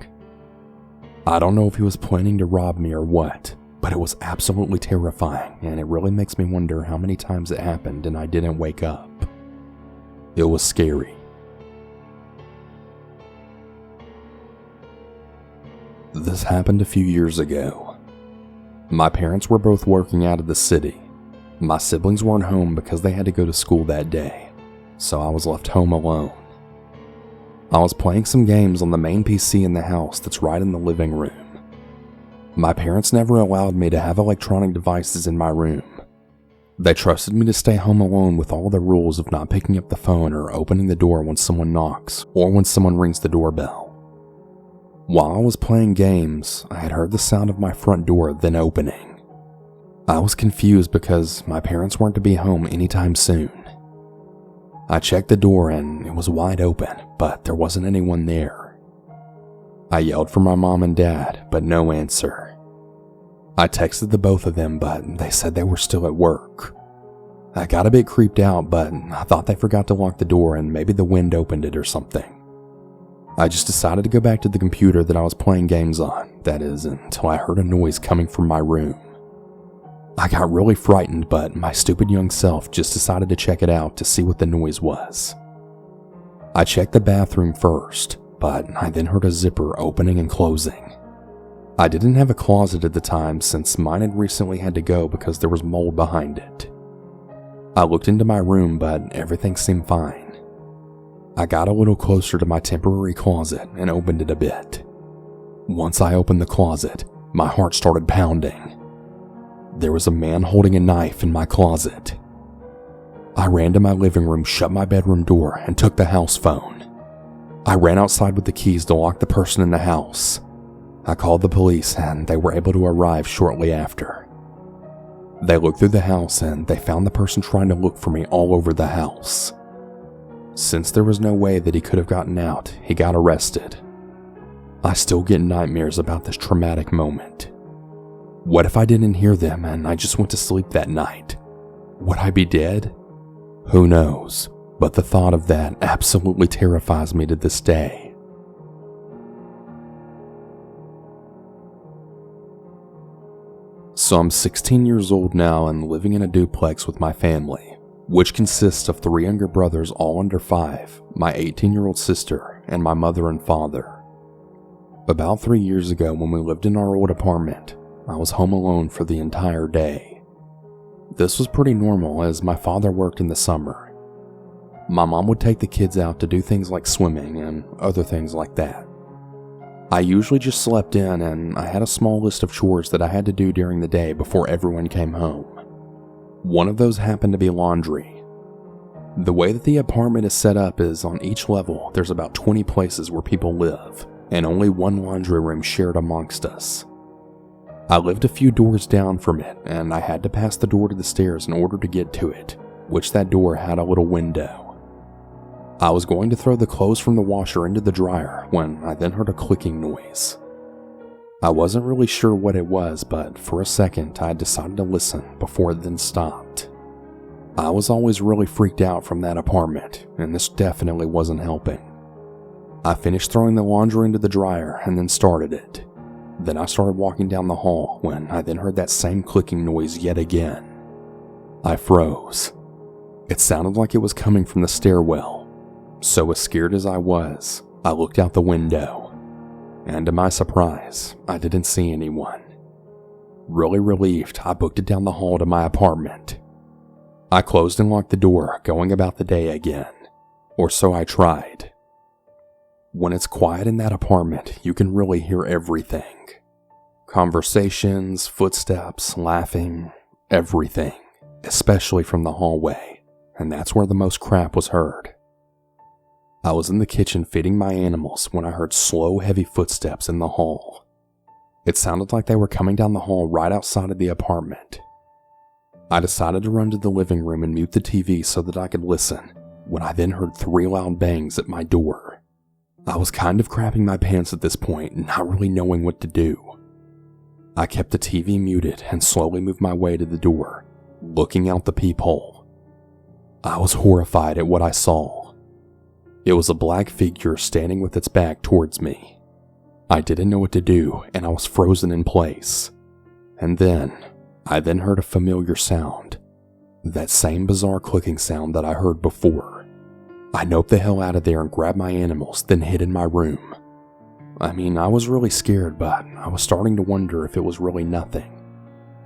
I don't know if he was planning to rob me or what, but it was absolutely terrifying, and it really makes me wonder how many times it happened and I didn't wake up. It was scary. This happened a few years ago. My parents were both working out of the city. My siblings weren't home because they had to go to school that day, so I was left home alone. I was playing some games on the main PC in the house that's right in the living room. My parents never allowed me to have electronic devices in my room. They trusted me to stay home alone with all the rules of not picking up the phone or opening the door when someone knocks or when someone rings the doorbell. While I was playing games, I had heard the sound of my front door then opening. I was confused because my parents weren't to be home anytime soon. I checked the door and it was wide open, but there wasn't anyone there. I yelled for my mom and dad, but no answer. I texted the both of them, but they said they were still at work. I got a bit creeped out, but I thought they forgot to lock the door and maybe the wind opened it or something. I just decided to go back to the computer that I was playing games on, that is, until I heard a noise coming from my room. I got really frightened, but my stupid young self just decided to check it out to see what the noise was. I checked the bathroom first, but I then heard a zipper opening and closing. I didn't have a closet at the time since mine had recently had to go because there was mold behind it. I looked into my room, but everything seemed fine. I got a little closer to my temporary closet and opened it a bit. Once I opened the closet, my heart started pounding. There was a man holding a knife in my closet. I ran to my living room, shut my bedroom door, and took the house phone. I ran outside with the keys to lock the person in the house. I called the police and they were able to arrive shortly after. They looked through the house and they found the person trying to look for me all over the house. Since there was no way that he could have gotten out, he got arrested. I still get nightmares about this traumatic moment. What if I didn't hear them and I just went to sleep that night? Would I be dead? Who knows, but the thought of that absolutely terrifies me to this day. So I'm 16 years old now and living in a duplex with my family, which consists of 3 younger brothers all under 5, my 18-year-old sister, and my mother and father. About 3 years ago when we lived in our old apartment, I was home alone for the entire day. This was pretty normal as my father worked in the summer. My mom would take the kids out to do things like swimming and other things like that. I usually just slept in and I had a small list of chores that I had to do during the day before everyone came home. One of those happened to be laundry. The way that the apartment is set up is on each level there's about 20 places where people live, and only one laundry room shared amongst us. I lived a few doors down from it, and I had to pass the door to the stairs in order to get to it, which that door had a little window. I was going to throw the clothes from the washer into the dryer when I then heard a clicking noise. I wasn't really sure what it was, but for a second I decided to listen before it then stopped. I was always really freaked out from that apartment, and this definitely wasn't helping. I finished throwing the laundry into the dryer and then started it. Then I started walking down the hall when I then heard that same clicking noise yet again. I froze. It sounded like it was coming from the stairwell. So as scared as I was, I looked out the window. And to my surprise, I didn't see anyone. Really relieved, I booked it down the hall to my apartment. I closed and locked the door, going about the day again. Or so I tried. When it's quiet in that apartment, you can really hear everything. Conversations, footsteps, laughing, everything, especially from the hallway, and that's where the most crap was heard. I was in the kitchen feeding my animals when I heard slow, heavy footsteps in the hall. It sounded like they were coming down the hall right outside of the apartment. I decided to run to the living room and mute the TV so that I could listen, when I then heard 3 loud bangs at my door. I was kind of crapping my pants at this point, not really knowing what to do. I kept the TV muted and slowly moved my way to the door, looking out the peephole. I was horrified at what I saw. It was a black figure standing with its back towards me. I didn't know what to do, and I was frozen in place. And then, I heard a familiar sound. That same bizarre clicking sound that I heard before. I noped the hell out of there and grabbed my animals, then hid in my room. I mean, I was really scared, but I was starting to wonder if it was really nothing.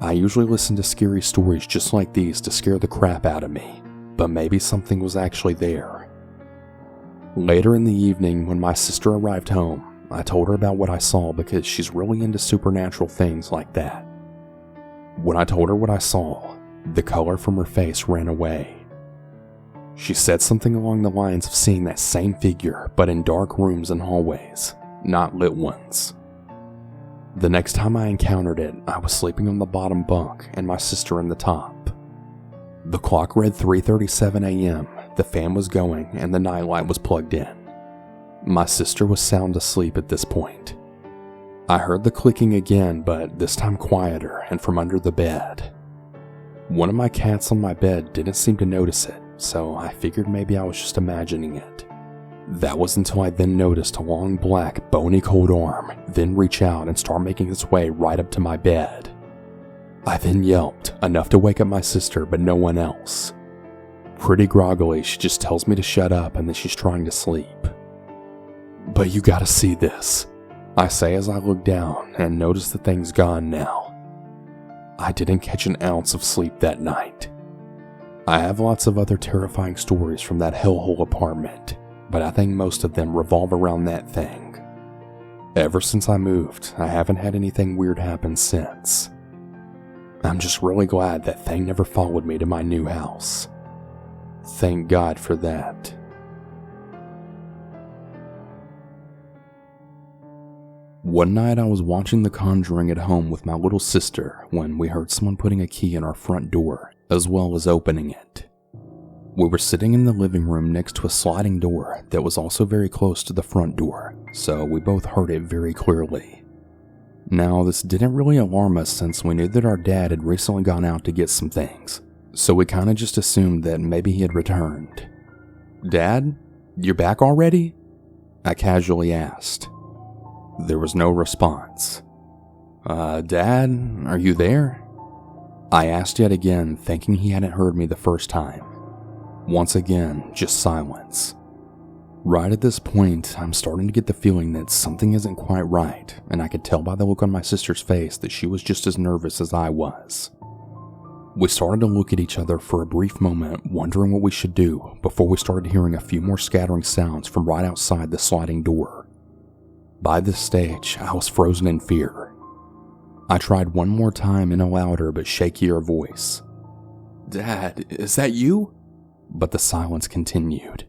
I usually listen to scary stories just like these to scare the crap out of me, but maybe something was actually there. Later in the evening, when my sister arrived home, I told her about what I saw because she's really into supernatural things like that. When I told her what I saw, the color from her face ran away. She said something along the lines of seeing that same figure, but in dark rooms and hallways, not lit ones. The next time I encountered it, I was sleeping on the bottom bunk and my sister in the top. The clock read 3:37 a.m., the fan was going, and the nightlight was plugged in. My sister was sound asleep at this point. I heard the clicking again, but this time quieter and from under the bed. One of my cats on my bed didn't seem to notice it, so I figured maybe I was just imagining it. That was until I then noticed a long black, bony cold arm then reach out and start making its way right up to my bed. I then yelped, enough to wake up my sister but no one else. Pretty groggily, she just tells me to shut up and that she's trying to sleep. "But you gotta see this," I say as I look down and notice the thing's gone now. I didn't catch an ounce of sleep that night. I have lots of other terrifying stories from that hellhole apartment, but I think most of them revolve around that thing. Ever since I moved, I haven't had anything weird happen since. I'm just really glad that thing never followed me to my new house. Thank God for that. One night I was watching The Conjuring at home with my little sister when we heard someone putting a key in our front door, as well as opening it. We were sitting in the living room next to a sliding door that was also very close to the front door, so we both heard it very clearly. Now, this didn't really alarm us since we knew that our dad had recently gone out to get some things, so we kind of just assumed that maybe he had returned. "Dad, you're back already?" I casually asked. There was no response. Dad, are you there?" I asked yet again, thinking he hadn't heard me the first time. Once again, just silence. Right at this point, I'm starting to get the feeling that something isn't quite right, and I could tell by the look on my sister's face that she was just as nervous as I was. We started to look at each other for a brief moment, wondering what we should do, before we started hearing a few more scattering sounds from right outside the sliding door. By this stage, I was frozen in fear. I tried one more time in a louder but shakier voice. "Dad, is that you?" But the silence continued.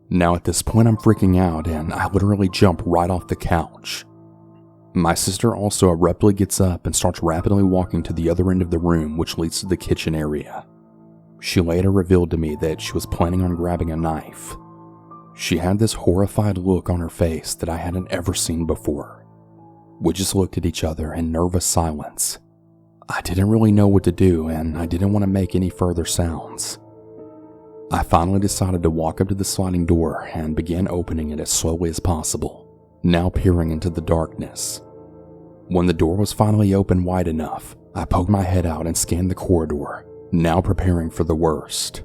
Now at this point I'm freaking out and I literally jump right off the couch. My sister also abruptly gets up and starts rapidly walking to the other end of the room, which leads to the kitchen area. She later revealed to me that she was planning on grabbing a knife. She had this horrified look on her face that I hadn't ever seen before. We just looked at each other in nervous silence. I didn't really know what to do and I didn't want to make any further sounds. I finally decided to walk up to the sliding door and began opening it as slowly as possible, now peering into the darkness. When the door was finally open wide enough, I poked my head out and scanned the corridor, now preparing for the worst.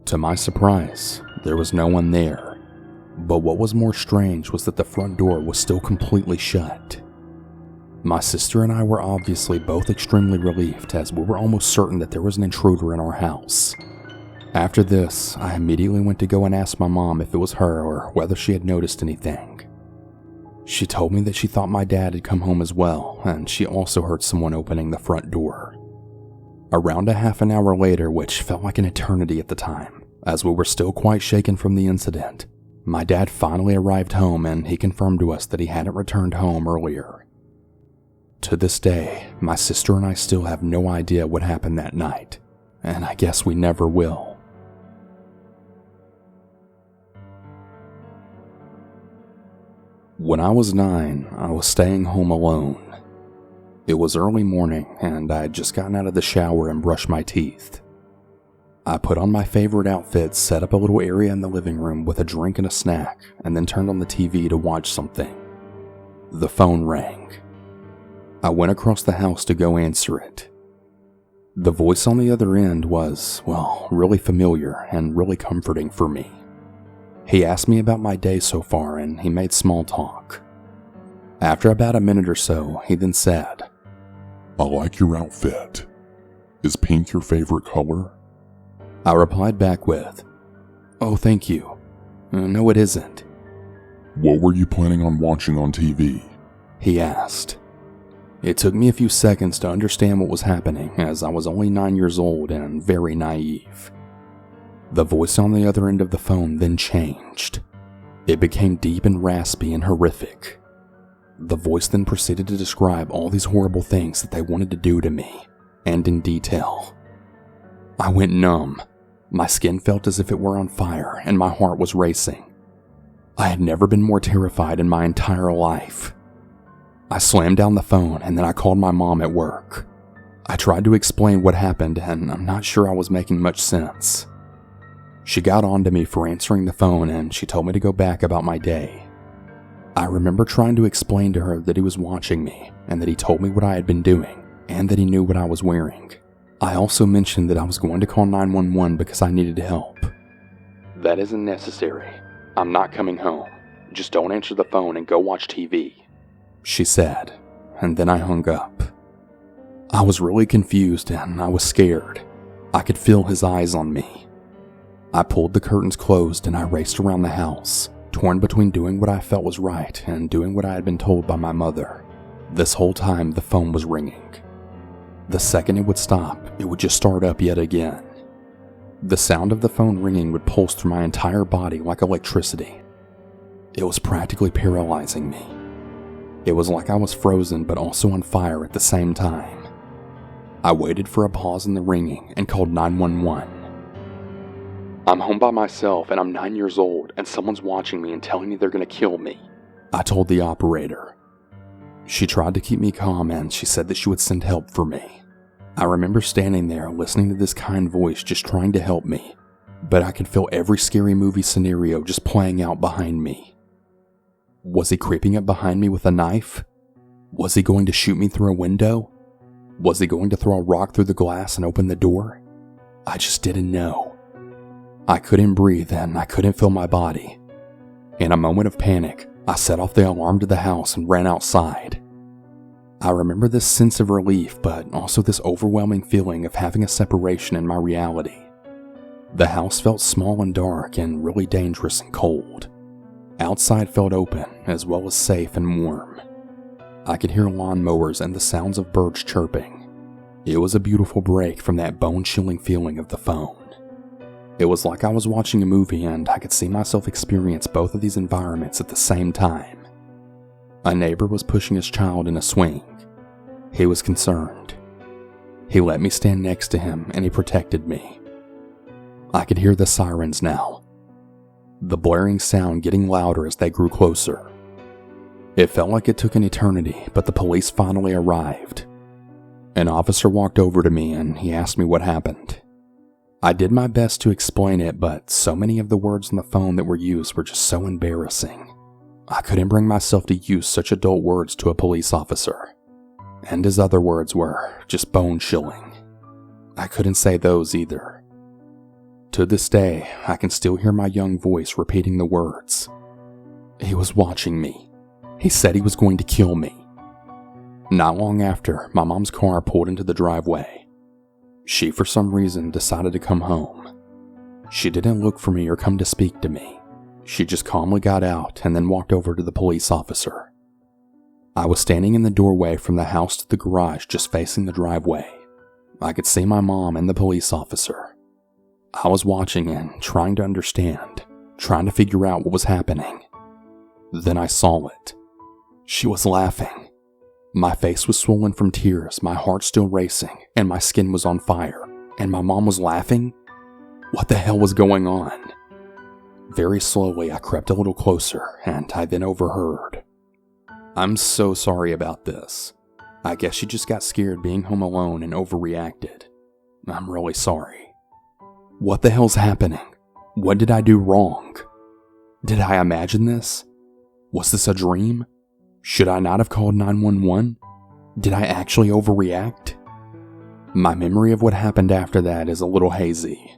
To my surprise, there was no one there. But what was more strange was that the front door was still completely shut. My sister and I were obviously both extremely relieved, as we were almost certain that there was an intruder in our house. After this, I immediately went to go and ask my mom if it was her or whether she had noticed anything. She told me that she thought my dad had come home as well, and she also heard someone opening the front door. Around a half an hour later, which felt like an eternity at the time, as we were still quite shaken from the incident, my dad finally arrived home and he confirmed to us that he hadn't returned home earlier. To this day, my sister and I still have no idea what happened that night, and I guess we never will. When I was 9, I was staying home alone. It was early morning, and I had just gotten out of the shower and brushed my teeth. I put on my favorite outfit, set up a little area in the living room with a drink and a snack, and then turned on the TV to watch something. The phone rang. I went across the house to go answer it. The voice on the other end was, well, really familiar and really comforting for me. He asked me about my day so far and he made small talk. After about a minute or so, he then said, "I like your outfit. Is pink your favorite color?" I replied back with, "Oh, thank you. No, it isn't." "What were you planning on watching on TV?" he asked. It took me a few seconds to understand what was happening, as I was only 9 years old and very naive. The voice on the other end of the phone then changed. It became deep and raspy and horrific. The voice then proceeded to describe all these horrible things that they wanted to do to me, and in detail. I went numb. My skin felt as if it were on fire, and my heart was racing. I had never been more terrified in my entire life. I slammed down the phone, and then I called my mom at work. I tried to explain what happened, and I'm not sure I was making much sense. She got on to me for answering the phone, and she told me to go back about my day. I remember trying to explain to her that he was watching me, and that he told me what I had been doing, and that he knew what I was wearing. I also mentioned that I was going to call 911 because I needed help. "That isn't necessary. I'm not coming home. Just don't answer the phone and go watch TV," she said, and then I hung up. I was really confused and I was scared. I could feel his eyes on me. I pulled the curtains closed and I raced around the house, torn between doing what I felt was right and doing what I had been told by my mother. This whole time the phone was ringing. The second it would stop, it would just start up yet again. The sound of the phone ringing would pulse through my entire body like electricity. It was practically paralyzing me. It was like I was frozen but also on fire at the same time. I waited for a pause in the ringing and called 911. I'm home by myself and I'm 9 years old and someone's watching me and telling me they're going to kill me, I told the operator. She tried to keep me calm and she said that she would send help for me. I remember standing there listening to this kind voice just trying to help me, but I could feel every scary movie scenario just playing out behind me. Was he creeping up behind me with a knife? Was he going to shoot me through a window? Was he going to throw a rock through the glass and open the door? I just didn't know. I couldn't breathe and I couldn't feel my body. In a moment of panic, I set off the alarm to the house and ran outside. I remember this sense of relief, but also this overwhelming feeling of having a separation in my reality. The house felt small and dark and really dangerous and cold. Outside felt open, as well as safe and warm. I could hear lawnmowers and the sounds of birds chirping. It was a beautiful break from that bone-chilling feeling of the phone. It was like I was watching a movie and I could see myself experience both of these environments at the same time. A neighbor was pushing his child in a swing. He was concerned. He let me stand next to him and he protected me. I could hear the sirens now, the blaring sound getting louder as they grew closer. It felt like it took an eternity, but the police finally arrived. An officer walked over to me and he asked me what happened. I did my best to explain it, but so many of the words on the phone that were used were just so embarrassing. I couldn't bring myself to use such adult words to a police officer. And his other words were just bone-chilling. I couldn't say those either. To this day, I can still hear my young voice repeating the words. He was watching me. He said he was going to kill me. Not long after, my mom's car pulled into the driveway. She, for some reason, decided to come home. She didn't look for me or come to speak to me. She just calmly got out and then walked over to the police officer. I was standing in the doorway from the house to the garage, just facing the driveway. I could see my mom and the police officer. I was watching and trying to understand, trying to figure out what was happening. Then I saw it. She was laughing. My face was swollen from tears, my heart still racing, and my skin was on fire. And my mom was laughing? What the hell was going on? Very slowly, I crept a little closer, and I then overheard. I'm so sorry about this. I guess she just got scared being home alone and overreacted. I'm really sorry. What the hell's happening? What did I do wrong? Did I imagine this? Was this a dream? Should I not have called 911? Did I actually overreact? My memory of what happened after that is a little hazy.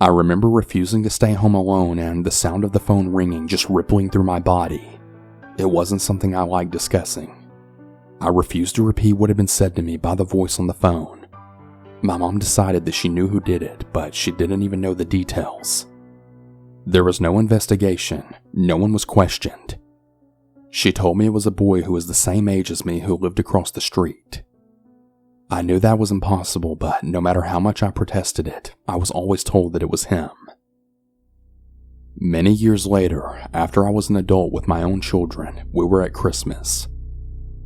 I remember refusing to stay home alone and the sound of the phone ringing just rippling through my body. It wasn't something I liked discussing. I refused to repeat what had been said to me by the voice on the phone. My mom decided that she knew who did it, but she didn't even know the details. There was no investigation. No one was questioned. She told me it was a boy who was the same age as me who lived across the street. I knew that was impossible, but no matter how much I protested it, I was always told that it was him. Many years later, after I was an adult with my own children, we were at Christmas.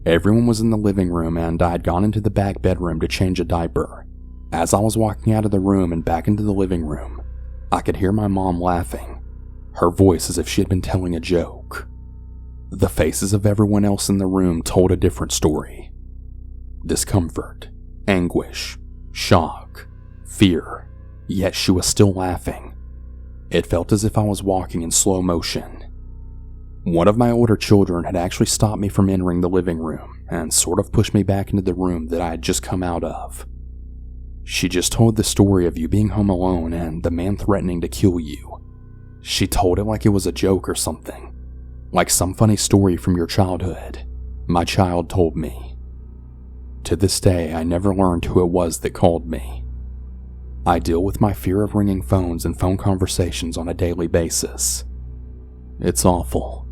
Everyone was in the living room and I had gone into the back bedroom to change a diaper. As I was walking out of the room and back into the living room, I could hear my mom laughing, her voice as if she had been telling a joke. The faces of everyone else in the room told a different story. Discomfort, anguish, shock, fear, yet she was still laughing. It felt as if I was walking in slow motion. One of my older children had actually stopped me from entering the living room and sort of pushed me back into the room that I had just come out of. She just told the story of you being home alone and the man threatening to kill you. She told it like it was a joke or something. Like some funny story from your childhood, my child told me. To this day, I never learned who it was that called me. I deal with my fear of ringing phones and phone conversations on a daily basis. It's awful.